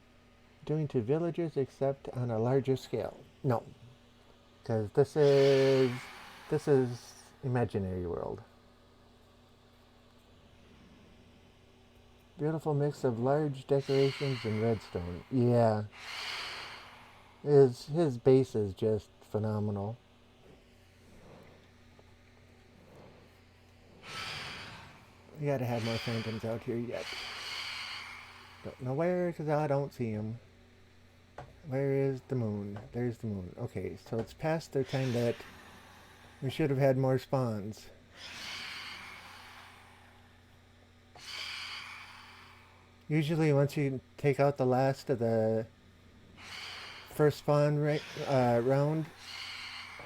doing to villagers, except on a larger scale? No, because this is imaginary world. Beautiful mix of large decorations and redstone. Yeah, his base is just phenomenal. You gotta have more phantoms out here yet. Don't know where, because I don't see them. Where is the moon? There's the moon. Okay, so it's past their time that we should have had more spawns. Usually once you take out the last of the first spawn round,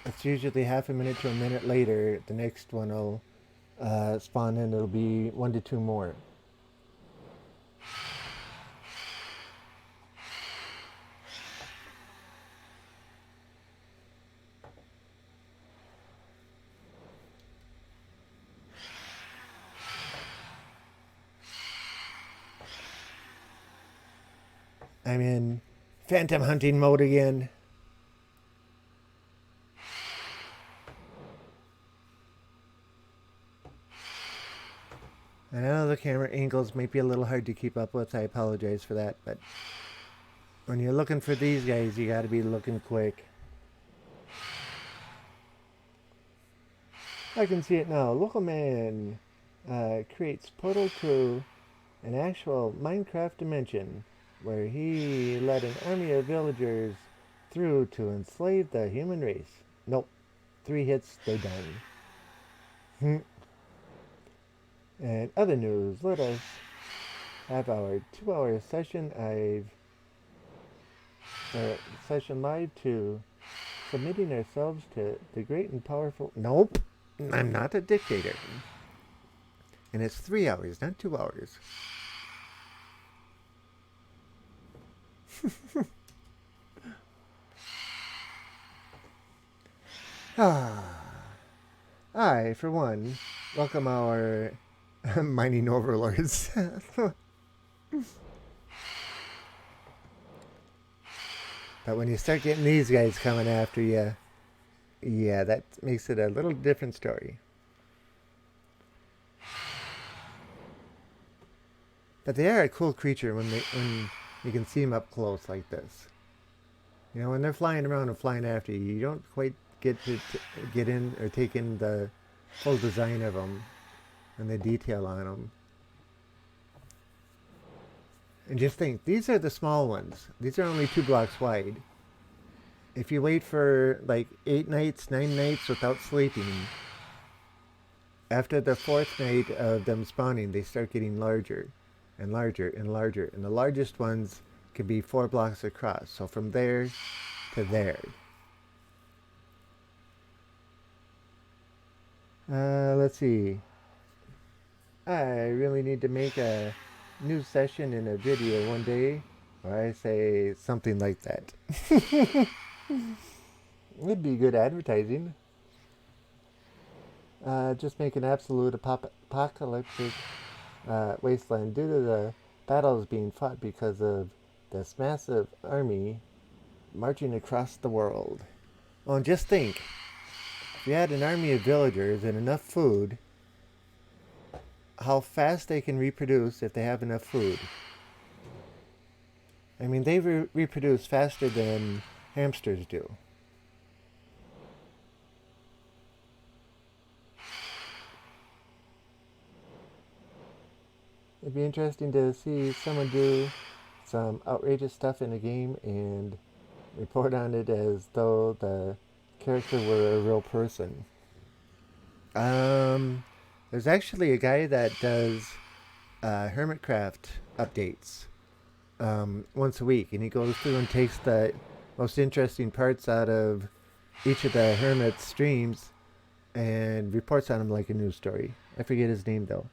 it's usually half a minute to a minute later, the next one will spawn in. It'll be 1 to 2 more. I'm in phantom hunting mode again. I know the camera angles might be a little hard to keep up with. I apologize for that, but when you're looking for these guys, you gotta be looking quick. I can see it now. Local man creates portal to an actual Minecraft dimension where he led an army of villagers through to enslave the human race. Nope. 3 hits, they're done. And other news, let us have our 2-hour session. Session live to submitting ourselves to the great and powerful. Nope, I'm not a dictator. And it's 3 hours, not 2 hours. I, for one, welcome our mining overlords. But when you start getting these guys coming after you, yeah, that makes it a little different story. But they are a cool creature when you can see them up close like this. You know, when they're flying around and flying after you, you don't quite get to get in or take in the full design of them and the detail on them. And just think, these are the small ones. These are only 2 blocks wide. If you wait for like 8 nights, 9 nights without sleeping, after the 4th night of them spawning, they start getting larger and larger and larger. And the largest ones can be 4 blocks across. So from there to there. Let's see. I really need to make a new session in a video one day where I say something like that. It'd be good advertising. Just make an absolute apocalyptic wasteland due to the battles being fought because of this massive army marching across the world. Well, and just think, if you had an army of villagers and enough food, how fast they can reproduce if they have enough food. I mean, they reproduce faster than hamsters do. It'd be interesting to see someone do some outrageous stuff in a game and report on it as though the character were a real person. There's actually a guy that does Hermitcraft updates once a week, and he goes through and takes the most interesting parts out of each of the Hermit streams and reports on them like a news story. I forget his name though.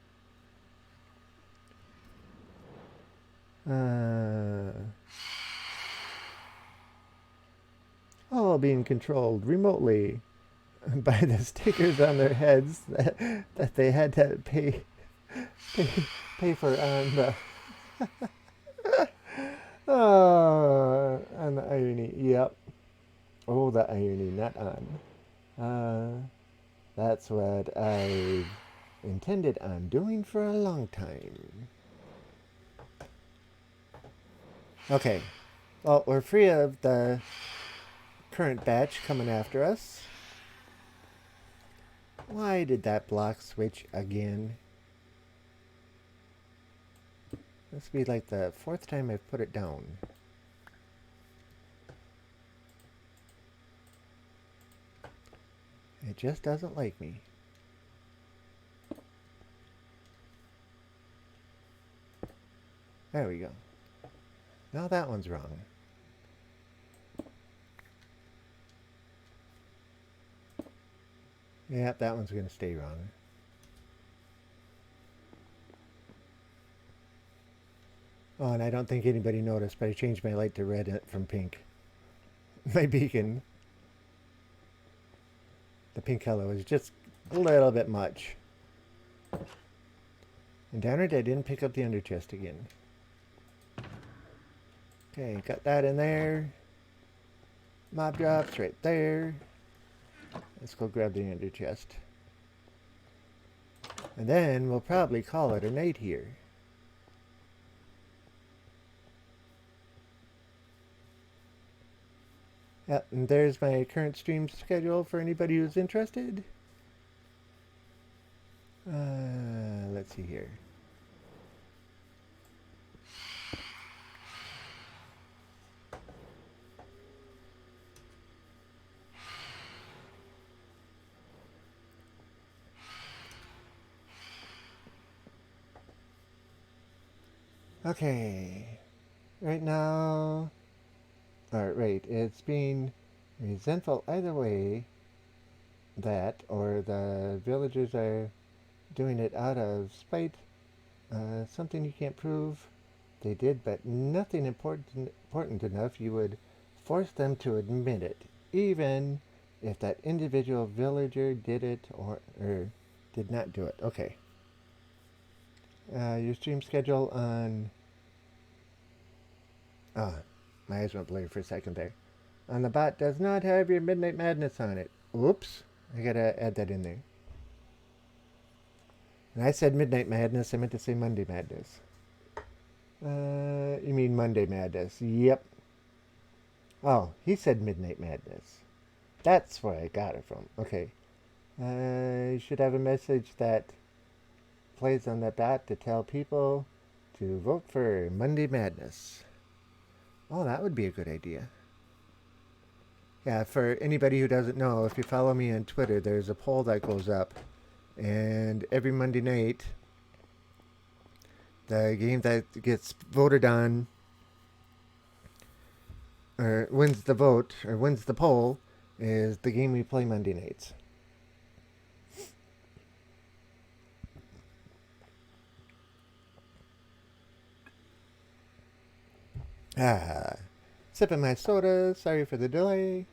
All being controlled remotely by the stickers on their heads that they had to pay for on the on the irony. Yep. Oh, the irony, not on. That's what I intended on doing for a long time. Okay. Well, we're free of the current batch coming after us. Why did that block switch again? This will be like the 4th time I've put it down. It just doesn't like me. There we go. Now that one's wrong. Yep, that one's going to stay wrong. Oh, and I don't think anybody noticed, but I changed my light to red from pink. My beacon. The pink color was just a little bit much. And darn it, I didn't pick up the under chest again. Okay, got that in there. Mob drops right there. Let's go grab the under chest. And then we'll probably call it a night here. Yep, and there's my current stream schedule for anybody who's interested. Let's see here. Okay, right now, it's being resentful either way, that or the villagers are doing it out of spite, something you can't prove they did, but nothing important enough you would force them to admit it, even if that individual villager did it or did not do it. Okay. Your stream schedule on... my eyes went blurry for a second there. On the bot does not have your Midnight Madness on it. Oops. I gotta add that in there. And I said Midnight Madness, I meant to say Monday Madness. You mean Monday Madness. Yep. Oh, he said Midnight Madness. That's where I got it from. Okay. You should have a message that plays on the dot to tell people to vote for Monday Madness. Oh, that would be a good idea. Yeah, for anybody who doesn't know, if you follow me on Twitter, there's a poll that goes up. And every Monday night, the game that gets voted on, or wins the vote, or wins the poll, is the game we play Monday nights. Sipping my soda. Sorry for the delay.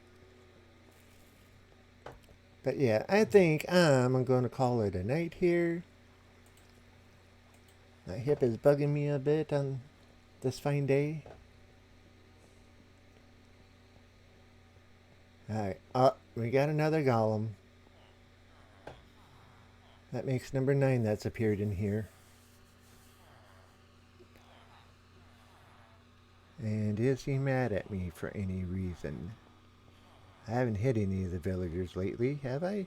But yeah, I think I'm going to call it a night here. My hip is bugging me a bit on this fine day. Alright, we got another golem. That makes number 9 that's appeared in here. And is he mad at me for any reason? I haven't hit any of the villagers lately, have I?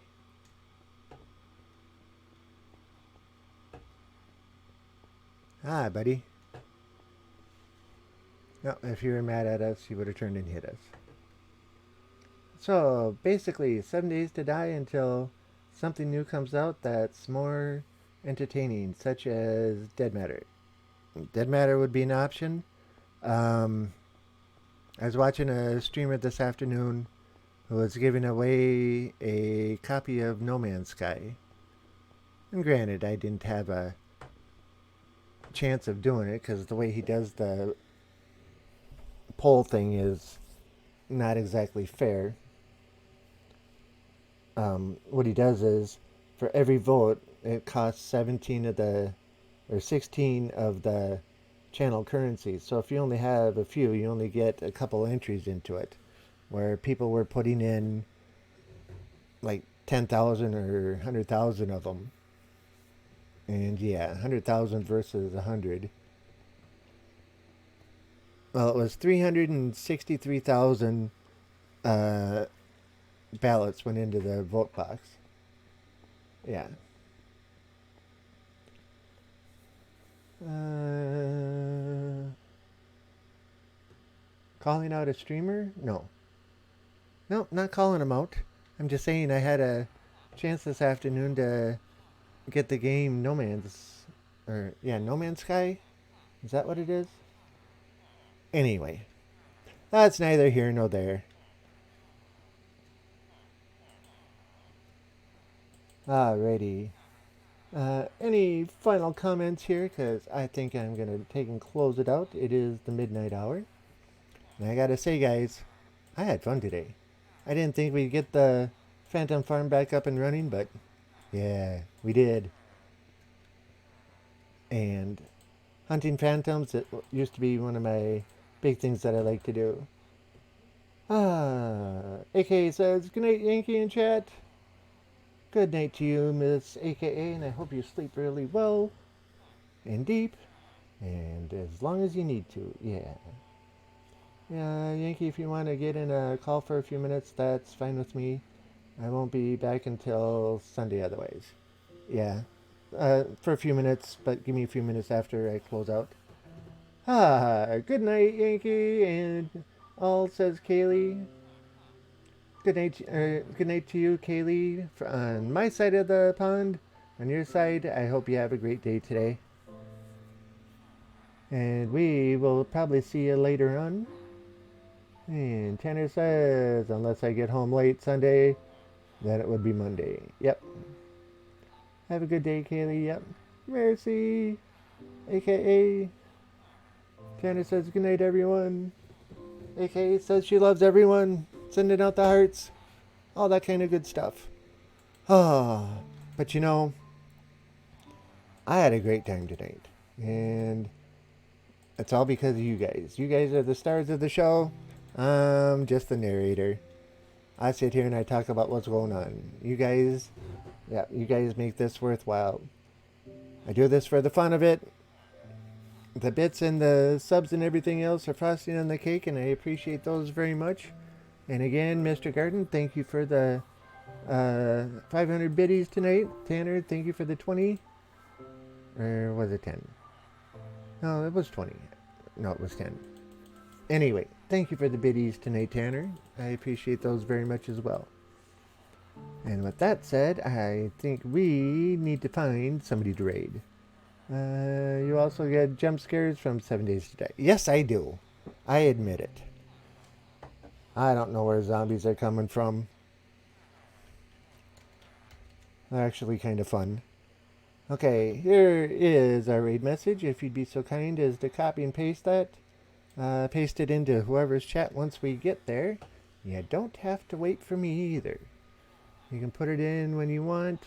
Hi, buddy. No, if you were mad at us, you would have turned and hit us. So, basically, 7 days to die until something new comes out that's more entertaining, such as Dead Matter. Dead Matter would be an option. Um, I was watching a streamer this afternoon who was giving away a copy of No Man's Sky. And granted, I didn't have a chance of doing it because the way he does the poll thing is not exactly fair. What he does is, for every vote, it costs 16 of the channel currencies. So if you only have a few, you only get a couple entries into it. Where people were putting in like 10,000 or 100,000 of them. And yeah, 100,000 versus 100. Well, it was 363,000 ballots went into the vote box. Yeah. Calling out a streamer? No. No, not calling him out. I'm just saying I had a chance this afternoon to get the game No Man's Sky? Is that what it is? Anyway, that's neither here nor there. Alrighty. Any final comments here? Because I think I'm going to take and close it out. It is the midnight hour. And I gotta say, guys, I had fun today. I didn't think we'd get the Phantom Farm back up and running, but yeah, we did. And hunting phantoms, it used to be one of my big things that I like to do. AKA says, good night, Yankee in chat. Good night to you, Miss AKA, and I hope you sleep really well and deep and as long as you need to, yeah. Yeah, Yankee, if you want to get in a call for a few minutes, that's fine with me. I won't be back until Sunday otherwise. Yeah, for a few minutes, but give me a few minutes after I close out. Good night, Yankee, and all, says Kaylee. Good night to you, Kaylee, on my side of the pond. On your side, I hope you have a great day today. And we will probably see you later on. And Tanner says, unless I get home late Sunday, then it would be Monday. Yep. Have a good day, Kaylee. Yep. Mercy, AKA. Tanner says, good night, everyone. AKA says she loves everyone. Sending out the hearts. All that kind of good stuff. But you know, I had a great time tonight. And it's all because of you guys. You guys are the stars of the show. I'm just the narrator. I sit here and I talk about what's going on. You guys make this worthwhile. I do this for the fun of it. The bits and the subs and everything else are frosting on the cake, and I appreciate those very much. And again, Mr. Garden, thank you for the 500 biddies tonight. Tanner, thank you for the 20. Or was it 10? No, it was 20. No, it was 10. Anyway, thank you for the biddies tonight, Tanner. I appreciate those very much as well. And with that said, I think we need to find somebody to raid. You also get jump scares from 7 Days to Die. Yes, I do. I admit it. I don't know where zombies are coming from. They're actually kind of fun. Okay, here is our raid message. If you'd be so kind as to copy and paste that. Paste it into whoever's chat once we get there. You don't have to wait for me either. You can put it in when you want.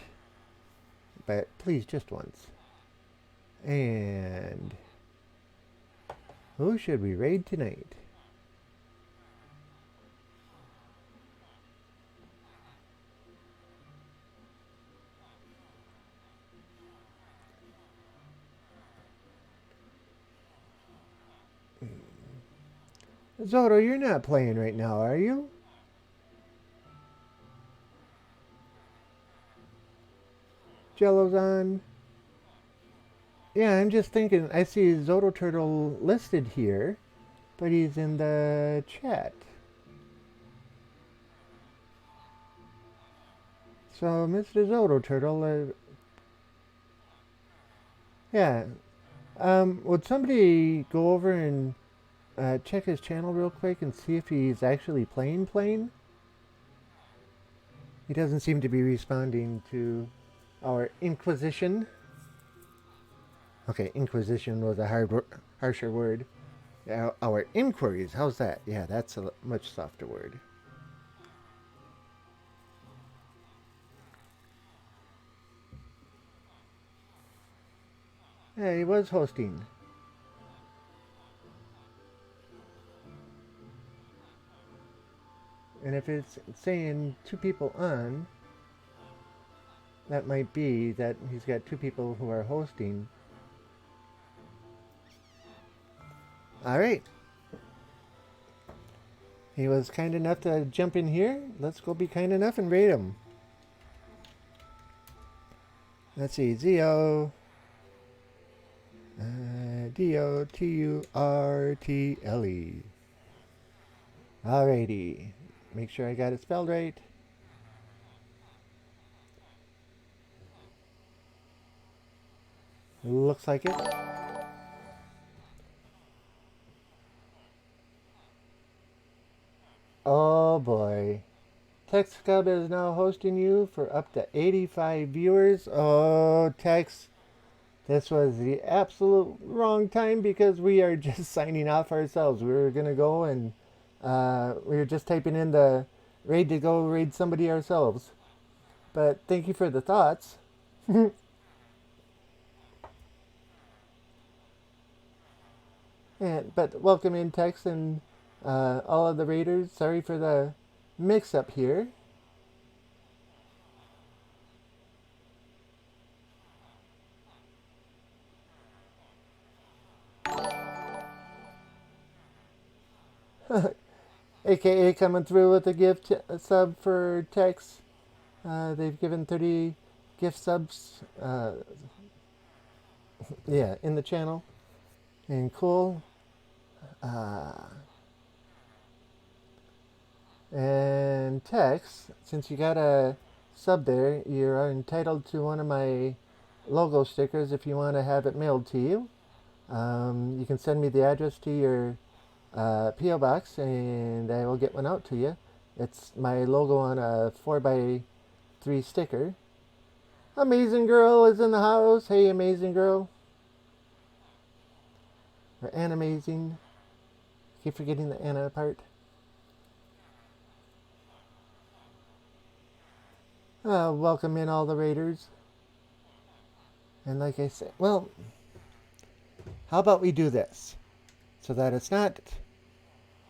But please, just once. And who should we raid tonight? Zoto, you're not playing right now, are you? Jello's on. Yeah, I'm just thinking, I see Zoto Turtle listed here, but he's in the chat. So, Mr. Zoto Turtle, yeah, would somebody go over and check his channel real quick and see if he's actually playing? He doesn't seem to be responding to our Inquisition. Okay, Inquisition was a harsher word. Our inquiries, how's that? Yeah, that's a much softer word. Yeah, he was hosting. And if it's saying 2 people on, that might be that he's got 2 people who are hosting. Alright. He was kind enough to jump in here. Let's go be kind enough and raid him. Let's see, Zio. D-O-T-U-R-T-L-E. Alrighty. Make sure I got it spelled right. Looks like it. Oh boy. Tex Cub is now hosting you for up to 85 viewers. Oh, Tex. This was the absolute wrong time because we are just signing off ourselves. We were going to go and we were just typing in the raid to go raid somebody ourselves. But thank you for the thoughts. But welcome in, Tex, and all of the raiders. Sorry for the mix-up here. AKA coming through with a gift sub for Tex. They've given 30 gift subs in the channel. And cool. And Tex, since you got a sub there, you are entitled to one of my logo stickers if you want to have it mailed to you. You can send me the address to your P.O. box and I will get one out to you. It's my logo on a 4x3 sticker. Amazing Girl is in the house. Hey, Amazing Girl. Or Animazing. Keep forgetting the Anna part. Welcome in all the raiders. And like I said, well, how about we do this? So that it's not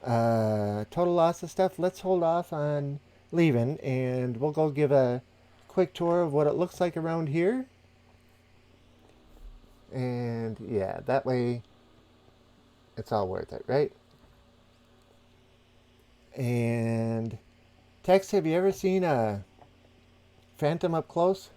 total loss of stuff, let's hold off on leaving and we'll go give a quick tour of what it looks like around here. And yeah, that way it's all worth it, right? And Tex, have you ever seen a phantom up close?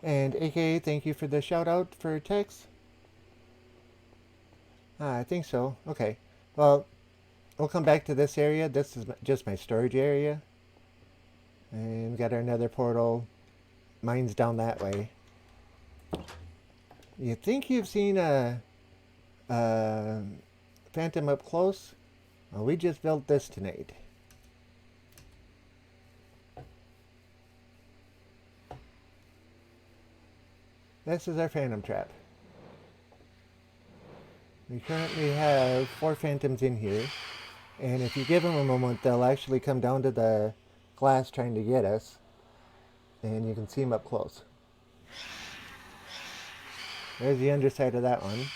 And AKA, thank you for the shout out for Tex. I think so. Okay. Well, we'll come back to this area. This is just my storage area. And we got our nether portal. Mine's down that way. You think you've seen a phantom up close? Well, we just built this tonight. This is our phantom trap. We currently have 4 phantoms in here. And if you give them a moment, they'll actually come down to the glass trying to get us. And you can see them up close. There's the underside of that one.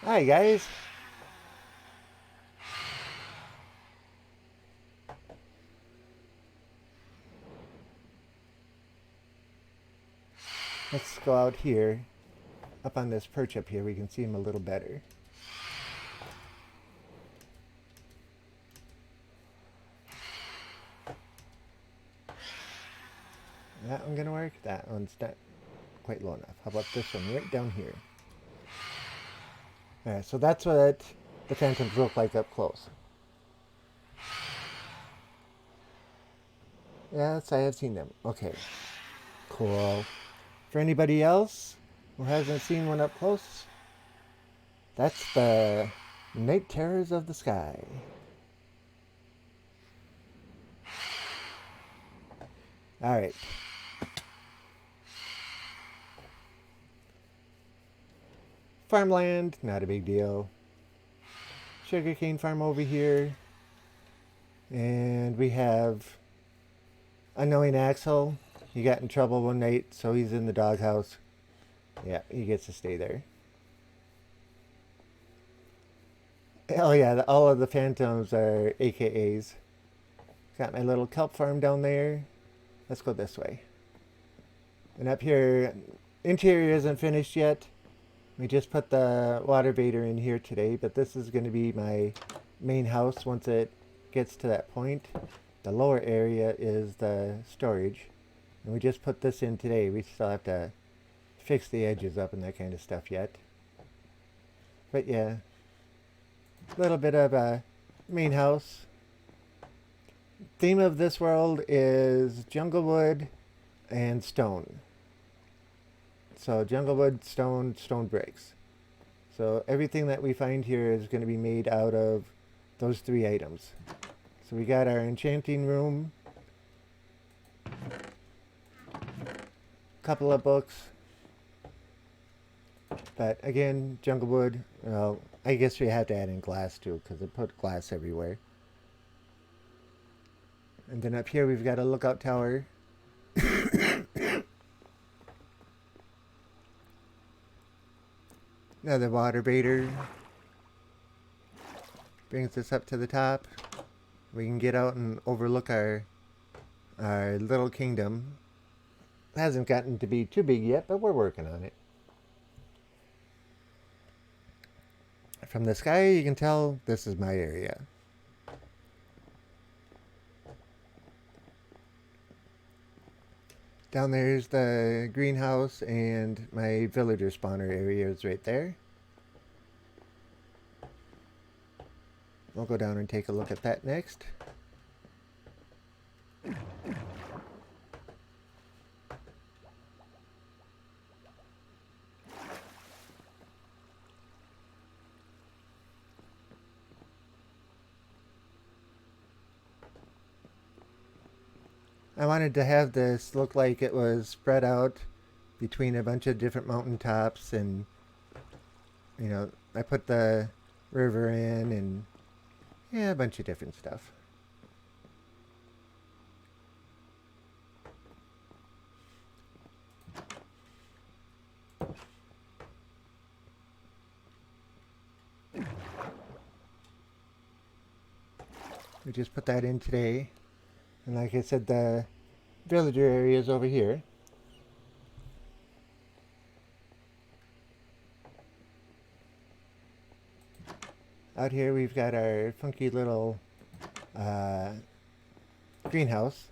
Hi guys. Let's go out here. Up on this perch up here, we can see him a little better. That one gonna work? That one's not quite low enough. How about this one right down here? Alright, so that's what the phantoms look like up close. Yes, I have seen them. Okay, cool. For anybody else who hasn't seen one up close, that's the night terrors of the sky. Alright. Farmland, not a big deal. Sugarcane farm over here. And we have Unknowing Axel. He got in trouble one night, so he's in the doghouse. Yeah, he gets to stay there. Oh yeah, all of the phantoms are AKAs. Got my little kelp farm down there. Let's go this way. And up here, interior isn't finished yet. We just put the water vader in here today, but this is going to be my main house once it gets to that point. The lower area is the storage. And we just put this in today. We still have to fix the edges up and that kind of stuff yet. But yeah, a little bit of a main house. Theme of this world is jungle wood and stone. So jungle wood, stone, stone bricks. So everything that we find here is going to be made out of those three items. So we got our enchanting room, couple of books, but again, jungle wood. Well, I guess we have to add in glass too, because they put glass everywhere. And then up here we've got a lookout tower. Another water vader. Brings us up to the top. We can get out and overlook our little kingdom. Hasn't gotten to be too big yet, but we're working on it. From the sky, you can tell this is my area. Down there's the greenhouse, and my villager spawner area is right there. We'll go down and take a look at that next. I wanted to have this look like it was spread out between a bunch of different mountaintops, and you know, I put the river in and yeah, a bunch of different stuff. We just put that in today. And like I said, the villager area is over here. Out here we've got our funky little greenhouse.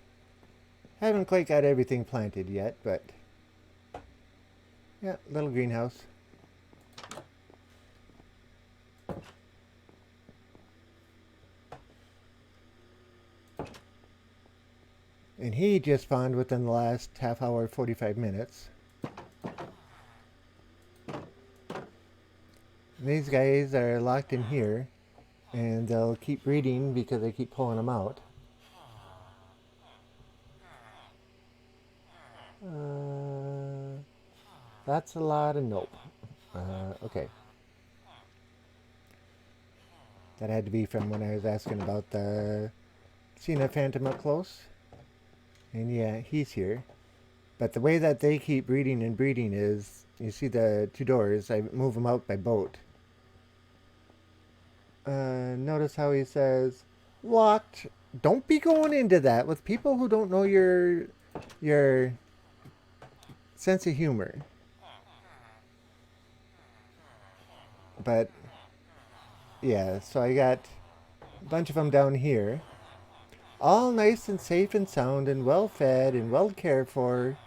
Haven't quite got everything planted yet, but yeah, little greenhouse. And he just spawned within the last half hour, 45 minutes. These guys are locked in here, and they'll keep breeding because I keep pulling them out. That's a lot of nope. Okay. That had to be from when I was asking about the seeing a phantom up close. And yeah, he's here. But the way that they keep breeding and breeding is, you see the two doors, I move them out by boat. Notice how he says, locked. Don't be going into that with people who don't know your sense of humor. But yeah, so I got a bunch of them down here. all nice and safe and sound and well fed and well cared for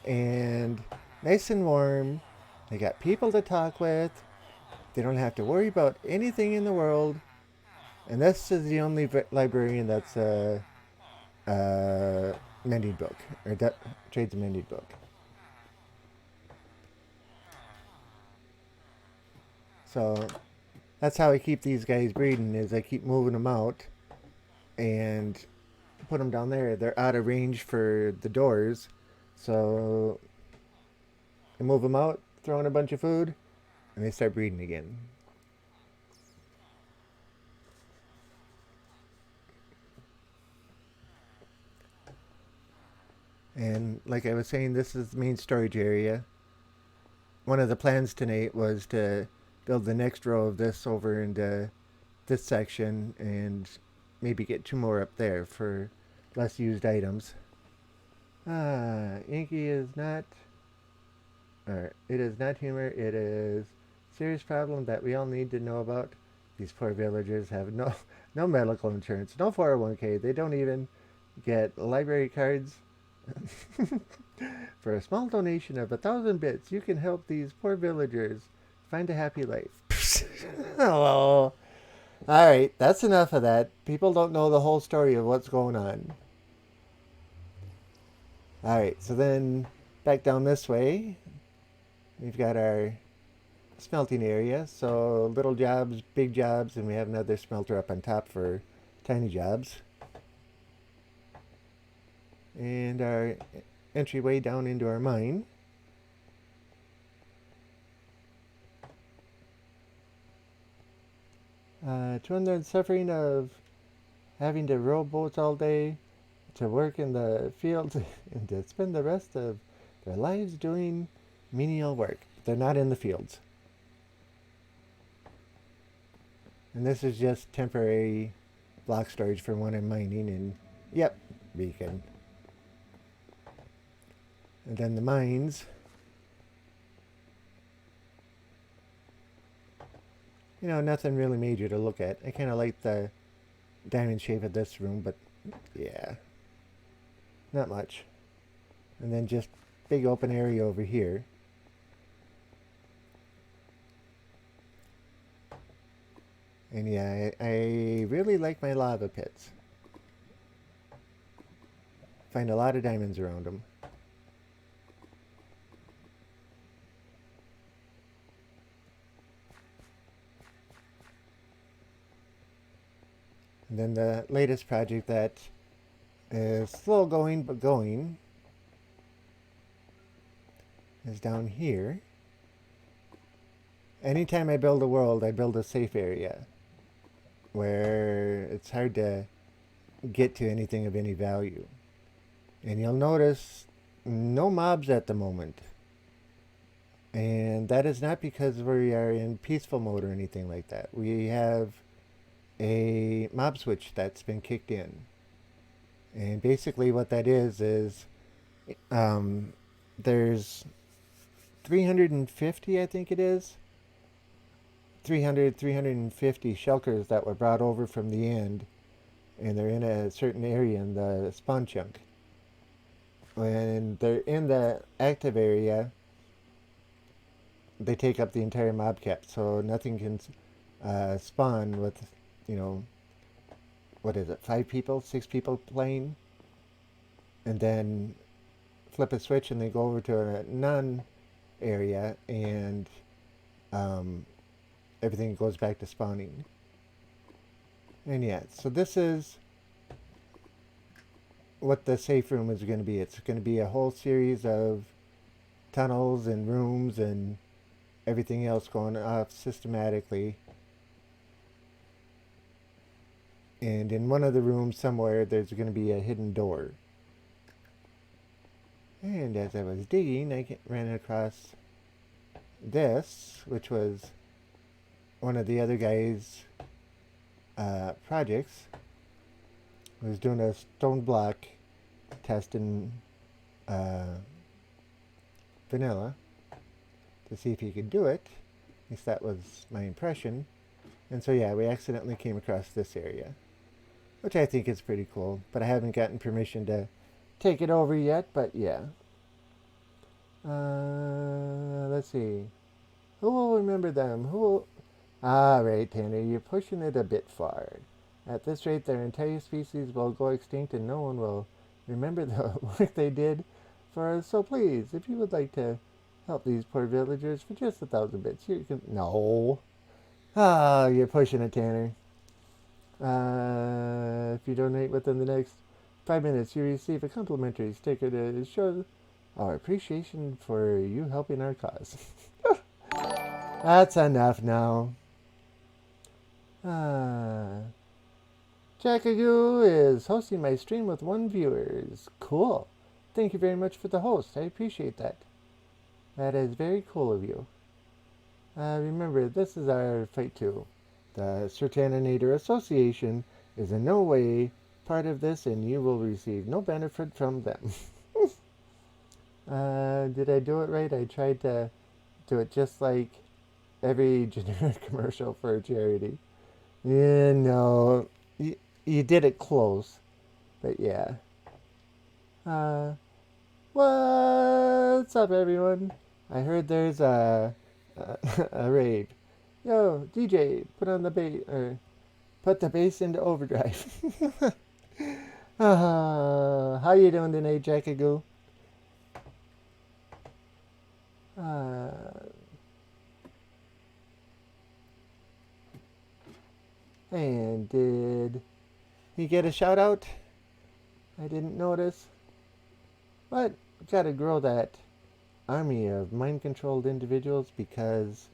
and nice and warm. They got people to talk with. They don't have to worry about anything in the world. And this is the only librarian that's a mending book or trades a mending book. So that's how I keep these guys breeding. Is I keep moving them out and put them down there. They're out of range for the doors, so I move them out, throw in a bunch of food, and they start breeding again. And like I was saying, this is the main storage area. One of the plans tonight was to build the next row of this over into this section and maybe get 2 more up there for less used items. Inky is not, or it is not humor, it is serious problem that we all need to know about. These poor villagers have no medical insurance, no 401k, they don't even get library cards. For a small donation of 1,000 bits, you can help these poor villagers find a happy life. Oh, alright, that's enough of that. People don't know the whole story of what's going on. Alright, so then back down this way, we've got our smelting area. So little jobs, big jobs, and we have another smelter up on top for tiny jobs. And our entryway down into our mine. To end the suffering of having to row boats all day, to work in the fields, and to spend the rest of their lives doing menial work. They're not in the fields. And this is just temporary block storage for when I'm mining, and yep, beacon. And then the mines. You know, nothing really major to look at. I kind of like the diamond shape of this room, but yeah, not much. And then just big open area over here. And yeah, I really like my lava pits. Find a lot of diamonds around them. And then the latest project that is slow going but going is down here. Anytime I build a world, I build a safe area where it's hard to get to anything of any value. And you'll notice no mobs at the moment. And that is not because we are in peaceful mode or anything like that. We have a mob switch that's been kicked in. And basically what that is there's 350, I think it is, 350 shulkers that were brought over from the end, and they're in a certain area in the spawn chunk. When they're in the active area, they take up the entire mob cap, so nothing can spawn with, you know, what is it, 5 people, 6 people playing, and then flip a switch and they go over to a none area, and everything goes back to spawning. And yeah, so this is what the safe room is going to be. It's going to be a whole series of tunnels and rooms and everything else going off systematically. And in one of the rooms somewhere, there's going to be a hidden door. And as I was digging, I ran across this, which was one of the other guys' projects. I was doing a stone block test in vanilla to see if he could do it. At least that was my impression. And so yeah, we accidentally came across this area. which I think is pretty cool. But I haven't gotten permission to take it over yet. But yeah. Let's see. Who will remember them? Who will... Ah, right, Tanner. You're pushing it a bit far. At this rate, their entire species will go extinct and no one will remember the work they did for us. So please, if you would like to help these poor villagers for just 1,000 bits, you can... No. Ah, you're pushing it, Tanner. If you donate within the next 5 minutes, you receive a complimentary sticker to show our appreciation for you helping our cause. That's enough now. Jackagoo is hosting my stream with 1 viewer. Cool. Thank you very much for the host. I appreciate that. That is very cool of you. Remember, this is our fight too. The Sertaninator Association is in no way part of this, and you will receive no benefit from them. Did I do it right? I tried to do it just like every generic commercial for a charity. Yeah, no. You did it close. But yeah. What's up, everyone? I heard there's a raid. Yo, DJ, put on the bass, or put the bass into overdrive. How you doing tonight, Jackagoo? And did he get a shout out? I didn't notice. But gotta grow that army of mind controlled individuals because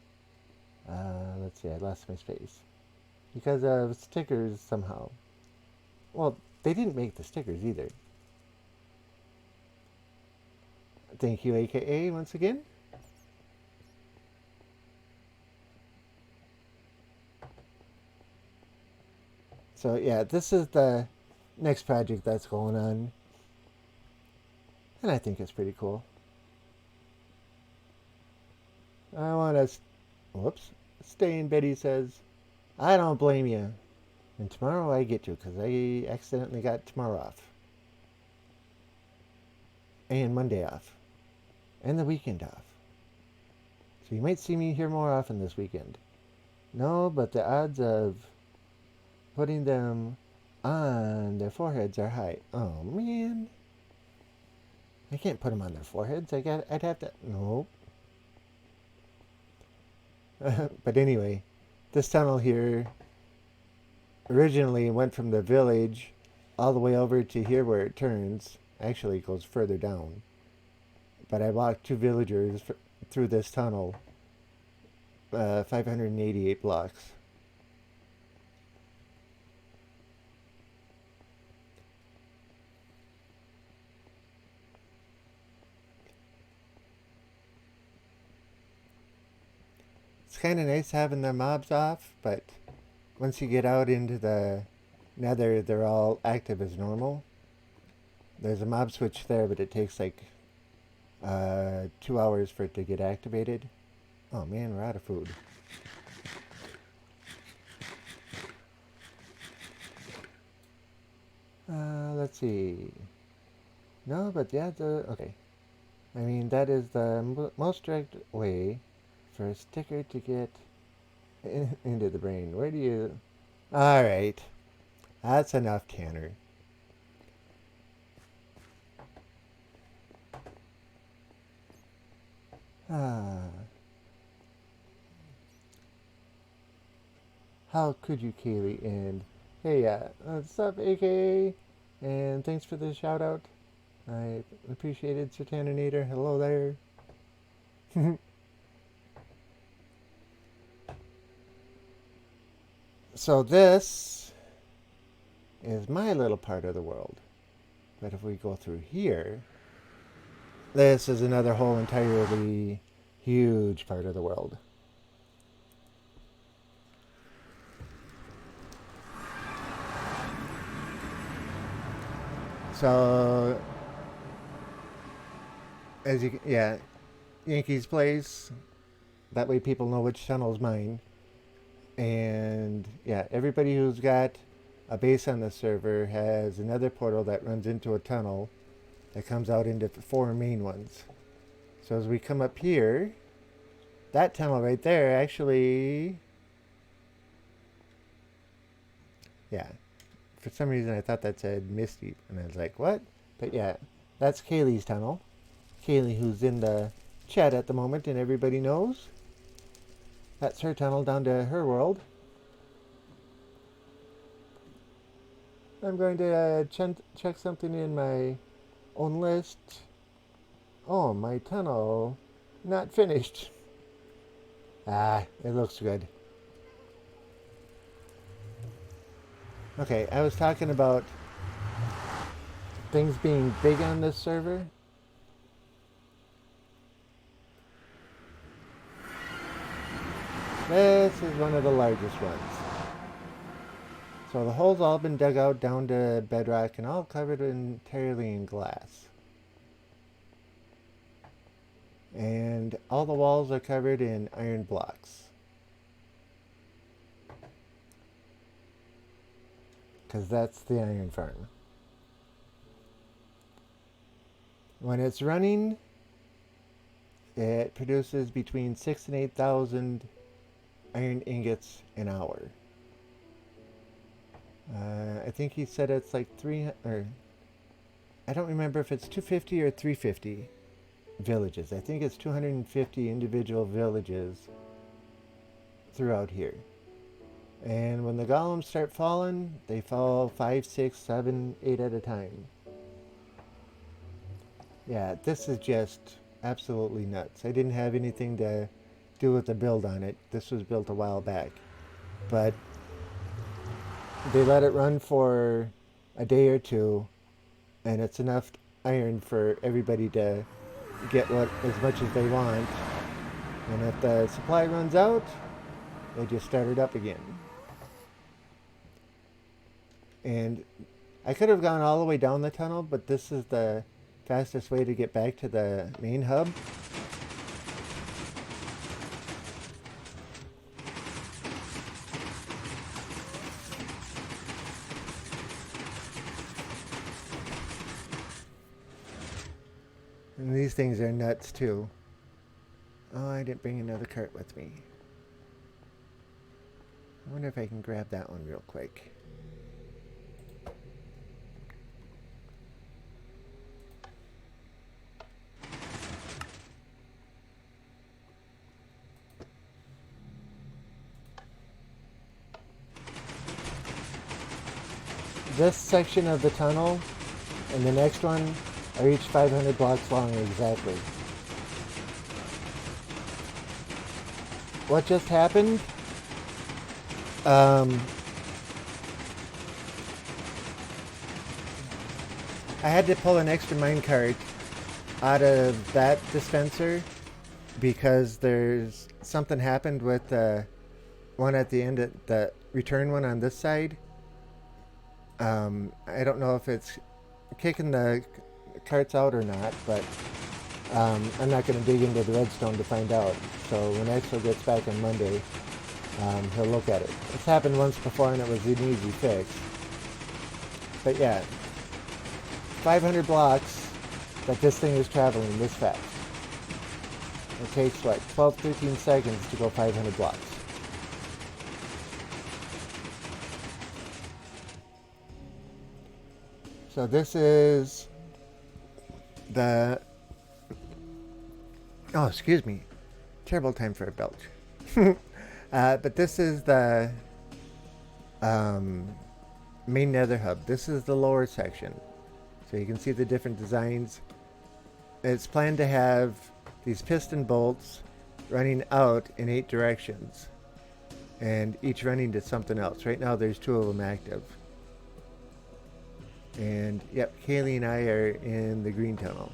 let's see, I lost my space. Because of stickers somehow. Well, they didn't make the stickers either. Thank you, AKA, once again. So yeah, this is the next project that's going on. And I think it's pretty cool. I want to... Whoops. Stain Betty says, I don't blame you. And tomorrow I get to, because I accidentally got tomorrow off. And Monday off. And the weekend off. So you might see me here more often this weekend. No, but the odds of putting them on their foreheads are high. Oh, man. I can't put them on their foreheads. I'd have to... Nope. But anyway, this tunnel here originally went from the village all the way over to here where it turns. Actually, it goes further down. But I walked 2 villagers through this tunnel. 588 blocks. It's kind of nice having the mobs off, but once you get out into the nether, they're all active as normal. There's a mob switch there, but it takes like 2 hours for it to get activated. Oh man, we're out of food. Let's see. No, but yeah, okay. I mean, that is the most direct way for a sticker to get into the brain. Where do you... Alright. That's enough, Tanner. How could you, Kaylee? And hey, what's up, AKA? And thanks for the shout out. I appreciated Sertaninator. Hello there. So this is my little part of the world. But if we go through here, this is another whole entirely huge part of the world. So, as you, yeah, Yankees Place. That way people know which tunnel's mine. And yeah, everybody who's got a base on the server has another portal that runs into a tunnel that comes out into 4 main ones. So as we come up here, that tunnel right there actually... Yeah. For some reason I thought that said Misty, and I was like, what? But yeah, that's Kaylee's tunnel. Kaylee, who's in the chat at the moment and everybody knows. That's her tunnel down to her world. I'm going to check something in my own list. Oh, my tunnel not finished. Ah, it looks good. Okay, I was talking about things being big on this server. This is one of the largest ones. So the hole's all been dug out down to bedrock and all covered entirely in glass. And all the walls are covered in iron blocks. Because that's the iron farm. When it's running, it produces between 6,000 and 8,000 iron ingots an hour. I think he said it's like 300, or I don't remember if it's 250 or 350 villages. I think it's 250 individual villages throughout here. And when the golems start falling, they fall 5, 6, 7, 8 at a time. Yeah, this is just absolutely nuts. I didn't have anything to do with the build on it. This was built a while back. But they let it run for a day or two, and it's enough iron for everybody to get as much as they want. And if the supply runs out, they just start it up again. And I could have gone all the way down the tunnel, but this is the fastest way to get back to the main hub. And these things are nuts too. Oh, I didn't bring another cart with me. I wonder if I can grab that one real quick. This section of the tunnel and the next one are each 500 blocks long exactly. What just happened? I had to pull an extra minecart out of that dispenser because there's something happened with the one at the end, the return one on this side. I don't know if it's kicking the carts out or not, but I'm not going to dig into the redstone to find out. So when Axel gets back on Monday, he'll look at it. It's happened once before and it was an easy fix. But yeah, 500 blocks that this thing is traveling this fast. It takes what, 12, 13 seconds to go 500 blocks. So this is the... Oh, excuse me. Terrible time for a belch. But this is the main nether hub. This is the lower section. So you can see the different designs. It's planned to have these piston bolts running out in 8 directions. And each running to something else. Right now there's 2 of them active. And yep, Kaylee and I are in the green tunnel.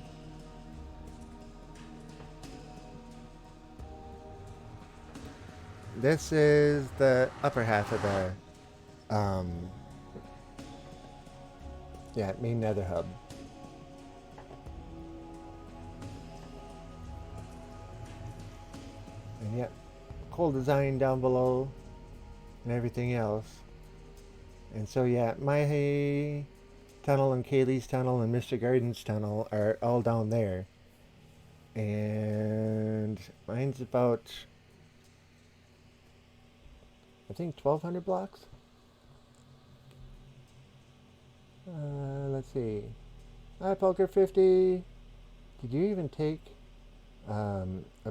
This is the upper half of the main nether hub. And yep, cool design down below and everything else. And so yeah, my tunnel and Kaylee's tunnel and Mr. Garden's tunnel are all down there. And mine's about, I think, 1,200 blocks. Let's see. Hi, Poker 50. Did you even take a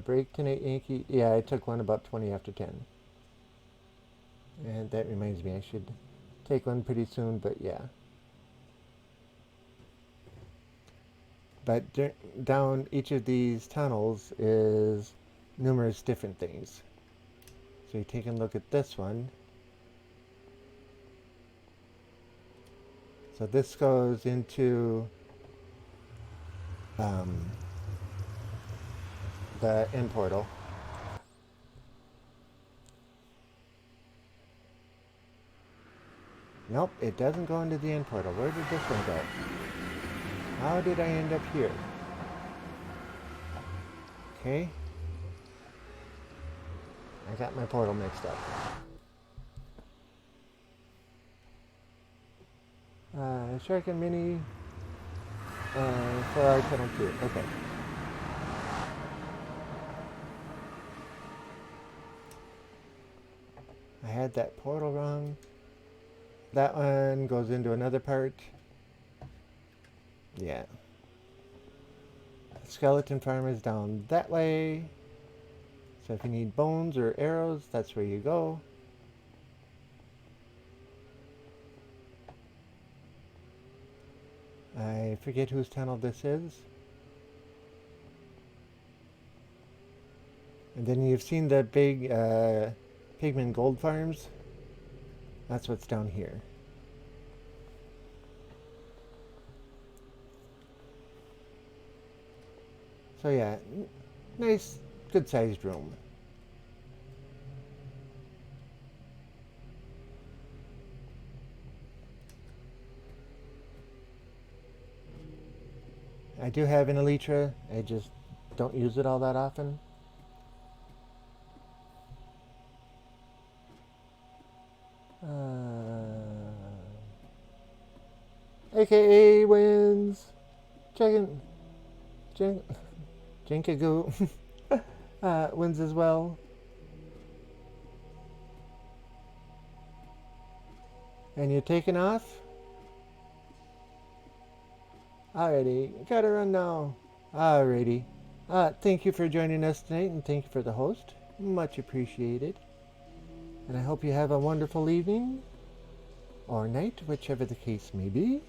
break tonight, Yankee? Yeah, I took one about 20 after 10. And that reminds me, I should take one pretty soon, but yeah. But down each of these tunnels is numerous different things. So you take a look at this one. So this goes into the end portal. Nope, it doesn't go into the end portal. Where did this one go? How did I end up here? Okay. I got my portal mixed up. Shark and Mini for our tunnel 2. Okay. I had that portal wrong. That one goes into another part. Yeah. The skeleton farm is down that way. So if you need bones or arrows, that's where you go. I forget whose tunnel this is. And then you've seen the big pigment gold farms. That's what's down here. So yeah, nice, good-sized room. I do have an elytra. I just don't use it all that often. AKA wins. Jinkagoo wins as well. And you're taking off? Alrighty, gotta run now. Alrighty. Thank you for joining us tonight, and thank you for the host. Much appreciated. And I hope you have a wonderful evening or night, whichever the case may be.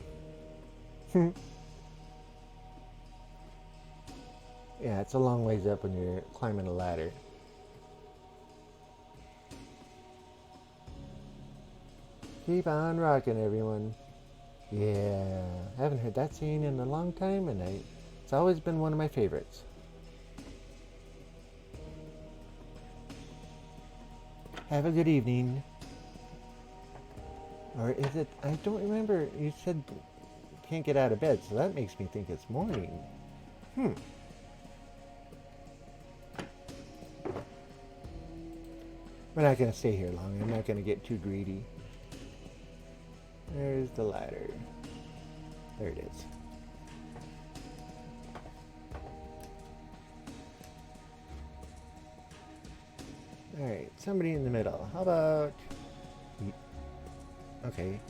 Yeah, it's a long ways up when you're climbing a ladder. Keep on rocking, everyone. Yeah, haven't heard that scene in a long time, and it's always been one of my favorites. Have a good evening. Or is it, I don't remember, you said can't get out of bed, so that makes me think it's morning. We're not going to stay here long. I'm not going to get too greedy. There's the ladder. There it is. Alright, somebody in the middle. How about... Okay.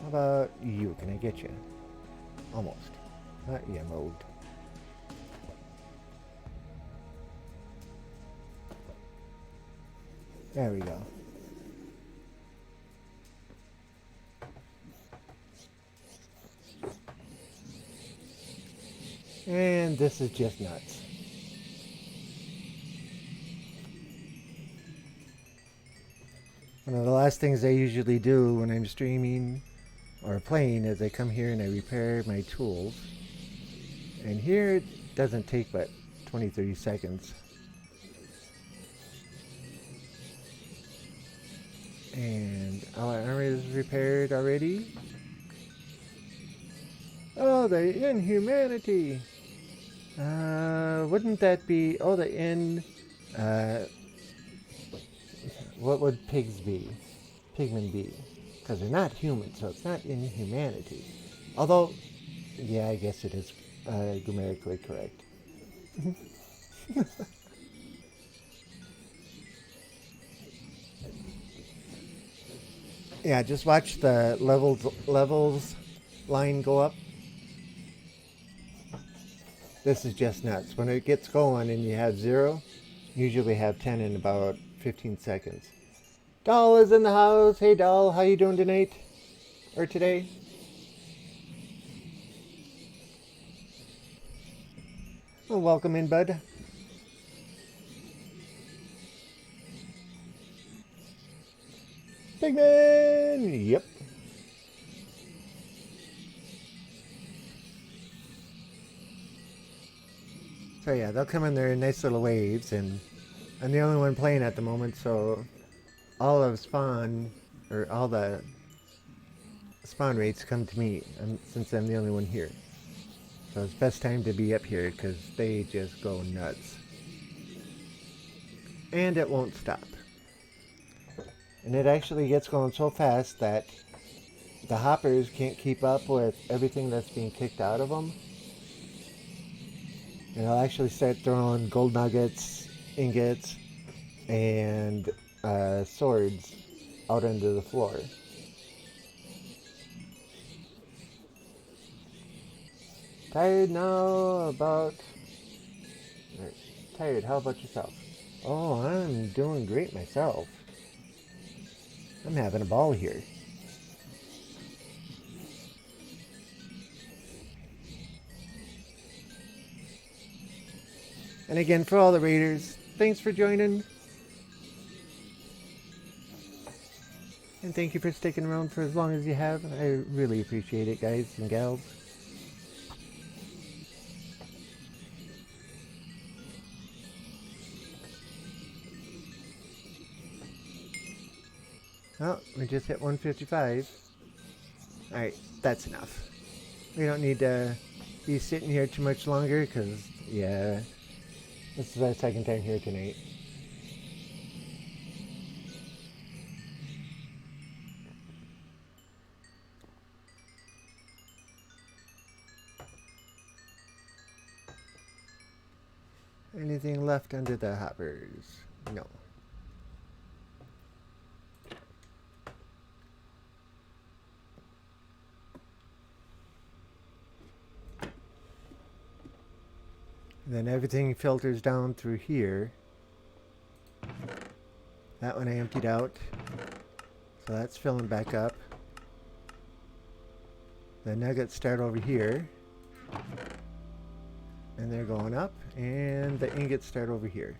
How about you? Can I get you? Almost. Not yet, mode. There we go. And this is just nuts. One of the last things I usually do when I'm streaming or playing is I come here and I repair my tools. And here it doesn't take but 20-30 seconds. And our armor is repaired already. Oh, the inhumanity! Wouldn't that be... Oh, the in... what would pigs be? Pigmen be? because they're not human, so it's not inhumanity. Although, yeah, I guess it is grammatically correct. Yeah, just watch the levels line go up. This is just nuts. When it gets going and you have 0, usually have 10 in about 15 seconds. Doll is in the house. Hey Doll, how you doing tonight? Or today? Well, welcome in, bud. Pigman! Yep. So yeah, they'll come in there in nice little waves, and I'm the only one playing at the moment, so all of spawn, or all the spawn rates come to me, since I'm the only one here. So it's best time to be up here, because they just go nuts. And it won't stop. And it actually gets going so fast that the hoppers can't keep up with everything that's being kicked out of them. And I'll actually start throwing gold nuggets, ingots, and swords out into the floor. Tired now about... Tired, how about yourself? Oh, I'm doing great myself. I'm having a ball here. And again, for all the raiders, thanks for joining. And thank you for sticking around for as long as you have. I really appreciate it, guys and gals. Well, we just hit 155. Alright, that's enough. We don't need to be sitting here too much longer, because, yeah, this is our second time here tonight. Anything left under the hoppers? No. And then everything filters down through here. That one I emptied out. So that's filling back up. The nuggets start over here. And they're going up. And the ingots start over here.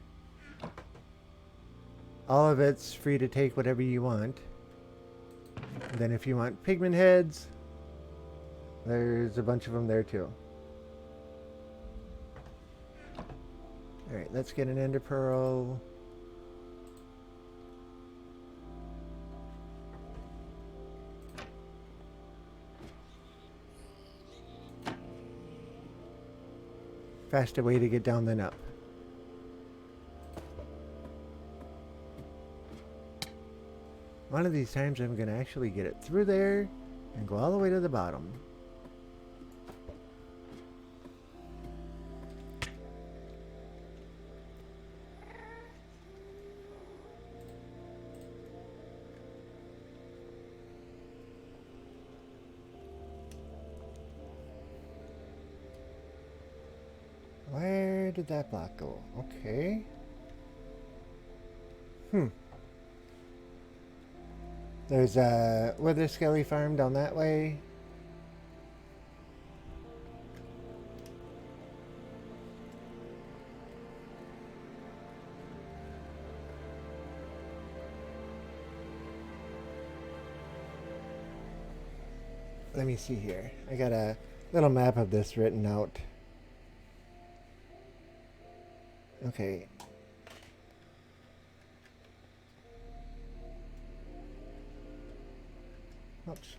All of it's free to take whatever you want. And then if you want pigment heads, there's a bunch of them there too. Alright, let's get an ender pearl. Faster way to get down than up. One of these times I'm going to actually get it through there and go all the way to the bottom. Where did that block go? Okay. There's a wither skelly farm down that way. Let me see here. I got a little map of this written out. Okay. Oops.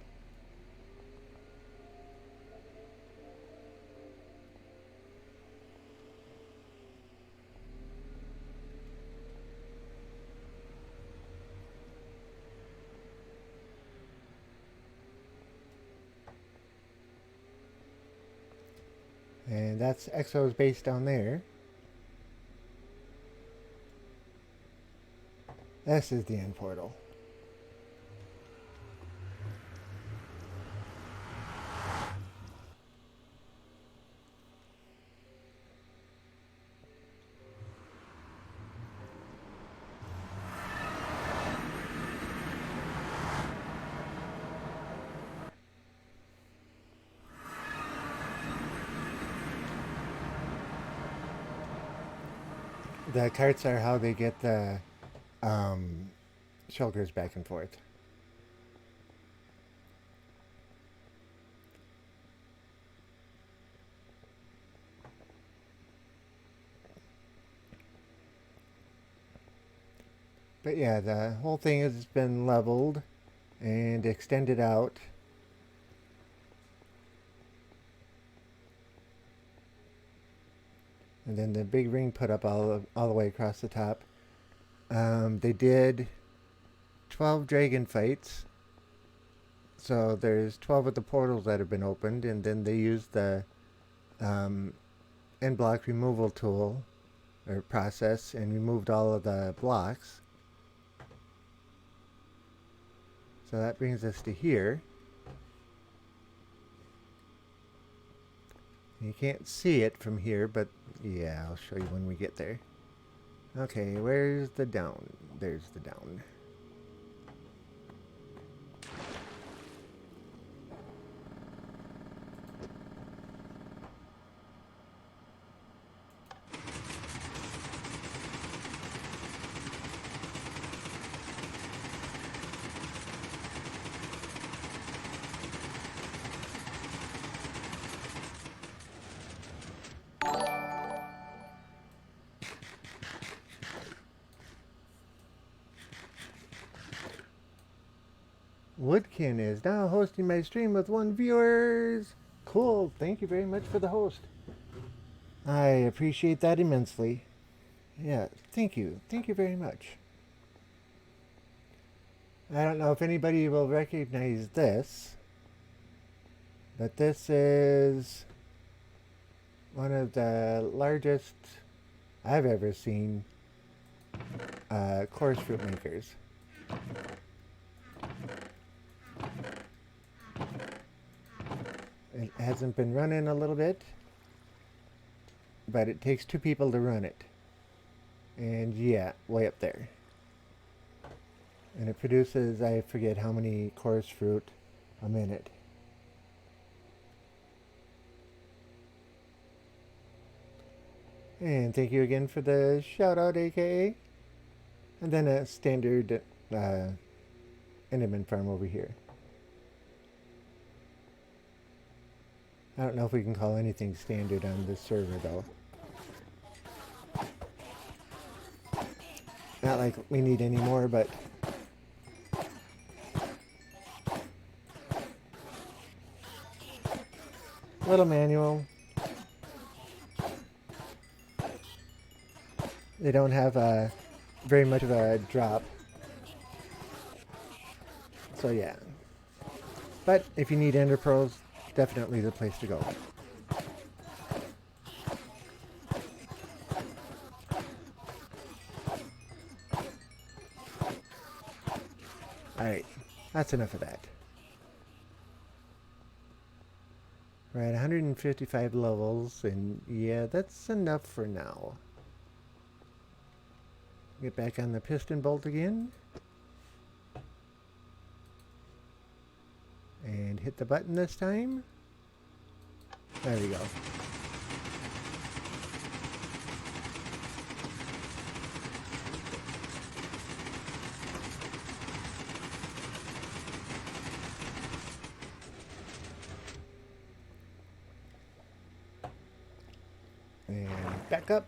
And that's Exo's base down there. This is the end portal. The carts are how they get the shulkers back and forth. But yeah, the whole thing has been leveled and extended out. And then the big ring put up all the way across the top. They did 12 dragon fights. So there's 12 of the portals that have been opened, and then they used the end block removal tool or process and removed all of the blocks. So that brings us to here. You can't see it from here, but yeah, I'll show you when we get there. Okay, where's the down? There's the down. Woodkin is now hosting my stream with 1 viewers. Cool. Thank you very much for the host. I appreciate that immensely. Yeah, thank you. Thank you very much. I don't know if anybody will recognize this, but this is one of the largest I've ever seen coarse fruit makers. It hasn't been running a little bit, but it takes 2 people to run it. And yeah, way up there. And it produces, I forget how many coarse fruit a minute. And thank you again for the shout out, aka. And then a standard Enderman farm over here. I don't know if we can call anything standard on this server though. Not like we need any more, but little manual. They don't have very much of a drop. So yeah. But if you need Ender Pearls, definitely the place to go. Alright, that's enough of that. We're at 155 levels, and yeah, that's enough for now. Get back on the piston bolt again. And hit the button this time. There we go. And back up.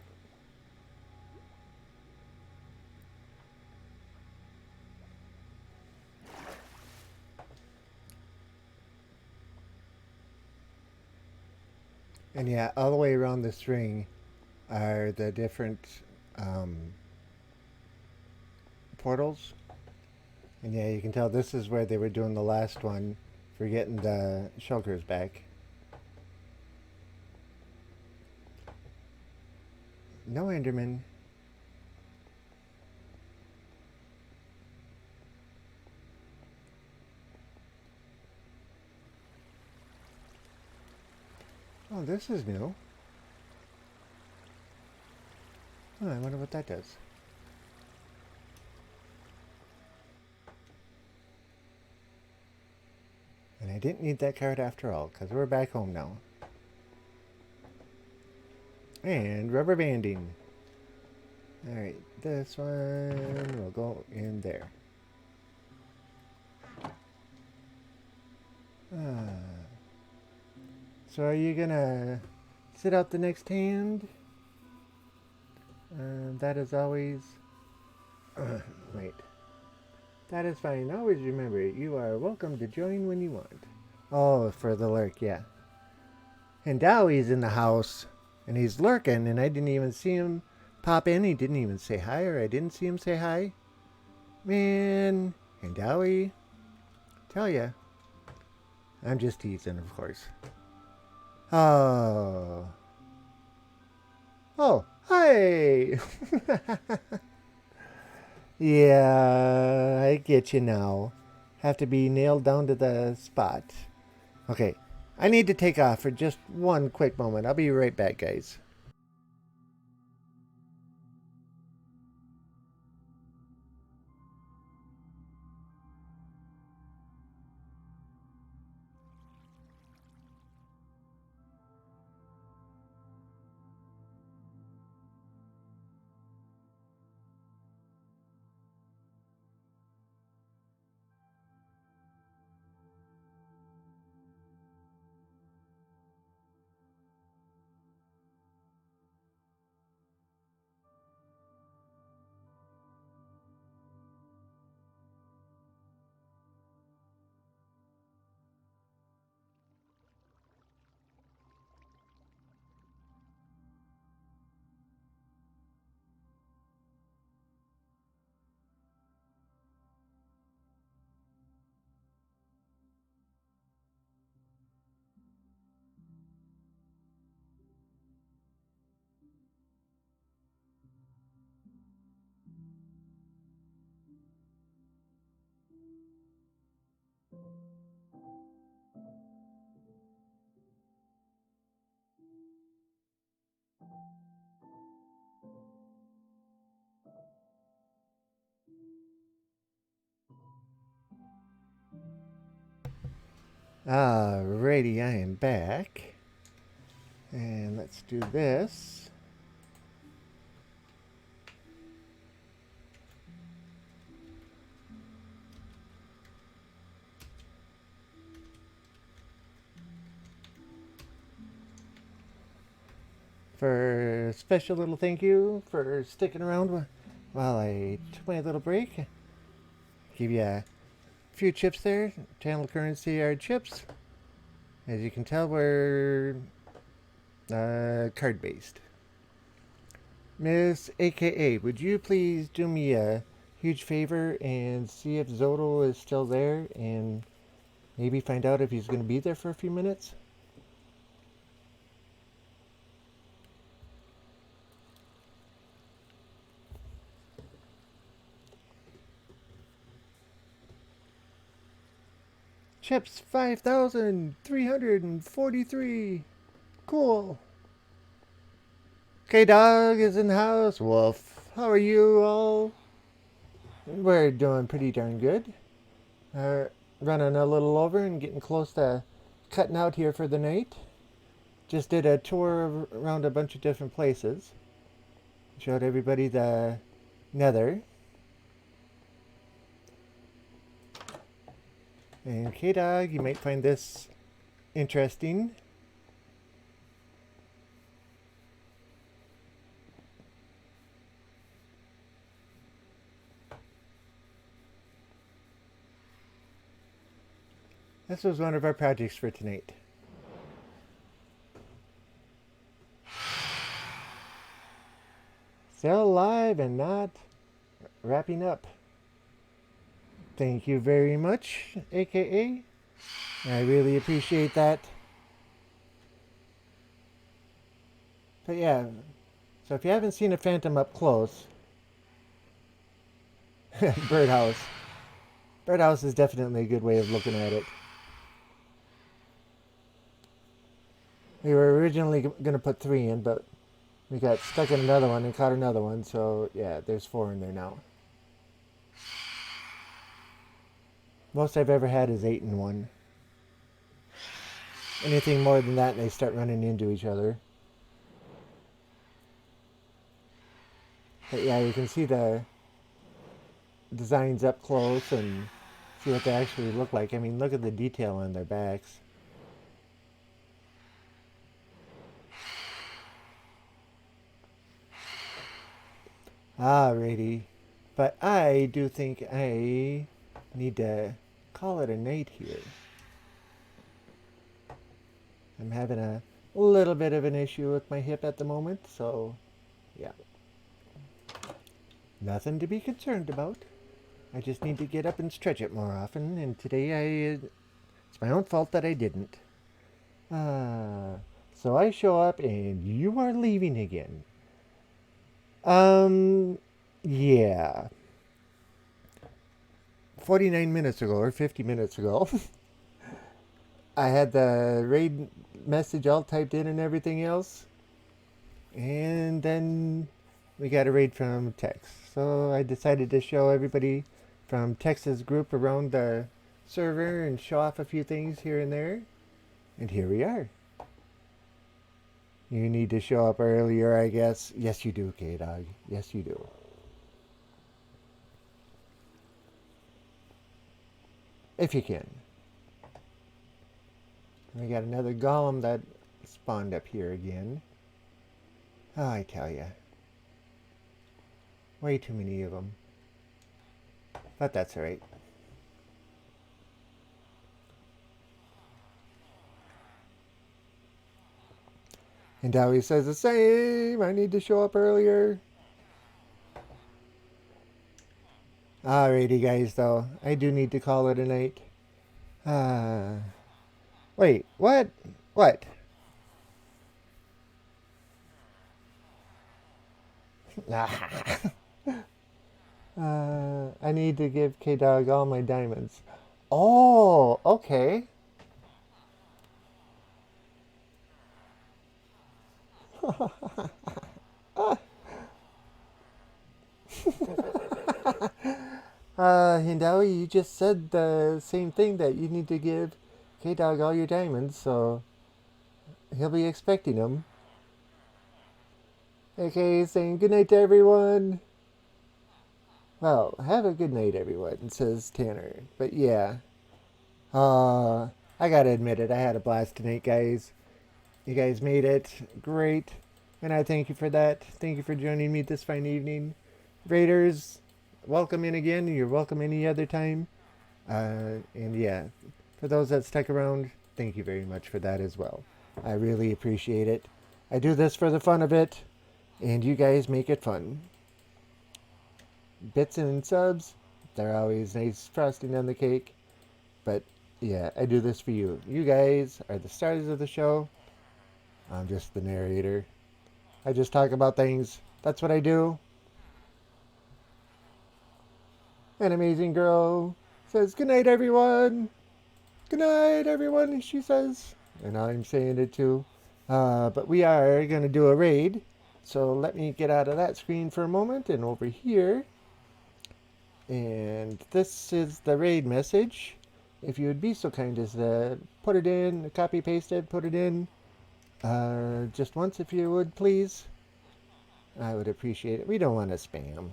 And yeah, all the way around this ring are the different portals. And yeah, you can tell this is where they were doing the last one for getting the shulkers back. No Enderman. Oh, this is new. Oh, I wonder what that does. And I didn't need that card after all, because we're back home now. And rubber banding. Alright, this one will go in there. So are you gonna sit out the next hand? That is always... wait. That is fine. Always remember, you are welcome to join when you want. Oh, for the lurk, yeah. And Dowie's in the house, and he's lurking, and I didn't even see him pop in. He didn't even say hi, or I didn't see him say hi. Man, and Dowie, tell ya. I'm just teasing, of course. Oh. Oh, hi! Yeah, I get you now. Have to be nailed down to the spot. Okay, I need to take off for just one quick moment. I'll be right back, guys. Alrighty, I am back. And let's do this. For a special little thank you for sticking around while I took my little break. Give you a few chips there. Channel currency are chips. As you can tell, we're card based. Miss AKA, would you please do me a huge favor and see if Zodal is still there and maybe find out if he's going to be there for a few minutes? Chips 5,343. Cool. K-Dog is in the house. Wolf, how are you all? We're doing pretty darn good. Running a little over and getting close to cutting out here for the night. Just did a tour around a bunch of different places. Showed everybody the Nether. And K-Dog, you might find this interesting. This was one of our projects for tonight. Still alive and not wrapping up. Thank you very much, AKA. I really appreciate that. But yeah, So if you haven't seen a phantom up close, birdhouse. Birdhouse is definitely a good way of looking at it. We were originally going to put 3 in, but we got stuck in another one and caught another one. So yeah, there's 4 in there now. Most I've ever had is 8 in one. Anything more than that, and they start running into each other. But yeah, you can see the designs up close and see what they actually look like. I mean, look at the detail on their backs. Alrighty. But I do think I need to call it a night here. I'm having a little bit of an issue with my hip at the moment, so yeah. Nothing to be concerned about. I just need to get up and stretch it more often, and today it's my own fault that I didn't. So I show up and you are leaving again. Yeah. 49 minutes ago, or 50 minutes ago, I had the raid message all typed in and everything else. And then we got a raid from Tex. So I decided to show everybody from Tex's group around the server and show off a few things here and there. And here we are. You need to show up earlier, I guess. Yes, you do, K-Dog. Yes, you do. If you can. We got another golem that spawned up here again. Oh, I tell ya. Way too many of them. But that's alright. And Dowie says the same. I need to show up earlier. Alrighty, guys, though. I do need to call it a night. Wait, what? What? I need to give K-Dog all my diamonds. Oh, okay. Hindawi, you just said the same thing, that you need to give K-Dog all your diamonds, so he'll be expecting them. Okay, saying good night to everyone. Well, have a good night, everyone, says Tanner. But yeah, I gotta admit it, I had a blast tonight, guys. You guys made it great, and I thank you for that. Thank you for joining me this fine evening. Raiders, welcome in again. You're welcome any other time. And yeah, for those that stuck around, thank you very much for that as well. I really appreciate it. I do this for the fun of it, and you guys make it fun. Bits and subs, they're always nice frosting on the cake. But yeah, I do this for you. You guys are the stars of the show. I'm just the narrator. I just talk about things. That's what I do. An amazing girl says, good night, everyone. Good night, everyone, she says. And I'm saying it too. But we are going to do a raid. So let me get out of that screen for a moment and over here. And this is the raid message. If you would be so kind as to put it in, copy paste it, put it in. Just once if you would, please. I would appreciate it. We don't want to spam.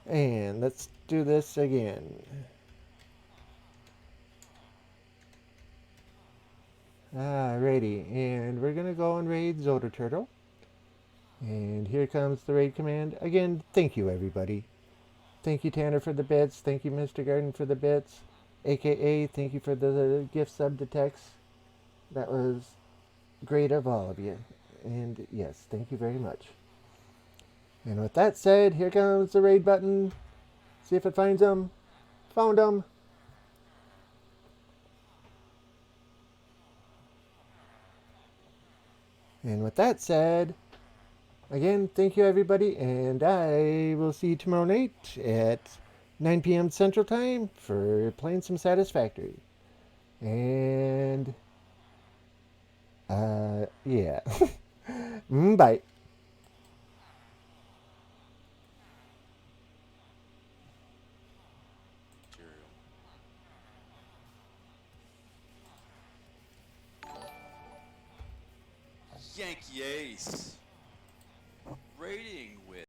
And let's do this again. Alrighty, and we're going to go and raid Zoda Turtle. And here comes the raid command. Again, thank you, everybody. Thank you, Tanner, for the bits. Thank you, Mr. Garden, for the bits. AKA, thank you for the gift sub to Tex. That was great of all of you. And yes, thank you very much. And with that said, here comes the raid button. See if it finds them. Found them. And with that said, Again, thank you everybody, and I will see you tomorrow night at 9 p.m. Central Time for playing some Satisfactory. And yeah. Bye. Yankee Ace.